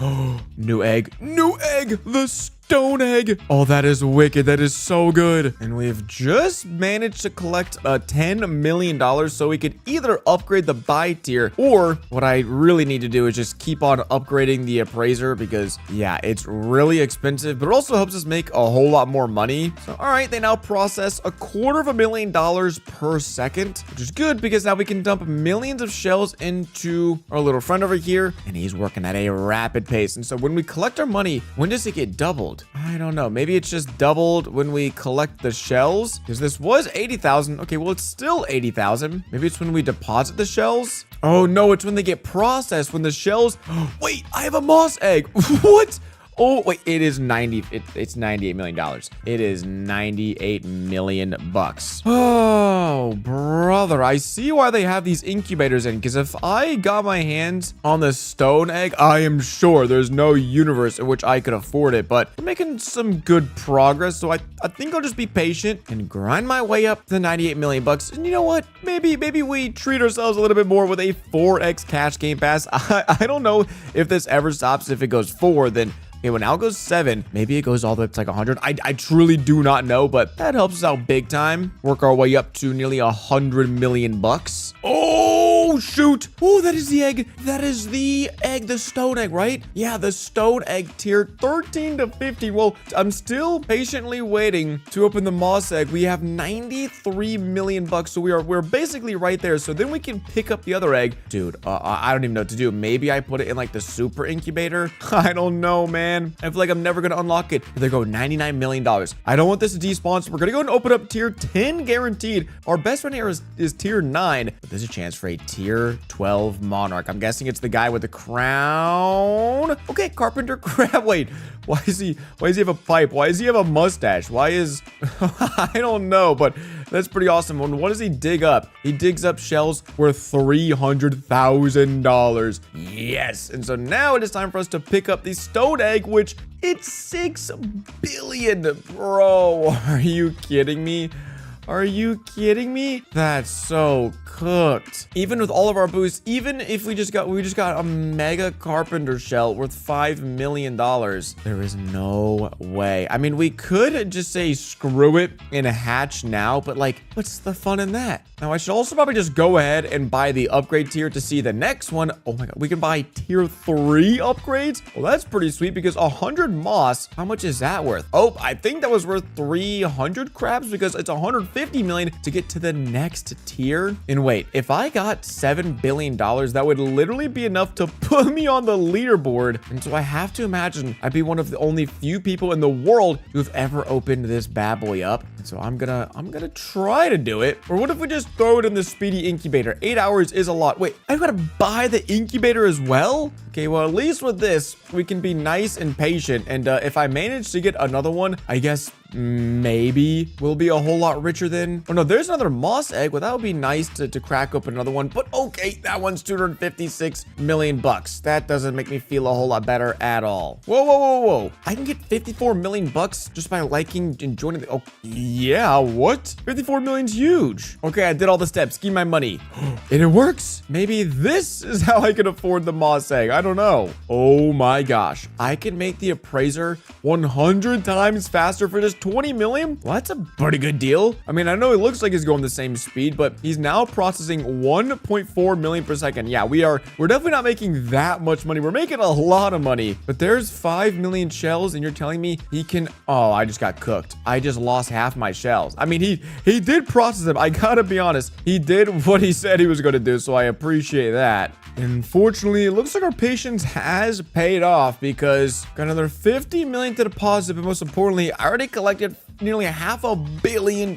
New egg. New egg. The stone egg. Oh, that is wicked. That is so good. And we've just managed to collect $10 million so we could either upgrade the buy tier or what I really need to do is just keep on upgrading the appraiser because yeah, it's really expensive, but it also helps us make a whole lot more money. So, all right, they now process $250,000 per second, which is good because now we can dump millions of shells into our little friend over here and he's working at a rapid pace. And so when we collect our money, when does it get doubled? I don't know. Maybe it's just doubled when we collect the shells because this was 80,000. Okay, well, it's still 80,000. Maybe it's when we deposit the shells. Oh no, it's when they get processed, when the shells. Wait, I have a moss egg. What? Oh, wait, it is it's $98 million. It is $98 million bucks. Oh, brother, I see why they have these incubators in, because if I got my hands on the stone egg, I am sure there's no universe in which I could afford it, but we're making some good progress, so I think I'll just be patient and grind my way up to 98 million bucks. And you know what? Maybe we treat ourselves a little bit more with a 4x cash game pass. I don't know if this ever stops. If it goes 4, then okay, well, now it goes 7. Maybe it goes all the way up to like 100. I truly do not know, but that helps us out big time. Work our way up to nearly 100 million bucks. Oh, shoot. Oh, that is the egg. That is the egg, the stone egg, right? Yeah, the stone egg tier 13 to 50. Well, I'm still patiently waiting to open the moss egg. We have 93 million bucks, so we're basically right there. So then we can pick up the other egg. Dude, I don't even know what to do. Maybe I put it in like the super incubator. I don't know, man. I feel like I'm never going to unlock it. There go $99 million. I don't want this to despawn, so we're going to go and open up tier 10 guaranteed. Our best friend here is tier 9, but there's a chance for a tier 12 monarch. I'm guessing it's the guy with the crown. Okay, carpenter crab. Wait, why does he have a pipe? Why does he have a mustache? Why is I don't know, but that's pretty awesome. What does he dig up? He digs up shells worth $300,000. Yes. And so now it is time for us to pick up the stone egg, which it's 6 billion. Bro, are you kidding me? Are you kidding me? That's so cooked. Even with all of our boosts, even if we just got a mega carpenter shell worth $5 million, there is no way. I mean, we could just say screw it and hatch now, but like, what's the fun in that? Now, I should also probably just go ahead and buy the upgrade tier to see the next one. Oh my God, we can buy tier 3 upgrades. Well, that's pretty sweet because 100 moss, how much is that worth? Oh, I think that was worth 300 crabs because it's 150 million to get to the next tier. And wait, if I got $7 billion, that would literally be enough to put me on the leaderboard. And so I have to imagine I'd be one of the only few people in the world who have ever opened this bad boy up. And so I'm gonna try to do it. Or what if we just throw it in the speedy incubator? 8 hours is a lot. Wait, I've got to buy the incubator as well? Okay, well, at least with this, we can be nice and patient. And if I manage to get another one, I guess maybe we'll be a whole lot richer then. Oh no, there's another moss egg. Well, that would be nice to crack open another one. But okay, that one's 256 million bucks. That doesn't make me feel a whole lot better at all. Whoa, whoa, whoa, whoa. I can get 54 million bucks just by liking and joining the... Oh, yeah, what? 54 million's huge. Okay, I did all the steps. Give me my money. And it works. Maybe this is how I can afford the moss egg. I don't know. Oh my gosh. I can make the appraiser 100 times faster for just 20 million? Well, that's a pretty good deal. I mean, I know it looks like he's going the same speed, but he's now processing 1.4 million per second. Yeah, we're definitely not making that much money. We're making a lot of money, but there's 5 million shells and you're telling me he can... Oh, I just got cooked. I just lost half my shells. I mean, he did process them. I gotta be honest. He did what he said he was going to do, so I appreciate that. Unfortunately, it looks like our patience has paid off because got another 50 million to deposit, but most importantly, I already collected nearly $500 million.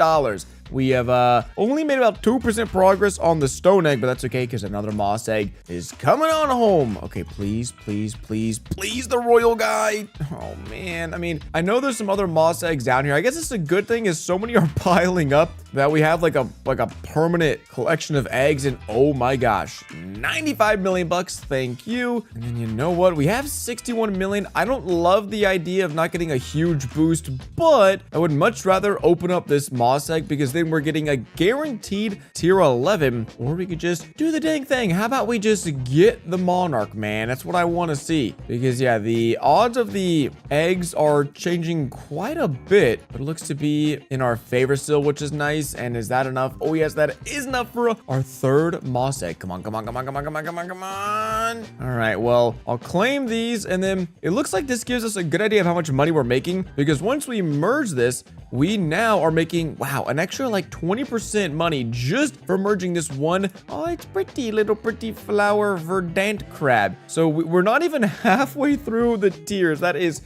We have only made about 2% progress on the stone egg, but that's okay because another moss egg is coming on home. Okay, please, please, please, please, the royal guy. Oh, man. I mean, I know there's some other moss eggs down here. I guess it's a good thing is so many are piling up that we have like a permanent collection of eggs. And oh my gosh, 95 million bucks. Thank you. And then you know what? We have 61 million. I don't love the idea of not getting a huge boost, but I would much rather open up this moss egg because then we're getting a guaranteed tier 11, or we could just do the dang thing. How about we just get the monarch, man? That's what I want to see because yeah, the odds of the eggs are changing quite a bit, but it looks to be in our favor still, which is nice. And is that enough? Oh yes, that is enough for our third moss egg. Come on, come on, come on, come on, come on, come on, come on. All right, well, I'll claim these, and then it looks like this gives us a good idea of how much money we're making because once we merge this, we now are making, wow, an extra like 20% money just for merging this one. Oh, it's pretty little pretty flower verdant crab. So we're not even halfway through the tiers. That is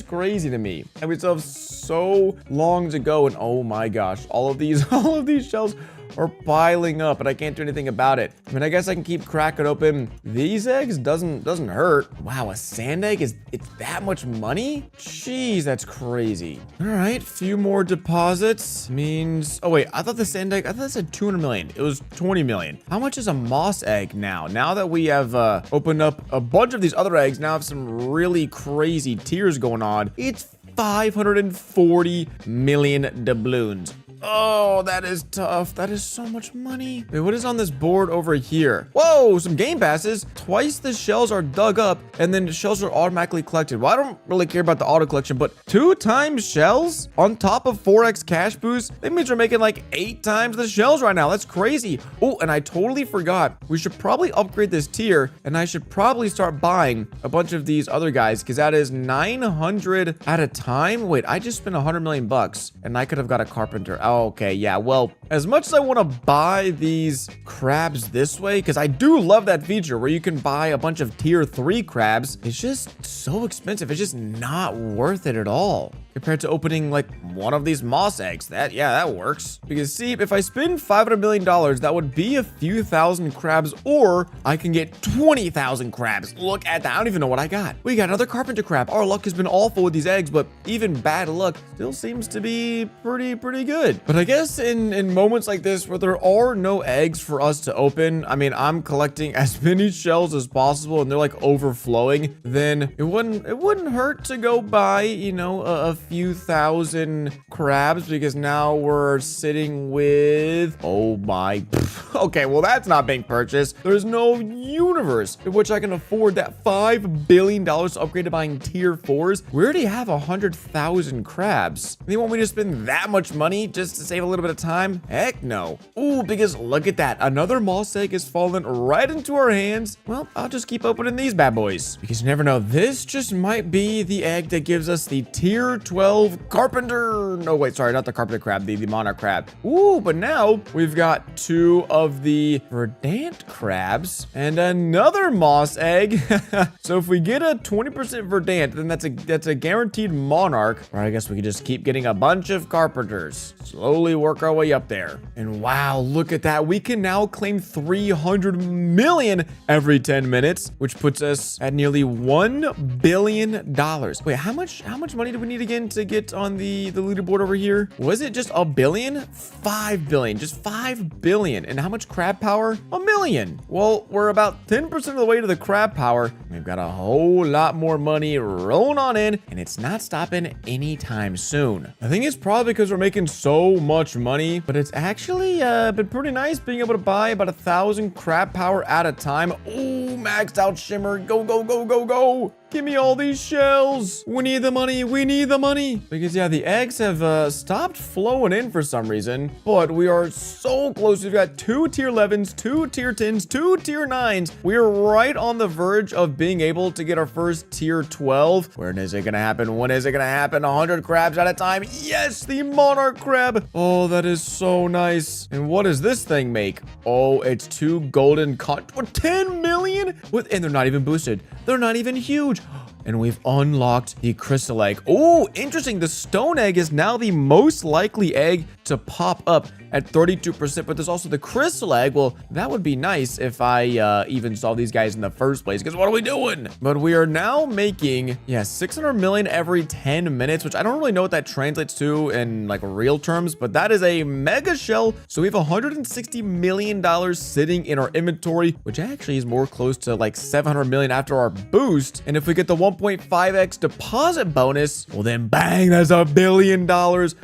crazy to me. And we still have so long to go. And oh my gosh, all of these shells are piling up, and I can't do anything about it. I mean, I guess I can keep cracking open these eggs. Doesn't hurt. Wow, a sand egg it's that much money? Jeez, that's crazy. All right, few more deposits means. Oh wait, I thought the sand egg. I thought it said 200 million. It was 20 million. How much is a moss egg now? Now that we have opened up a bunch of these other eggs, now I have some really crazy tiers going on. It's 540 million doubloons. Oh, that is tough. That is so much money. Wait, what is on this board over here? Whoa, some game passes. Twice the shells are dug up, and then the shells are automatically collected. Well, I don't really care about the auto collection, but 2 times shells on top of 4x cash boost? That means we're making like 8 times the shells right now. That's crazy. Oh, and I totally forgot. We should probably upgrade this tier, and I should probably start buying a bunch of these other guys, because that is 900 at a time. Wait, I just spent 100 million bucks, and I could have got a carpenter. Okay, yeah, well, as much as I want to buy these crabs this way, because I do love that feature where you can buy a bunch of tier 3 crabs, it's just so expensive. It's just not worth it at all compared to opening like one of these moss eggs. That works. Because see, if I spend $500 million, that would be a few thousand crabs, or I can get 20,000 crabs. Look at that. I don't even know what I got. We got another carpenter crab. Our luck has been awful with these eggs, but even bad luck still seems to be pretty good. But I guess in moments like this where there are no eggs for us to open, I mean, I'm collecting as many shells as possible and they're like overflowing, then it wouldn't hurt to go buy, you know, a few thousand crabs, because now we're sitting with, oh my, okay, well, that's not being purchased. There's no universe in which I can afford that $5 billion to upgrade to buying tier 4s. We already have 100,000 crabs. They want me to spend that much money just to save a little bit of time? Heck no. Ooh, because look at that. Another moss egg has fallen right into our hands. Well, I'll just keep opening these bad boys, because you never know. This just might be the egg that gives us the tier 12 carpenter. No, wait, sorry, not the carpenter crab, the monarch crab. Ooh, but now we've got 2 of the verdant crabs and another moss egg. So if we get a 20% verdant, then that's a guaranteed monarch. Or I guess we could just keep getting a bunch of carpenters. Slowly work our way up there. And wow, look at that. We can now claim 300 million every 10 minutes, which puts us at nearly $1 billion. Wait, how much money do we need again to get on the leaderboard over here? Was it just $1 billion? 5 billion, just 5 billion. And how much crab power? 1 million. Well, we're about 10% of the way to the crab power. We've got a whole lot more money rolling on in, and it's not stopping anytime soon. I think it's probably because we're making so much money, but it's actually been pretty nice being able to buy about 1,000 crab power at a time. Ooh, maxed out shimmer. Go, go, go, go, go. Give me all these shells. We need the money. We need the money. Because, yeah, the eggs have stopped flowing in for some reason. But we are so close. We've got 2 tier 11s, 2 tier 10s, 2 tier 9s. We are right on the verge of being able to get our first tier 12. When is it going to happen? When is it going to happen? 100 crabs at a time. Yes, the monarch crab. Oh, that is so nice. And what does this thing make? Oh, it's 2 golden 10 million? And they're not even boosted. They're not even huge. and we've unlocked the crystal egg. Oh, interesting. The stone egg is now the most likely egg to pop up at 32%, but there's also the crystal egg. Well, that would be nice if I even saw these guys in the first place, because what are we doing? But we are now making, yeah, 600 million every 10 minutes, which I don't really know what that translates to in like real terms, but that is a mega shell. So we have $160 million sitting in our inventory, which actually is more close to like 700 million after our boost. And if we get the 1.5x deposit bonus, well then bang, that's $1 billion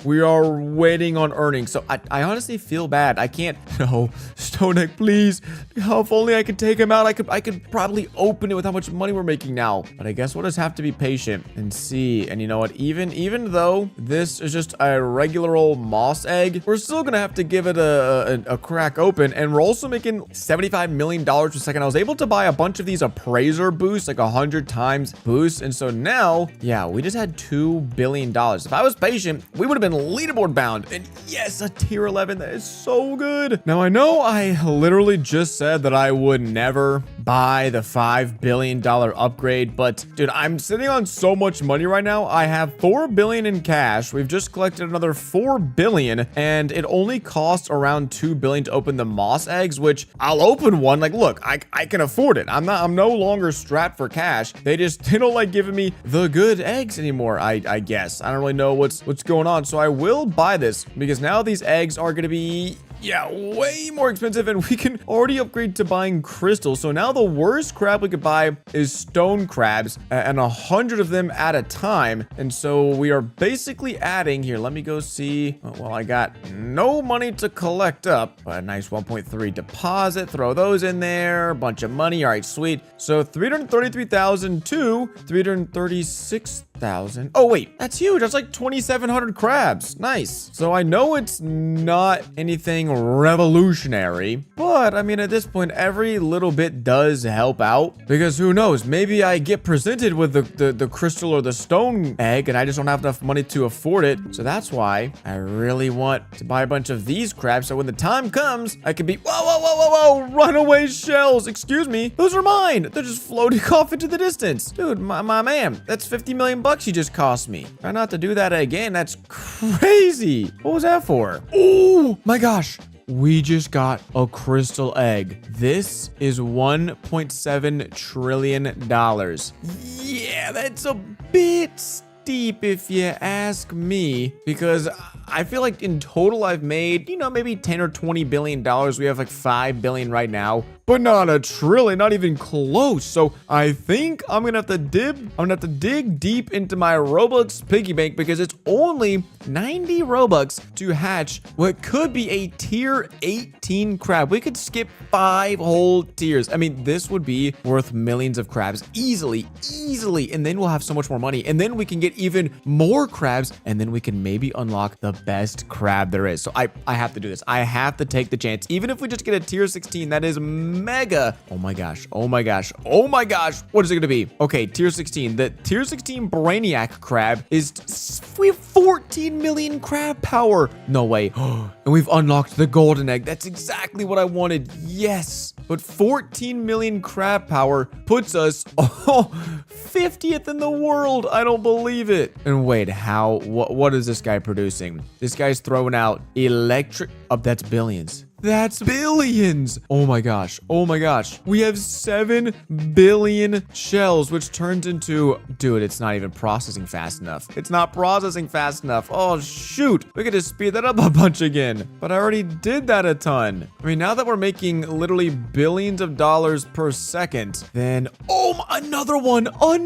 we are waiting on earning. So I honestly feel bad. I can't, no, Stone Egg, please. If only I could take him out. I could probably open it with how much money we're making now. But I guess we'll just have to be patient and see. And you know what? Even though this is just a regular old moss egg, we're still gonna have to give it a crack open. And we're also making $75 million per second. I was able to buy a bunch of these appraiser boosts, like 100 times boosts. And so now, yeah, we just had $2 billion. If I was patient, we would have been leaderboard bound. And yes, a tier 11. That is so good. Now, I know I literally just said that I would never buy the $5 billion upgrade, but dude, I'm sitting on so much money right now. I have $4 billion in cash. We've just collected another $4 billion, and it only costs around $2 billion to open the moss eggs, which I'll open one. Like, look, I can afford it. I'm no longer strapped for cash. They don't like giving me the good eggs anymore, I guess. I don't really know what's going on, so I will buy this because now these eggs are going to be, yeah, way more expensive, and we can already upgrade to buying crystals. So now the worst crab we could buy is stone crabs, and 100 of them at a time. And so we are basically adding here. Let me go see. Well, I got no money to collect up, but a nice 1.3 deposit. Throw those in there. A bunch of money. All right, sweet. So 333,000 to 336,000. Oh, wait, that's huge. That's like 2,700 crabs. Nice. So I know it's not anything revolutionary, but I mean, at this point, every little bit does help out, because who knows, maybe I get presented with the crystal or the stone egg and I just don't have enough money to afford it. So that's why I really want to buy a bunch of these crabs, so when the time comes, I can be, whoa, runaway shells, excuse me, those are mine. They're just floating off into the distance. Dude, my man, that's 50 million bucks you just cost me. Try not to do that again. That's crazy. What was that for? Oh my gosh. We just got a crystal egg. This is $1.7 trillion. Yeah, that's a bit steep if you ask me, because I feel like in total I've made, you know, maybe 10 or 20 billion dollars. We have like 5 billion right now, but not a trillion, not even close. So I think I'm gonna have to dig deep into my Robux piggy bank, because it's only 90 Robux to hatch what could be a tier 18 crab. We could skip 5 whole tiers. I mean, this would be worth millions of crabs easily, and then we'll have so much more money, and then we can get even more crabs, and then we can maybe unlock the best crab there is. So I have to do this. I have to take the chance. Even if we just get a tier 16, that is mega. Oh my gosh. What is it gonna be? Okay, tier 16. The tier 16 Brainiac crab is, we have 14 million crab power. No way. And we've unlocked the golden egg. That's exactly what I wanted. Yes. But 14 million crab power puts us 50th in the world. I don't believe it. And wait, how? What is this guy producing? This guy's throwing out electric. Oh, that's billions. That's billions. Oh my gosh. We have 7 billion shells, which turns into, dude, it's not even processing fast enough. Oh, shoot. We could just speed that up a bunch again. But I already did that a ton. I mean, now that we're making literally billions of dollars per second, then, oh, another one. Oh,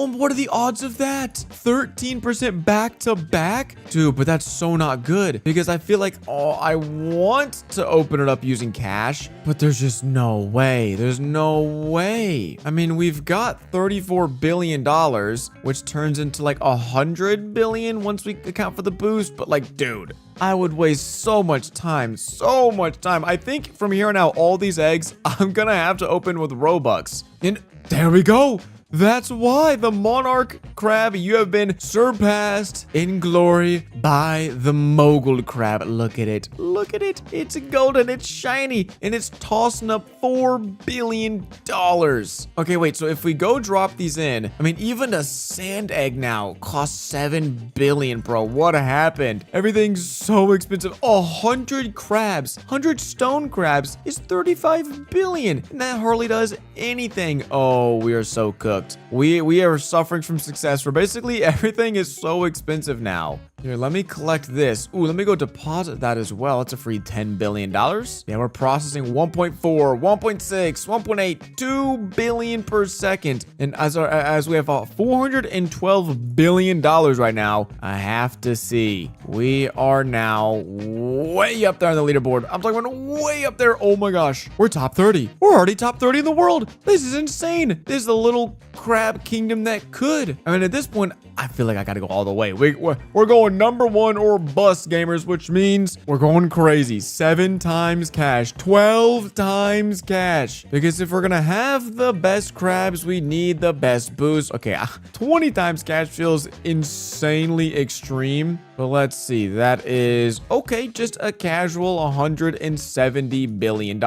what are the odds of that? 13% back to back? Dude, but that's so not good, because I feel like, I want to open it up using cash, but there's just no way. I mean, we've got $34 billion, which turns into like 100 billion once we account for the boost. But like, dude, I would waste so much time. I think from here on out, all these eggs I'm gonna have to open with Robux. And there we go. That's why the monarch crab, you have been surpassed in glory by the mogul crab. Look at it. Look at it. It's golden. It's shiny. And it's tossing up $4 billion. Okay, wait. So if we go drop these in, I mean, even a sand egg now costs $7 billion, bro. What happened? Everything's so expensive. 100 crabs, 100 stone crabs is 35 billion. And that hardly does anything. Oh, we are so cooked. We are suffering from success where basically everything is so expensive now. Here, let me collect this. Ooh, let me go deposit that as well. It's a free $10 billion. Yeah, we're processing 1.4, 1.6, 1.8, 2 billion per second. And as we have $412 billion right now, I have to see. We are now way up there on the leaderboard. I'm talking about way up there. Oh my gosh. We're top 30. We're already top 30 in the world. This is insane. This is the little crab kingdom that could. I mean, at this point, I feel like I gotta go all the way. We're going number one or bust, gamers, which means we're going crazy. 7 times cash, 12 times cash. Because if we're gonna have the best crabs, we need the best boost. Okay, 20 times cash feels insanely extreme. But let's see, that is, okay, just a casual $170 billion.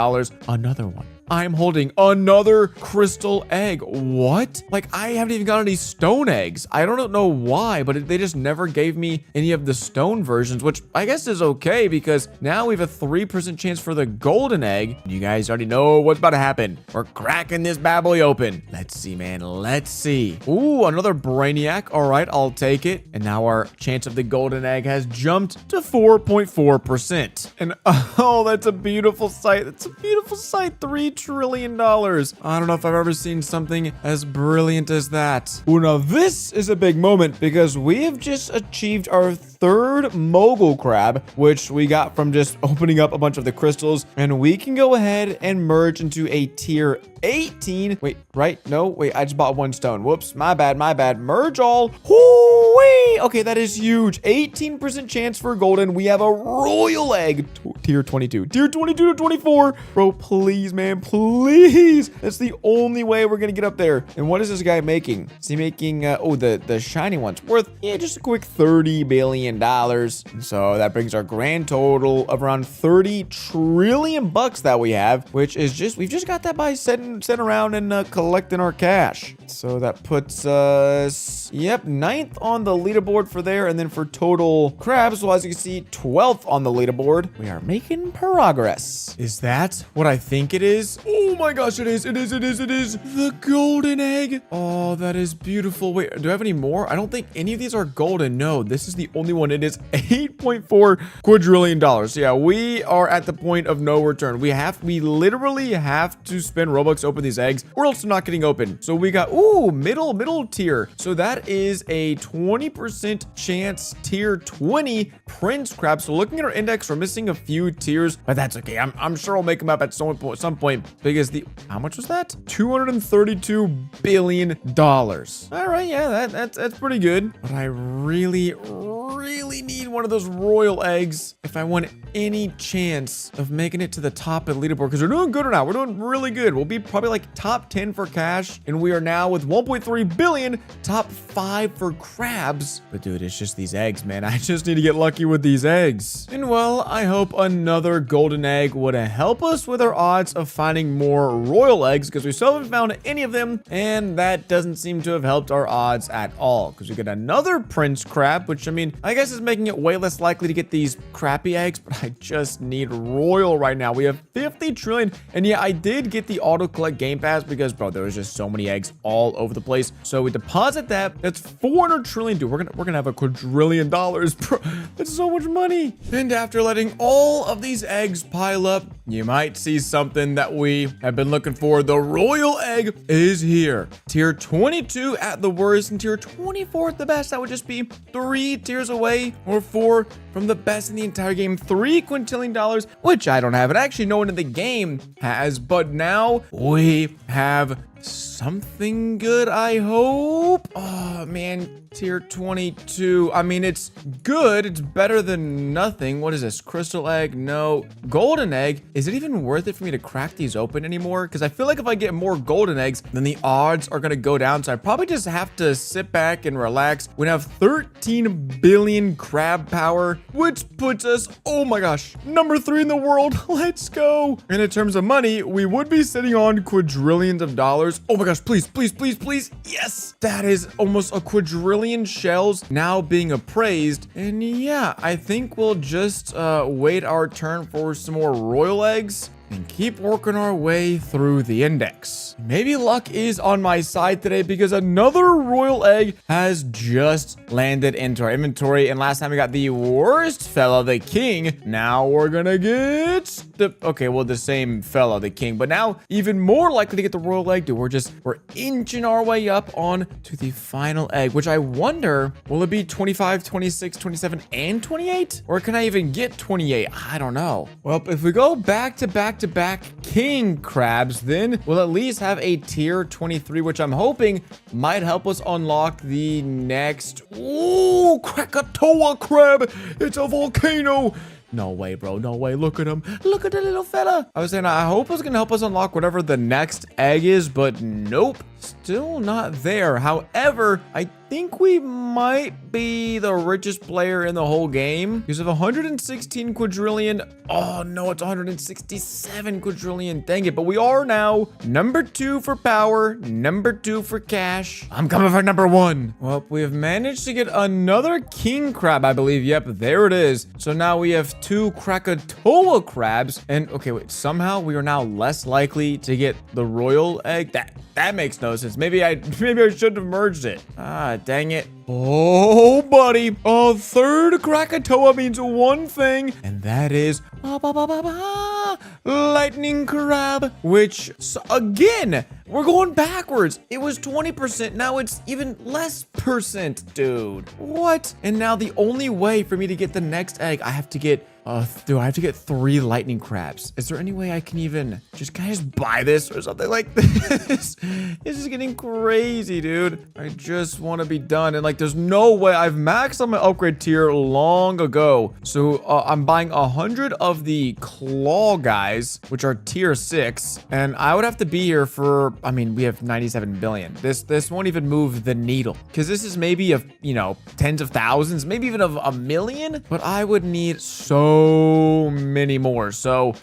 Another one. I'm holding another crystal egg. What? Like, I haven't even got any stone eggs. I don't know why, but they just never gave me any of the stone versions, which I guess is okay because now we have a 3% chance for the golden egg. You guys already know what's about to happen. We're cracking this bad boy open. Let's see, man. Let's see. Ooh, another brainiac. All right, I'll take it. And now our chance of the golden egg has jumped to 4.4%. And oh, that's a beautiful sight. That's a beautiful sight. $3 trillion. I don't know if I've ever seen something as brilliant as that. Ooh, now this is a big moment because we have just achieved our third mogul crab, which we got from just opening up a bunch of the crystals, and we can go ahead and merge into a tier 18. Wait, right? No, wait, I just bought 1 stone. Whoops, my bad, my bad. Merge all. Whoo-wee! Okay, that is huge. 18% chance for golden. We have a royal egg. Tier 22. Tier 22 to 24. Bro, please, man, please. That's the only way we're gonna get up there. And what is this guy making? Is he making, oh, the shiny one's worth, yeah, just a quick $30 billion. So that brings our grand total of around 30 trillion bucks that we have, which is just, we've just got that by sitting around and collecting our cash. So that puts us, yep, 9th on the leaderboard for there. And then for total crabs, well, as you can see, 12th on the leaderboard. We are making progress. Is that what I think it is? Oh my gosh, it is. It is. The golden egg. Oh, that is beautiful. Wait, do I have any more? I don't think any of these are golden. No, this is the only one. It is $8.4 quadrillion. Yeah, we are at the point of no return. We literally have to spend Robux to open these eggs or else they're not getting open. So we got, ooh, middle tier. So that is a 20% chance tier 20 prince crab. So looking at our index, we're missing a few tiers, but that's okay. I'm sure we'll make them up at some point because how much was that? $232 billion. All right, yeah, that's pretty good. But I really need one of those royal eggs if I want any chance of making it to the top of the leaderboard, because we're doing good right now. We're doing really good. We'll be probably like top 10 for cash, and we are now with 1.3 billion, top 5 for crabs. But dude, it's just these eggs, man. I just need to get lucky with these eggs. And well, I hope another golden egg would help us with our odds of finding more royal eggs, because we still haven't found any of them, and that doesn't seem to have helped our odds at all, because we get another prince crab, which I mean, I guess is making it way less likely to get these crappy eggs, but I just need royal right now. We have 50 trillion, and yeah, I did get the auto collect game pass because, bro, there was just so many eggs all over the place. So we deposit that. That's 400 trillion, dude. We're gonna have a quadrillion dollars, bro. That's so much money. And after letting all of these eggs pile up, you might see something that we have been looking for. The royal egg is here. Tier 22 at the worst, and tier 24 at the best. That would just be 3 tiers away, or 4 from the best in the entire game. $3 quintillion, which I don't have. And actually, no one in the game has. But now we have something good, I hope. Oh man, tier 22. I mean, it's good. It's better than nothing. What is this? Crystal egg? No. Golden egg. is it even worth it for me to crack these open anymore? Because I feel like if I get more golden eggs, then the odds are going to go down. So I probably just have to sit back and relax. We have 13 billion crab power, which puts us, oh my gosh, number 3 in the world. Let's go. And in terms of money, we would be sitting on quadrillions of dollars. Oh my gosh, please, please, please, please. Yes, that is almost a quadrillion shells now being appraised. And yeah, I think we'll just wait our turn for some more royal eggs and keep working our way through the index. Maybe luck is on my side today because another royal egg has just landed into our inventory. And last time we got the worst fella, the king. Now we're gonna get the same fella, the king, but now even more likely to get the royal egg. Dude, we're inching our way up on to the final egg, which I wonder, will it be 25, 26, 27, and 28? Or can I even get 28? I don't know. Well, if we go back to back king crabs, then we'll at least have a tier 23, which I'm hoping might help us unlock the next. Ooh, Krakatoa crab. It's a volcano. No way, bro. No way. Look at him. Look at the little fella. I was saying, I hope it's going to help us unlock whatever the next egg is, but nope. Still not there. However, I think we might be the richest player in the whole game because of 116 quadrillion. Oh no, it's 167 quadrillion. Dang it. But we are now number 2 for power, number 2 for cash. I'm coming for number 1. Well, we have managed to get another king crab, I believe. Yep, there it is. So now we have 2 Krakatoa crabs. And okay, wait, somehow we are now less likely to get the royal egg. That makes no sense. Maybe I should have merged it. Ah, dang it. Oh, buddy. A third Krakatoa means one thing, and that is lightning crab, which, so again, we're going backwards. It was 20%. Now it's even less percent, dude. What? And now the only way for me to get the next egg, I have to get 3 lightning crabs. Is there any way I can even can I just buy this or something like this? This is getting crazy, dude. I just want to be done. And like, there's no way. I've maxed on my upgrade tier long ago. So I'm buying 100 of the claw guys, which are tier 6. And I would have to be here for, I mean, we have 97 billion. This won't even move the needle because this is maybe of, tens of thousands, maybe even of a million. But I would need so many more. So,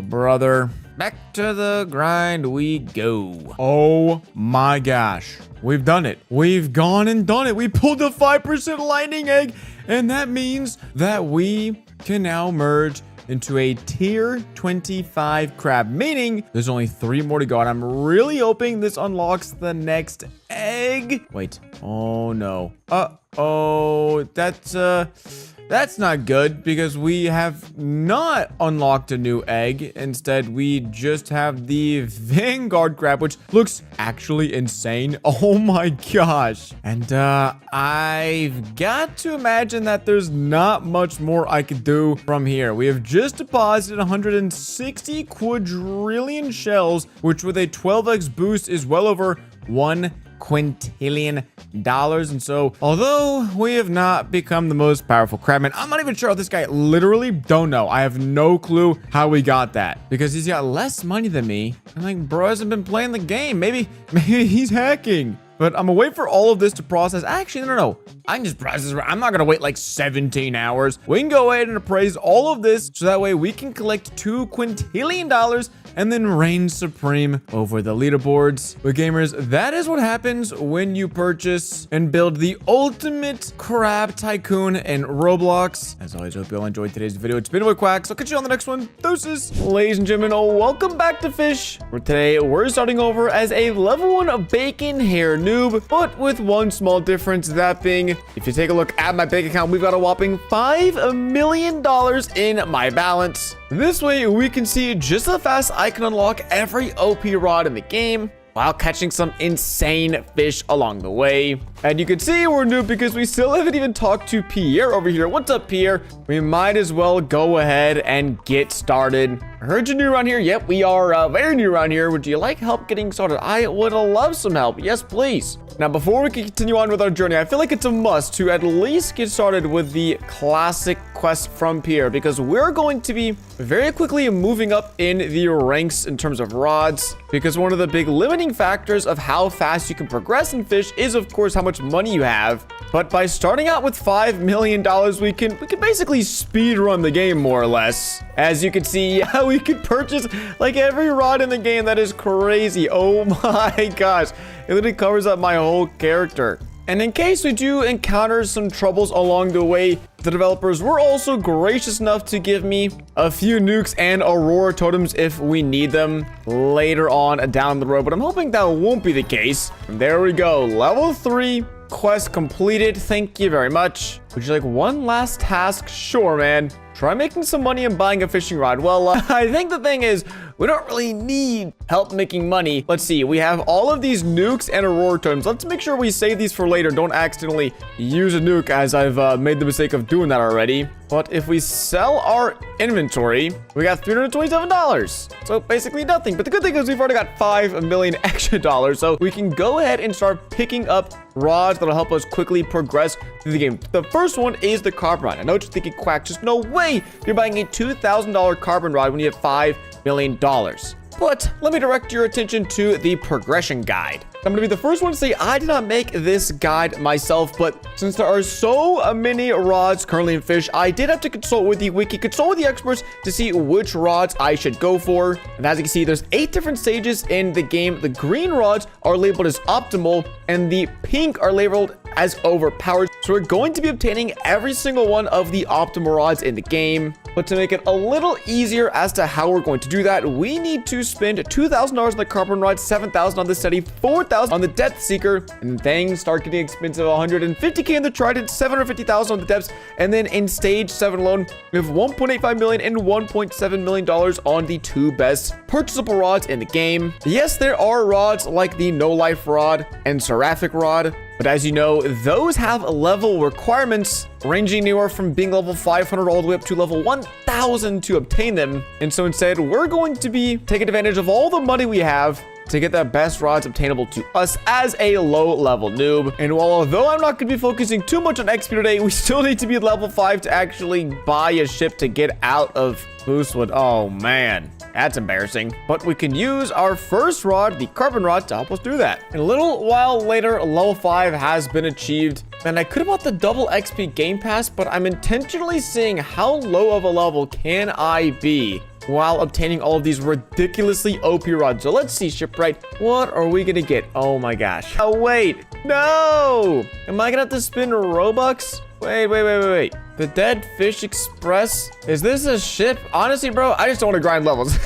brother, back to the grind we go. Oh my gosh. We've done it. We've gone and done it. We pulled the 5% lightning egg. And that means that we can now merge into a tier 25 crab, meaning there's only 3 more to go. And I'm really hoping this unlocks the next egg. Wait. Oh no. Uh-oh. That's not good because we have not unlocked a new egg. Instead, we just have the Vanguard crab, which looks actually insane. Oh my gosh. And I've got to imagine that there's not much more I could do from here. We have just deposited 160 quadrillion shells, which with a 12x boost is well over $1 quintillion. And so, although we have not become the most powerful crabman, I'm not even sure how this guy, literally don't know. I have no clue how we got that because he's got less money than me. I'm like, bro hasn't been playing the game. Maybe he's hacking. But I'm gonna wait for all of this to process. Actually, no. I can just process it. I'm not gonna wait like 17 hours. We can go ahead and appraise all of this so that way we can collect $2 quintillion and then reign supreme over the leaderboards. But gamers, that is what happens when you purchase and build the ultimate crab tycoon in Roblox. As always, I hope you all enjoyed today's video. It's been a Quacks. I'll catch you on the next one. Deuces. Ladies and gentlemen, welcome back to Fish. For today, we're starting over as a level 1 bacon hair noob, but with one small difference, that being, if you take a look at my bank account, we've got a whopping $5 million in my balance. This way, we can see just how fast I can unlock every OP rod in the game. while catching some insane fish along the way. And you can see we're new because we still haven't even talked to Pierre over here. What's up, Pierre? We might as well go ahead and get started. I heard you're new around here. Yep, we are very new around here. Would you like help getting started? I would love some help. Yes, please. Now, before we can continue on with our journey, I feel like it's a must to at least get started with the classic quest from Pierre, because we're going to be very quickly moving up in the ranks in terms of rods, because one of the big limiting factors of how fast you can progress in fish is, of course, how much money you have. But by starting out with $5 million, we can basically speed run the game, more or less. As you can see, yeah, we could purchase like every rod in the game. That is crazy. Oh my gosh. It literally covers up my whole character. And in case we do encounter some troubles along the way, the developers were also gracious enough to give me a few nukes and aurora totems if we need them later on down the road. But I'm hoping that won't be the case. And there we go. Level 3 quest completed. Thank you very much. Would you like one last task? Sure, man. Try making some money and buying a fishing rod. Well, I think the thing is, we don't really need help making money. Let's see. We have all of these nukes and aurora totems. Let's make sure we save these for later. Don't accidentally use a nuke, as I've made the mistake of doing that already. But if we sell our inventory, we got $327. So basically nothing. But the good thing is we've already got $5 million extra dollars. So we can go ahead and start picking up rods that'll help us quickly progress through the game. The first one is the carbon rod. I know what you're thinking, Quack. Just no way you're buying a $2,000 carbon rod when you have $5 million. But let me direct your attention to the progression guide. I'm going to be the first one to say I did not make this guide myself, but since there are so many rods currently in fish, I did have to consult with the wiki, consult with the experts to see which rods I should go for. And as you can see, there's 8 different stages in the game. The green rods are labeled as optimal, and the pink are labeled as overpowered. So we're going to be obtaining every single one of the optimal rods in the game. But to make it a little easier as to how we're going to do that, we need to spend $2,000 on the carbon rod, $7,000 on the steady, $4,000 on the depth seeker, and things start getting expensive. $150K in the trident, $750,000 on the depths, and then in stage 7 alone, we have $1.85 million and $1.7 million on the 2 best purchasable rods in the game. Yes, there are rods like the no life rod and seraphic rod, but as you know, those have level requirements ranging anywhere from being level 500 all the way up to level 1000 to obtain them. And so instead, we're going to be taking advantage of all the money we have to get the best rods obtainable to us as a low-level noob. And although I'm not going to be focusing too much on XP today, we still need to be level 5 to actually buy a ship to get out of Moosewood. Oh, man. That's embarrassing. But we can use our first rod, the carbon rod, to help us do that. And a little while later, level 5 has been achieved. And I could have bought the double XP game pass, but I'm intentionally seeing how low of a level can I be while obtaining all of these ridiculously OP rods. So let's see, Shipwright. What are we gonna get? Oh my gosh. Oh, wait. No! Am I gonna have to spend Robux? Wait. The Dead Fish Express? Is this a ship? Honestly, bro, I just don't want to grind levels.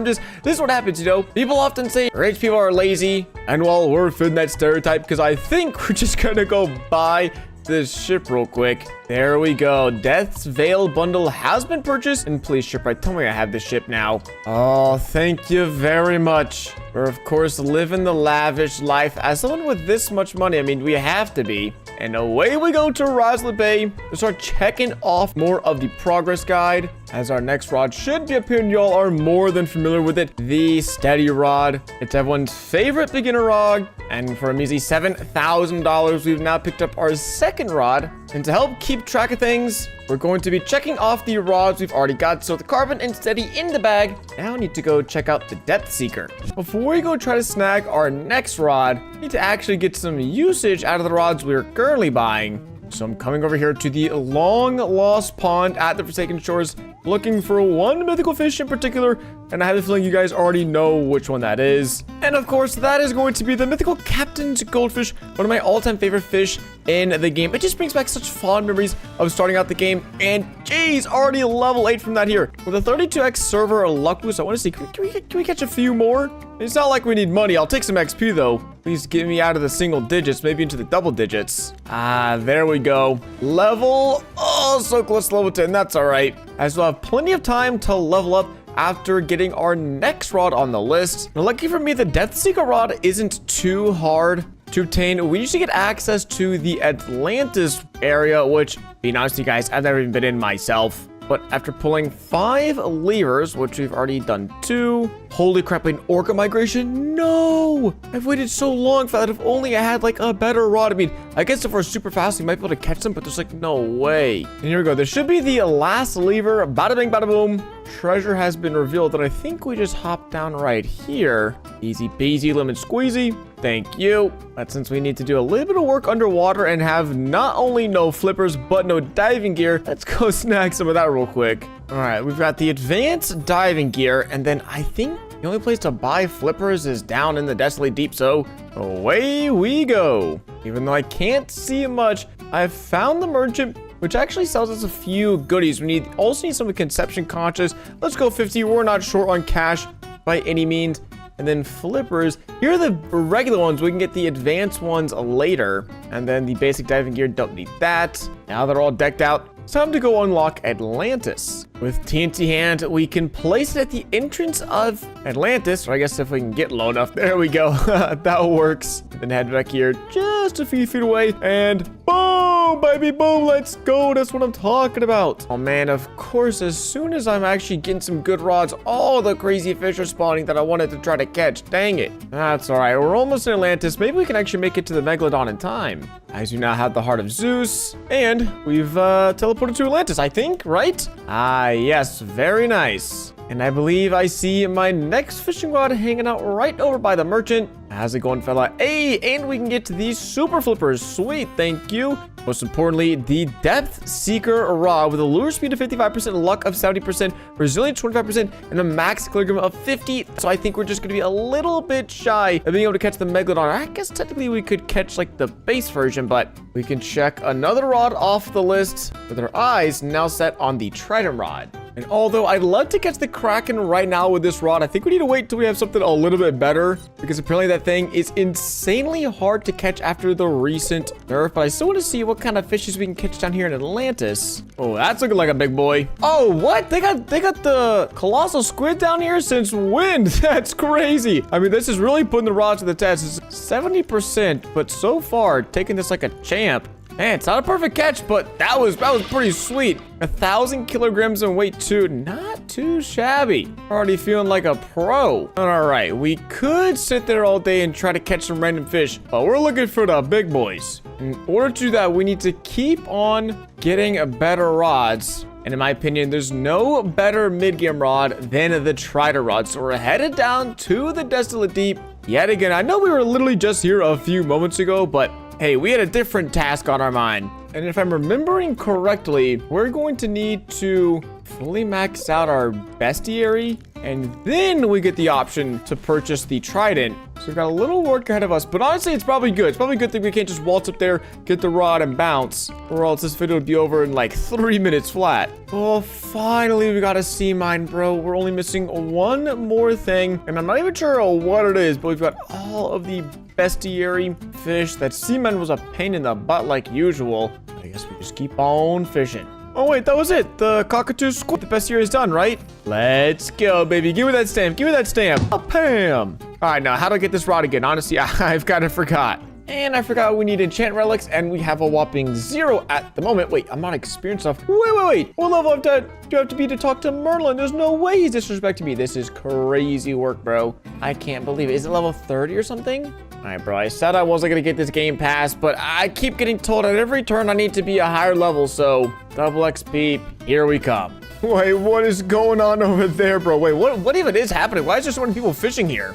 This is what happens, you know? People often say rich people are lazy, and well, we're fitting that stereotype because I think we're just gonna go buy this ship real quick. There we go. Death's Veil bundle has been purchased. And please, Shipwright, tell me I have this ship now. Oh, thank you very much. We're, of course, living the lavish life. As someone with this much money, I mean, we have to be. And away we go to Roslet Bay to start checking off more of the progress guide, as our next rod should be appearing. Y'all are more than familiar with it. The Steady Rod. It's everyone's favorite beginner rod. And for a measly $7,000, we've now picked up our second rod. And to help keep track of things, we're going to be checking off the rods we've already got. So the carbon and steady in the bag. Now I need to go check out the depth seeker. Before we go try to snag our next rod, we need to actually get some usage out of the rods we're currently buying. So I'm coming over here to the long lost pond at the Forsaken Shores, looking for one mythical fish in particular, and I have a feeling you guys already know which one that is. And of course, that is going to be the mythical Captain's Goldfish, one of my all-time favorite fish in the game. It just brings back such fond memories of starting out the game, and geez, already level 8 from that here. With a 32x server luck boost, I want to see, can we catch a few more? It's not like we need money. I'll take some XP though. Please get me out of the single digits, maybe into the double digits. Ah, there we go. Level, oh, so close to level 10. That's all right. I still have plenty of time to level up after getting our next rod on the list. Now, lucky for me, the Death Seeker rod isn't too hard to obtain. We usually get access to the Atlantis area, which, being honest with you guys, I've never even been in myself. But after pulling 5 levers, which we've already done 2, holy crap, an orca migration? No! I've waited so long for that. If only I had like a better rod. I mean, I guess if we're super fast, we might be able to catch them, but there's like no way. And here we go. There should be the last lever. Bada bing, bada boom. Treasure has been revealed, and I think we just hop down right here. Easy peasy, lemon squeezy. Thank you. But since we need to do a little bit of work underwater and have not only no flippers, but no diving gear, let's go snag some of that real quick. All right, we've got the advanced diving gear, and then I think the only place to buy flippers is down in the desolate deep, so away we go. Even though I can't see much, I've found the merchant, which actually sells us a few goodies. We also need some conception conscious. Let's go 50. We're not short on cash by any means. And then flippers. Here are the regular ones. We can get the advanced ones later. And then the basic diving gear, don't need that. Now they're all decked out. It's time to go unlock Atlantis. With TNT hand, we can place it at the entrance of Atlantis, or I guess if we can get low enough. There we go. That works. Then head back here just a few feet away, and boom, baby, boom, let's go. That's what I'm talking about. Oh man, of course, as soon as I'm actually getting some good rods, all the crazy fish are spawning that I wanted to try to catch. Dang it. That's all right. We're almost in Atlantis. Maybe we can actually make it to the Megalodon in time. As you now have the Heart of Zeus, and we've teleported to Atlantis, I think, right? Ah, yes, very nice. And I believe I see my next fishing rod hanging out right over by the merchant. How's it going, fella? Hey, and we can get to these super flippers. Sweet, thank you. Most importantly, the Depth Seeker rod with a lure speed of 55%, luck of 70%, resilience 25%, and a max kilogram of 50. So I think we're just going to be a little bit shy of being able to catch the Megalodon. I guess technically we could catch like the base version, but we can check another rod off the list with our eyes now set on the Trident rod. And although I'd love to catch the Kraken right now with this rod, I think we need to wait till we have something a little bit better, because apparently that thing is insanely hard to catch after the recent nerf. But I still want to see what kind of fishes we can catch down here in Atlantis. Oh, that's looking like a big boy. Oh, what? They got the colossal squid down here since when? That's crazy. I mean, this is really putting the rod to the test. It's 70%, but so far taking this like a champ. Man, it's not a perfect catch, but that was pretty sweet. 1,000 kilograms in weight too. Not too shabby. Already feeling like a pro. All right, we could sit there all day and try to catch some random fish, but we're looking for the big boys. In order to do that, we need to keep on getting better rods. And in my opinion, there's no better mid-game rod than the Trident rod. So we're headed down to the Desolate Deep yet again. I know we were literally just here a few moments ago, but hey, we had a different task on our mind. And if I'm remembering correctly, we're going to need to fully max out our bestiary, and then we get the option to purchase the Trident. So we've got a little work ahead of us, but honestly, it's probably good. It's probably a good thing we can't just waltz up there, get the rod, and bounce, or else this video would be over in like 3 minutes flat. Oh, finally, we got a sea mine, bro. We're only missing one more thing, and I'm not even sure what it is, but we've got all of the bestiary fish. That sea mine was a pain in the butt like usual. I guess we just keep on fishing. Oh, wait, that was it. The cockatoo squid. The bestiary is done, right? Let's go, baby. Give me that stamp. Give me that stamp. Oh, Pam. All right, now, how do I get this rod again? Honestly, I've kind of forgot. And I forgot we need enchant relics, and we have a whopping 0 at the moment. Wait, I'm not experienced enough. Wait. What level of that do you have to be to talk to Merlin? There's no way he's disrespecting me. This is crazy work, bro. I can't believe it. Is it level 30 or something? All right, bro, I said I wasn't going to get this game pass, but I keep getting told at every turn I need to be a higher level, so double XP, here we come. Wait, what is going on over there, bro? Wait, what even is happening? Why is there so many people fishing here?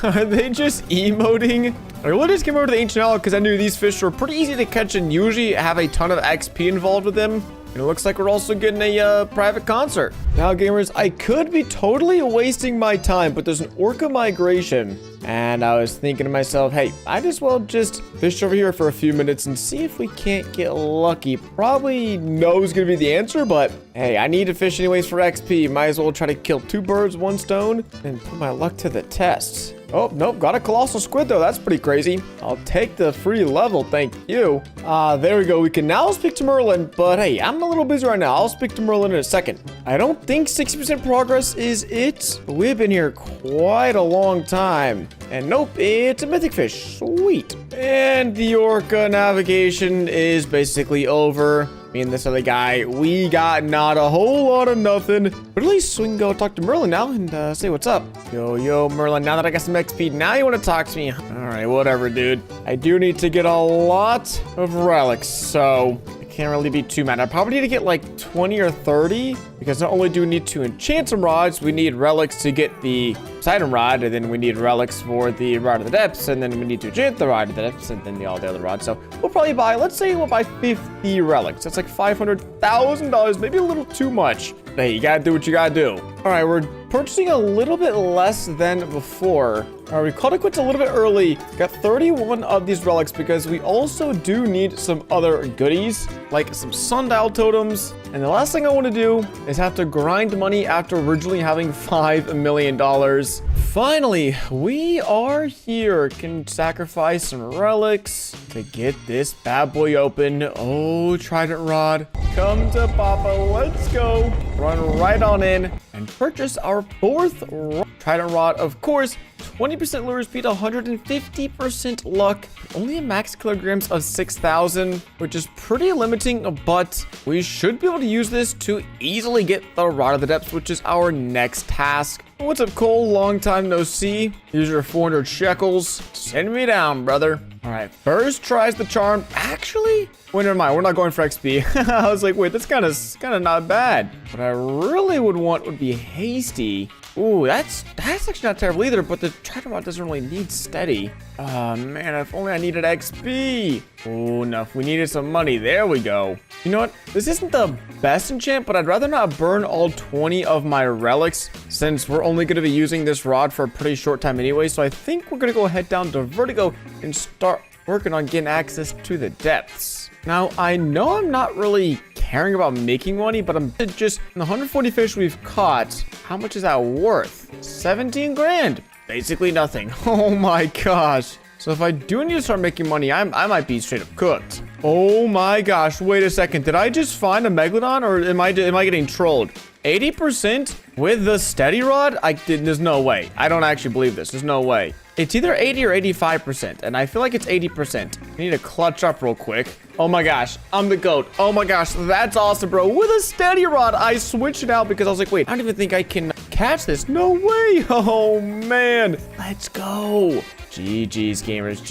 Are they just emoting? I really just came over to the Ancient Isle because I knew these fish were pretty easy to catch and usually have a ton of XP involved with them. And it looks like we're also getting a private concert. Now, gamers, I could be totally wasting my time, but there's an orca migration. And I was thinking to myself, hey, might as well just fish over here for a few minutes and see if we can't get lucky. Probably no is going to be the answer, but hey, I need to fish anyways for XP. Might as well try to kill 2 birds, 1 stone, and put my luck to the test. Oh, nope. Got a colossal squid, though. That's pretty crazy. I'll take the free level. Thank you. There we go. We can now speak to Merlin, but hey, I'm a little busy right now. I'll speak to Merlin in a second. I don't think 60% progress is it. We've been here quite a long time. And nope, it's a mythic fish. Sweet. And the orca navigation is basically over. Me and this other guy, we got not a whole lot of nothing. But at least we can go talk to Merlin now and say what's up. Yo, Merlin, now that I got some XP, now you want to talk to me. All right, whatever, dude. I do need to get a lot of relics, so I can't really be too mad. I probably need to get like 20 or 30, because not only do we need to enchant some rods, we need relics to get the Poseidon rod, and then we need relics for the Rod of the Depths, and then we need to enchant the Rod of the Depths, and then all the other rods. So we'll probably buy, let's say we'll buy 50 relics. That's like $500,000, maybe a little too much. Hey, you gotta do what you gotta do. All right, we're purchasing a little bit less than before. All right, we called it quits a little bit early. Got 31 of these relics because we also do need some other goodies, like some sundial totems. And the last thing I want to do is have to grind money after originally having $5 million. Finally, we are here. Can sacrifice some relics to get this bad boy open. Oh, Trident Rod, come to Papa. Let's go. Run right on in and purchase our fourth Trident Rod. Of course, 20% lure speed, 150% luck, only a max kilograms of 6,000, which is pretty limiting, but we should be able to use this to easily get the Rod of the Depths, which is our next task. What's up, Cole? Long time no see. Here's your 400 shekels. Send me down, brother. All right, first tries the charm. Actually, wait, never mind. We're not going for XP. I was like, wait, that's kind of not bad. What I really would want would be hasty. Ooh, that's actually not terrible either, but the Trident Rod doesn't really need steady. Oh, man, if only I needed XP. Oh, no, if we needed some money. There we go. You know what? This isn't the best enchant, but I'd rather not burn all 20 of my relics since we're only going to be using this rod for a pretty short time anyway. So I think we're going to go head down to Vertigo and start working on getting access to the depths. Now, I know I'm not really caring about making money, but I'm just the 140 fish we've caught. How much is that worth? 17 grand. Basically nothing. Oh my gosh. So if I do need to start making money, I might be straight up cooked. Oh my gosh. Wait a second. Did I just find a Megalodon, or am I getting trolled? 80% with the steady rod? There's no way. I don't actually believe this. There's no way. It's either 80 or 85%, and I feel like it's 80%. I need to clutch up real quick. Oh my gosh, I'm the GOAT. Oh my gosh, that's awesome, bro. With a steady rod, I switched it out because I was like, wait, I don't even think I can catch this. No way. Oh man, let's go. GG's, gamers.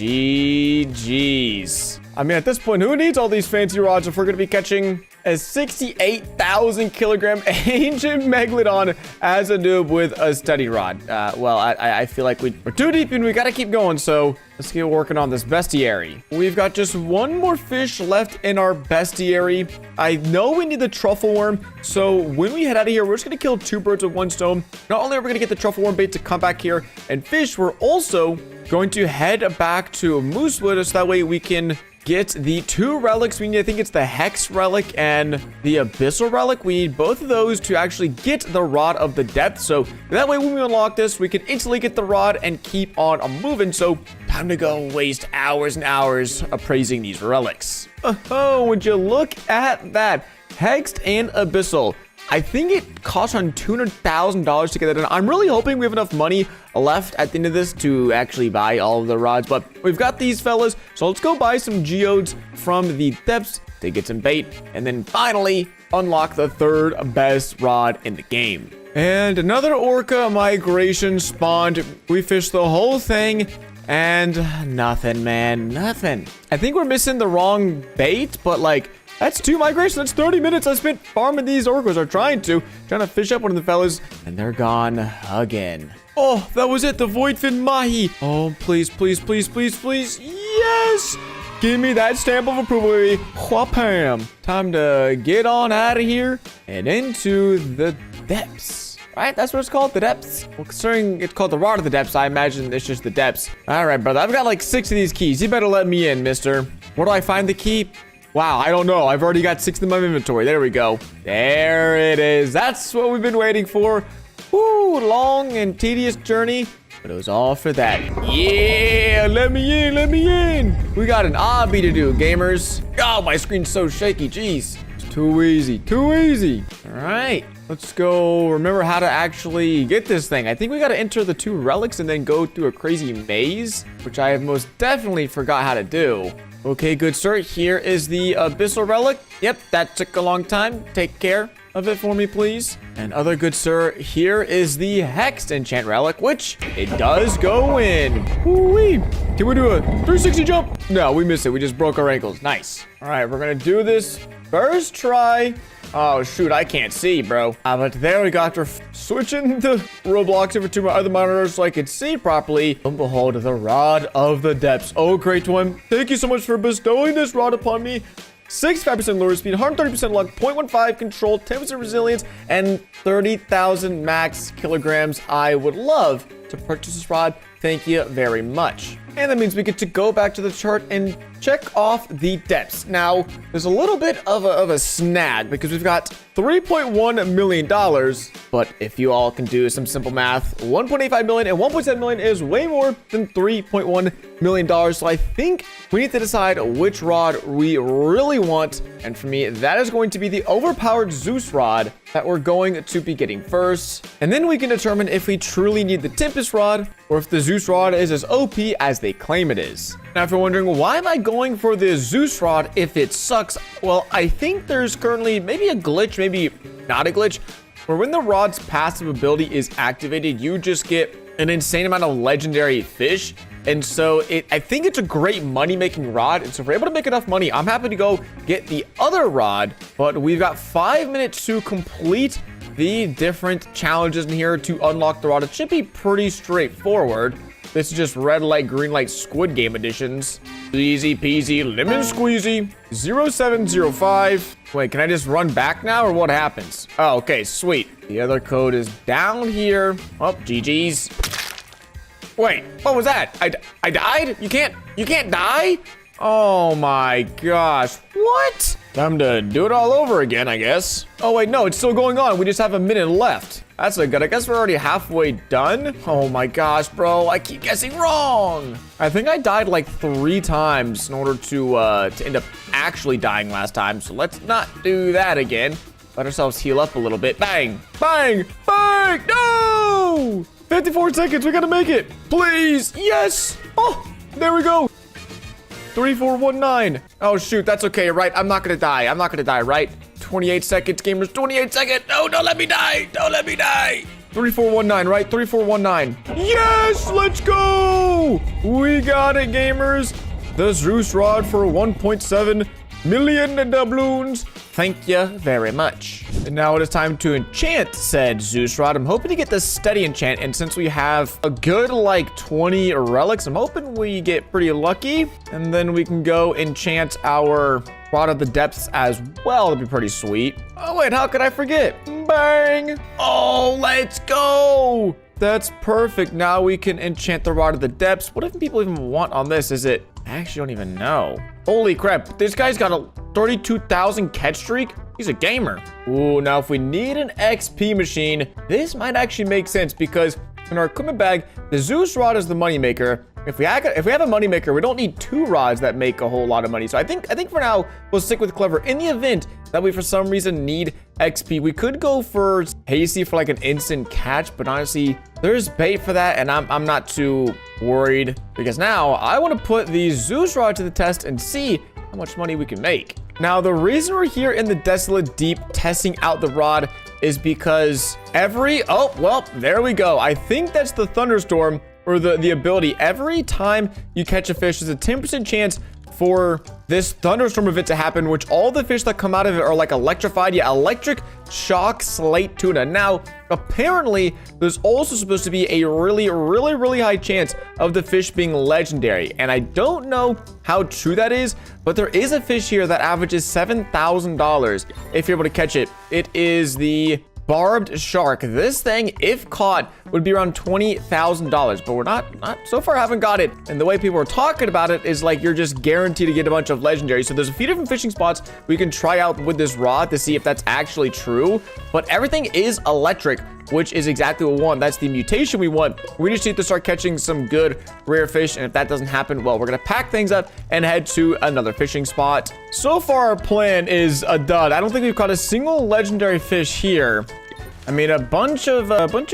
GG's. I mean, at this point, who needs all these fancy rods if we're going to be catching a 68,000 kilogram ancient Megalodon as a noob with a steady rod? Well, I feel like we're too deep and we got to keep going. So let's get working on this bestiary. We've got just one more fish left in our bestiary. I know we need the truffle worm. So when we head out of here, we're just going to kill two birds with one stone. Not only are we going to get the truffle worm bait to come back here and fish, we're also going to head back to Moosewood so that way we can get the two relics we need. I think it's the Hex relic and the Abyssal relic. We need both of those to actually get the Rod of the Depth. So that way when we unlock this, we can instantly get the rod and keep on moving. So time to go waste hours and hours appraising these relics. Oh, would you look at that? Hexed and Abyssal. I think it costs around $200,000 to get that done. I'm really hoping we have enough money left at the end of this to actually buy all of the rods, but we've got these fellas, so let's go buy some geodes from the depths to get some bait, and then finally unlock the third best rod in the game. And another orca migration spawned. We fished the whole thing, and nothing, man, nothing. I think we're missing the wrong bait, but like, that's 2 migrations. That's 30 minutes I spent farming these orcas, or trying to fish up one of the fellas, and they're gone again. Oh, that was it. The Voidfin Mahi. Oh, please, please, please, please, please. Yes. Give me that stamp of approval, baby. Whapam. Time to get on out of here and into the depths. Right? That's what it's called, the depths. Well, considering it's called the Rod of the Depths, I imagine it's just the depths. All right, brother. I've got like 6 of these keys. You better let me in, mister. Where do I find the key? Wow, I don't know. I've already got 6 in my inventory. There we go. There it is. That's what we've been waiting for. Woo, long and tedious journey. But it was all for that. Yeah, let me in, let me in. We got an obby to do, gamers. Oh, my screen's so shaky, jeez. It's too easy, too easy. All right, let's go remember how to actually get this thing. I think we got to enter the 2 relics and then go through a crazy maze, which I have most definitely forgot how to do. Okay, good sir, here is the abyssal relic. Yep, that took a long time. Take care of it for me, please. And other good sir, here is the hexed enchant relic, which it does go in. Woo-wee. Can we do a 360 jump? No, we missed it. We just broke our ankles. Nice. All right, we're gonna do this first try. Oh shoot, I can't see, bro. But there we go. After switching the Roblox over to my other monitor so I could see properly. And behold, the Rod of the Depths. Oh, great one. Thank you so much for bestowing this rod upon me. 65% lower speed, 130% luck, 0.15 control, 10% resilience, and 30,000 max kilograms. I would love to purchase this rod. Thank you very much. And that means we get to go back to the chart and check off the depths. Now, there's a little bit of a snag because we've got $3.1 million. But if you all can do some simple math, 1.85 million and 1.7 million is way more than $3.1 million. So I think we need to decide which rod we really want. And for me, that is going to be the overpowered Zeus rod that we're going to be getting first. And then we can determine if we truly need the Tempest rod or if the Zeus rod is as OP as they claim it is. Now, if you're wondering, why am I going for the Zeus rod if it sucks? Well, I think there's currently maybe a glitch, maybe not a glitch, where when the rod's passive ability is activated, you just get an insane amount of legendary fish. And so I think it's a great money-making rod. And so if we're able to make enough money, I'm happy to go get the other rod. But we've got 5 minutes to complete the different challenges in here to unlock the rod. It should be pretty straightforward. This is just red light, green light, Squid Game editions. Easy peasy, lemon squeezy. 0705. Wait, can I just run back now or what happens? Oh, okay, sweet. The other code is down here. Oh, GG's. Wait, what was that? I died? You can't die? Oh my gosh, what? Time to do it all over again, I guess. Oh wait, no, it's still going on. We just have a minute left. That's a good, I guess we're already halfway done. Oh my gosh, bro, I keep guessing wrong. I think I died like 3 times in order to end up actually dying last time. So let's not do that again. Let ourselves heal up a little bit. Bang, bang, bang, no! 54 seconds, we gotta make it. Please, yes. Oh, there we go. 3419. Oh shoot, that's okay, right? I'm not gonna die. I'm not gonna die, right? 28 seconds, gamers. 28 seconds. No, don't let me die. Don't let me die. 3419, right? 3419. Yes, let's go. We got it, gamers. The Zeus rod for 1.7 million doubloons. Thank you very much. And now it is time to enchant said Zeus rod. I'm hoping to get the steady enchant, and since we have a good like 20 relics, I'm hoping we get pretty lucky, and then we can go enchant our rod of the depths as well. That'd be pretty sweet. Oh wait, how could I forget? Bang! Oh, let's go! That's perfect. Now we can enchant the rod of the depths. What if people even want on this? Is it? I actually don't even know. Holy crap, this guy's got a 32,000 catch streak. He's a gamer. Ooh, now if we need an XP machine, this might actually make sense because in our equipment bag, the Zeus rod is the moneymaker. If we have a moneymaker, we don't need 2 rods that make a whole lot of money. So I think for now, we'll stick with Clever. In the event that we for some reason need XP, we could go for Hasty for like an instant catch, but honestly, there's bait for that, and I'm not too worried because now I want to put the Zeus rod to the test and see how much money we can make. Now, the reason we're here in the Desolate Deep testing out the rod is because oh, well, there we go. I think that's the thunderstorm or the ability. Every time you catch a fish, there's a 10% chance for this thunderstorm event to happen, which all the fish that come out of it are like electrified. Yeah, electric shock slate tuna. Now, apparently, there's also supposed to be a really high chance of the fish being legendary. And I don't know how true that is, but there is a fish here that averages $7,000 if you're able to catch it. It is the barbed shark. This thing, if caught, would be around $20,000, but we're not so far haven't got it. And the way people are talking about it is like you're just guaranteed to get a bunch of legendaries. So there's a few different fishing spots we can try out with this rod to see if that's actually true, but everything is electric. which is exactly what we want. That's the mutation we want. We just need to start catching some good rare fish, and if that doesn't happen, well, we're gonna pack things up and head to another fishing spot. So far, our plan is a dud. I don't think we've caught a single legendary fish here. I mean, a bunch of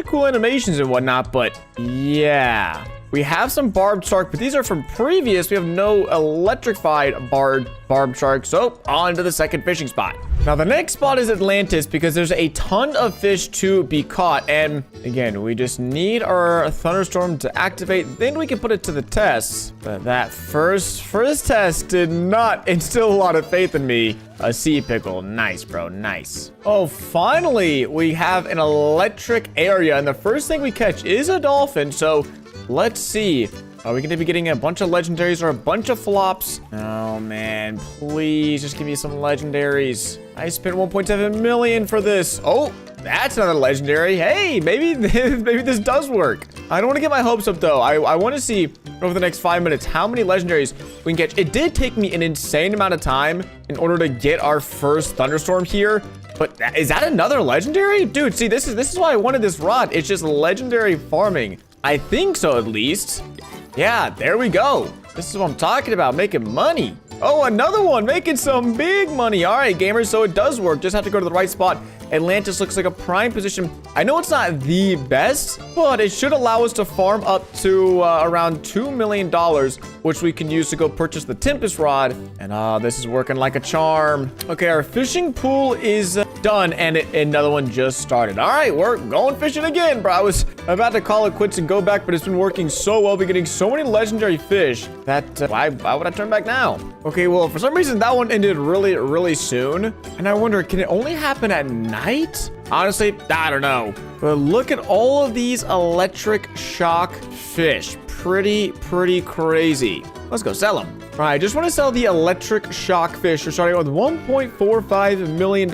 cool animations and whatnot, but yeah. We have some barbed shark, but these are from previous. We have no electrified barbed shark. So on to the second fishing spot. Now the next spot is Atlantis because there's a ton of fish to be caught. And again, we just need our thunderstorm to activate. Then we can put it to the test. But that first test did not instill a lot of faith in me. A sea pickle. Nice, bro. Nice. Oh, finally, we have an electric area. And the first thing we catch is a dolphin. So let's see. Are we going to be getting a bunch of legendaries or a bunch of flops? Oh, man. Please just give me some legendaries. I spent 1.7 million for this. Oh, that's another legendary. Hey, maybe this does work. I don't want to get my hopes up, though. I want to see over the next 5 minutes how many legendaries we can catch. It did take me an insane amount of time in order to get our first thunderstorm here. But is that another legendary? Dude, see, this is why I wanted this rod. It's just legendary farming. I think so, at least. Yeah, there we go. This is what I'm talking about, making money. Oh, another one, making some big money. All right, gamers, so it does work. Just have to go to the right spot. Atlantis looks like a prime position. I know it's not the best, but it should allow us to farm up to around $2 million, which we can use to go purchase the Tempest Rod. And this is working like a charm. Okay, our fishing pool is done, and another one just started. All right, we're going fishing again, bro. I was about to call it quits and go back, but it's been working so well. We're getting so many legendary fish that why would I turn back now? Okay, well, for some reason, that one ended really, really soon. And I wonder, can it only happen at night? Honestly, I don't know. But look at all of these electric shock fish. Pretty crazy. Let's go sell them. All right, I just want to sell the electric shock fish. We're starting with $1.45 million.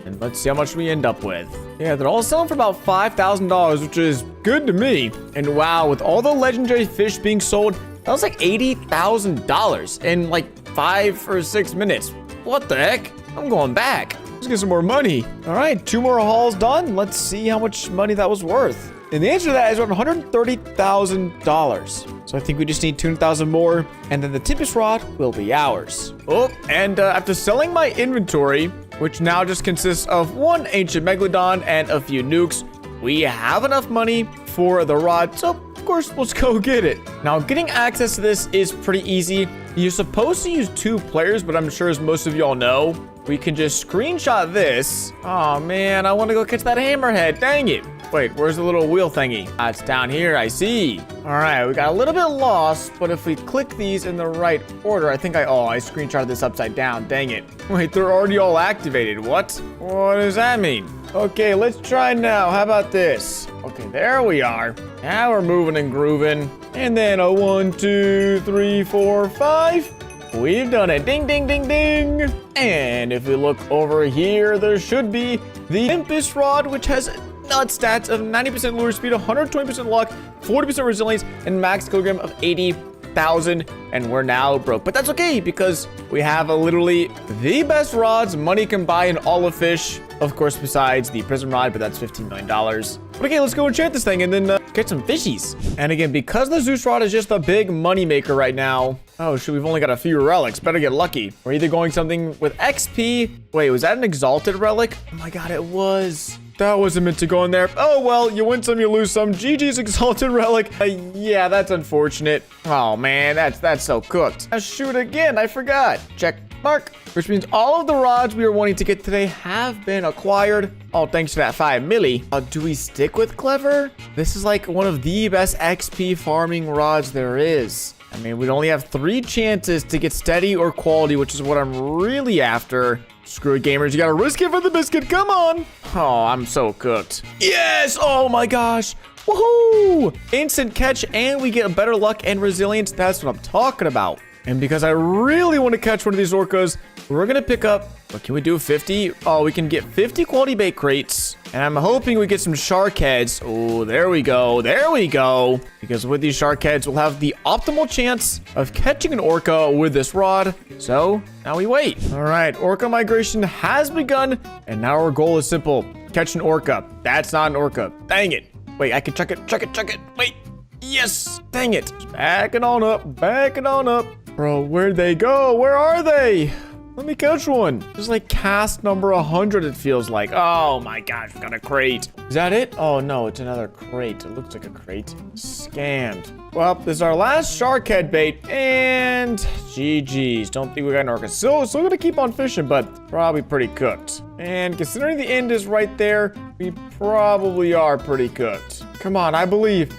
And let's see how much we end up with. Yeah, they're all selling for about $5,000, which is good to me. And wow, with all the legendary fish being sold, that was like $80,000 in like 5 or 6 minutes. What the heck? I'm going back. Let's get some more money. All right, 2 more hauls done. Let's see how much money that was worth. And the answer to that is around $130,000. So I think we just need 2,000 more, and then the Tempest Rod will be ours. Oh, and after selling my inventory, which now just consists of 1 ancient megalodon and a few nukes, we have enough money for the rod. So of course, let's go get it. Now, getting access to this is pretty easy. You're supposed to use 2 players, but I'm sure, as most of y'all know, we can just screenshot this. Oh man, I want to go catch that hammerhead. Dang it. Wait, where's the little wheel thingy? It's down here, I see. All right, we got a little bit lost, but if we click these in the right order, I think I screenshotted this upside down. Dang it. Wait, they're already all activated. What? What does that mean? Okay, let's try now. How about this? Okay, there we are. Now we're moving and grooving. And then a 1, 2, 3, 4, 5. We've done it. Ding, ding, ding, ding. And if we look over here, there should be the Tempest Rod, which has nut stats of 90% lure speed, 120% luck, 40% resilience, and max kilogram of 80,000. And we're now broke. But that's okay, because we have literally the best rods money can buy in all of fish. Of course, besides the prism rod, but that's $15 million. But okay, let's go enchant this thing and then get some fishies. And again, because the Zeus rod is just a big money maker right now. Oh, shoot, we've only got a few relics. Better get lucky. We're either going something with XP. Wait, was that an exalted relic? Oh my God, it was. That wasn't meant to go in there. Oh, well, you win some, you lose some. GG's exalted relic. Yeah, that's unfortunate. Oh man, that's so cooked. Shoot again, I forgot. Check mark. Which means all of the rods we were wanting to get today have been acquired. Oh, thanks for that 5 milli. Do we stick with Clever? This is like one of the best XP farming rods there is. I mean, we'd only have 3 chances to get steady or quality, which is what I'm really after. Screw it, gamers. You gotta risk it for the biscuit. Come on. Oh, I'm so cooked. Yes. Oh my gosh. Woohoo. Instant catch, and we get better luck and resilience. That's what I'm talking about. And because I really want to catch one of these orcas, we're going to pick up, what can we do, 50? Oh, we can get 50 quality bait crates. And I'm hoping we get some shark heads. Oh, there we go. There we go. Because with these shark heads, we'll have the optimal chance of catching an orca with this rod. So now we wait. All right, orca migration has begun. And now our goal is simple. catch an orca. That's not an orca. Dang it. Wait, I can chuck it. Wait. Yes. Dang it. Backing on up. Bro, where'd they go? Where are they? Let me catch one. This is like cast number 100, it feels like. Oh my gosh, got a crate. Is that it? Oh no, it's another crate. It looks like a crate. Scammed. Well, this is our last shark head bait, and GG's. Don't think we got an orca. Still gonna keep on fishing, but probably pretty cooked. And considering the end is right there, we probably are pretty cooked. Come on, I believe.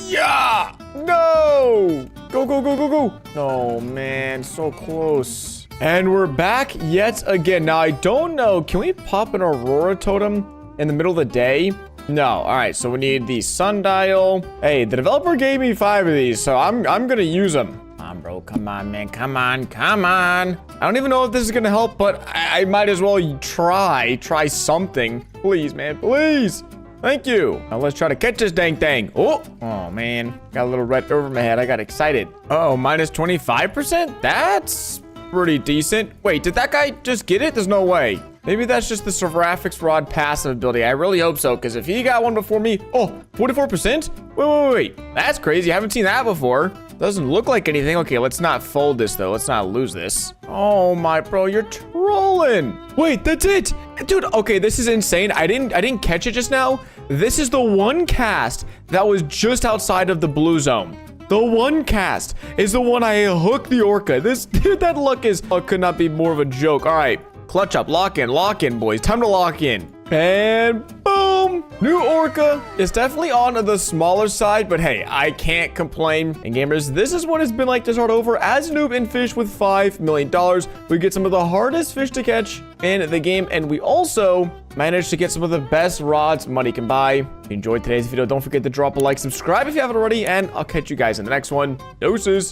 Yeah! No! Go. Oh man, so close. And we're back yet again. Now, I don't know. Can we pop an Aurora totem in the middle of the day? No. All right, so we need the sundial. Hey, the developer gave me 5 of these, so I'm going to use them. Come on, bro. Come on, man. Come on. I don't even know if this is going to help, but I might as well try something. Please, man. Please. Thank you. Now let's try to catch this dang thing. Oh, man. Got a little red over my head. I got excited. Oh, minus 25%? That's pretty decent. Wait, did that guy just get it? There's no way. Maybe that's just the Seraphics Rod passive ability. I really hope so, because if he got one before me... Oh, 44%? Wait. That's crazy. I haven't seen that before. Doesn't look like anything. Okay, let's not fold this, though. Let's not lose this. Oh, my bro, you're trolling. Wait, that's it. Dude, okay, this is insane. I didn't catch it just now. This is the one cast that was just outside of the blue zone. The one cast is the one I hooked the orca. This, dude, that luck is, could not be more of a joke. All right, clutch up, lock in, boys. Time to lock in. And boom, new orca. It's definitely on the smaller side, but hey, I can't complain. And gamers, this is what it's been like to start over as a noob in fish with $5 million. We get some of the hardest fish to catch in the game, and we also managed to get some of the best rods money can buy. If you enjoyed today's video, don't forget to drop a like, subscribe if you haven't already, and I'll catch you guys in the next one. Deuces.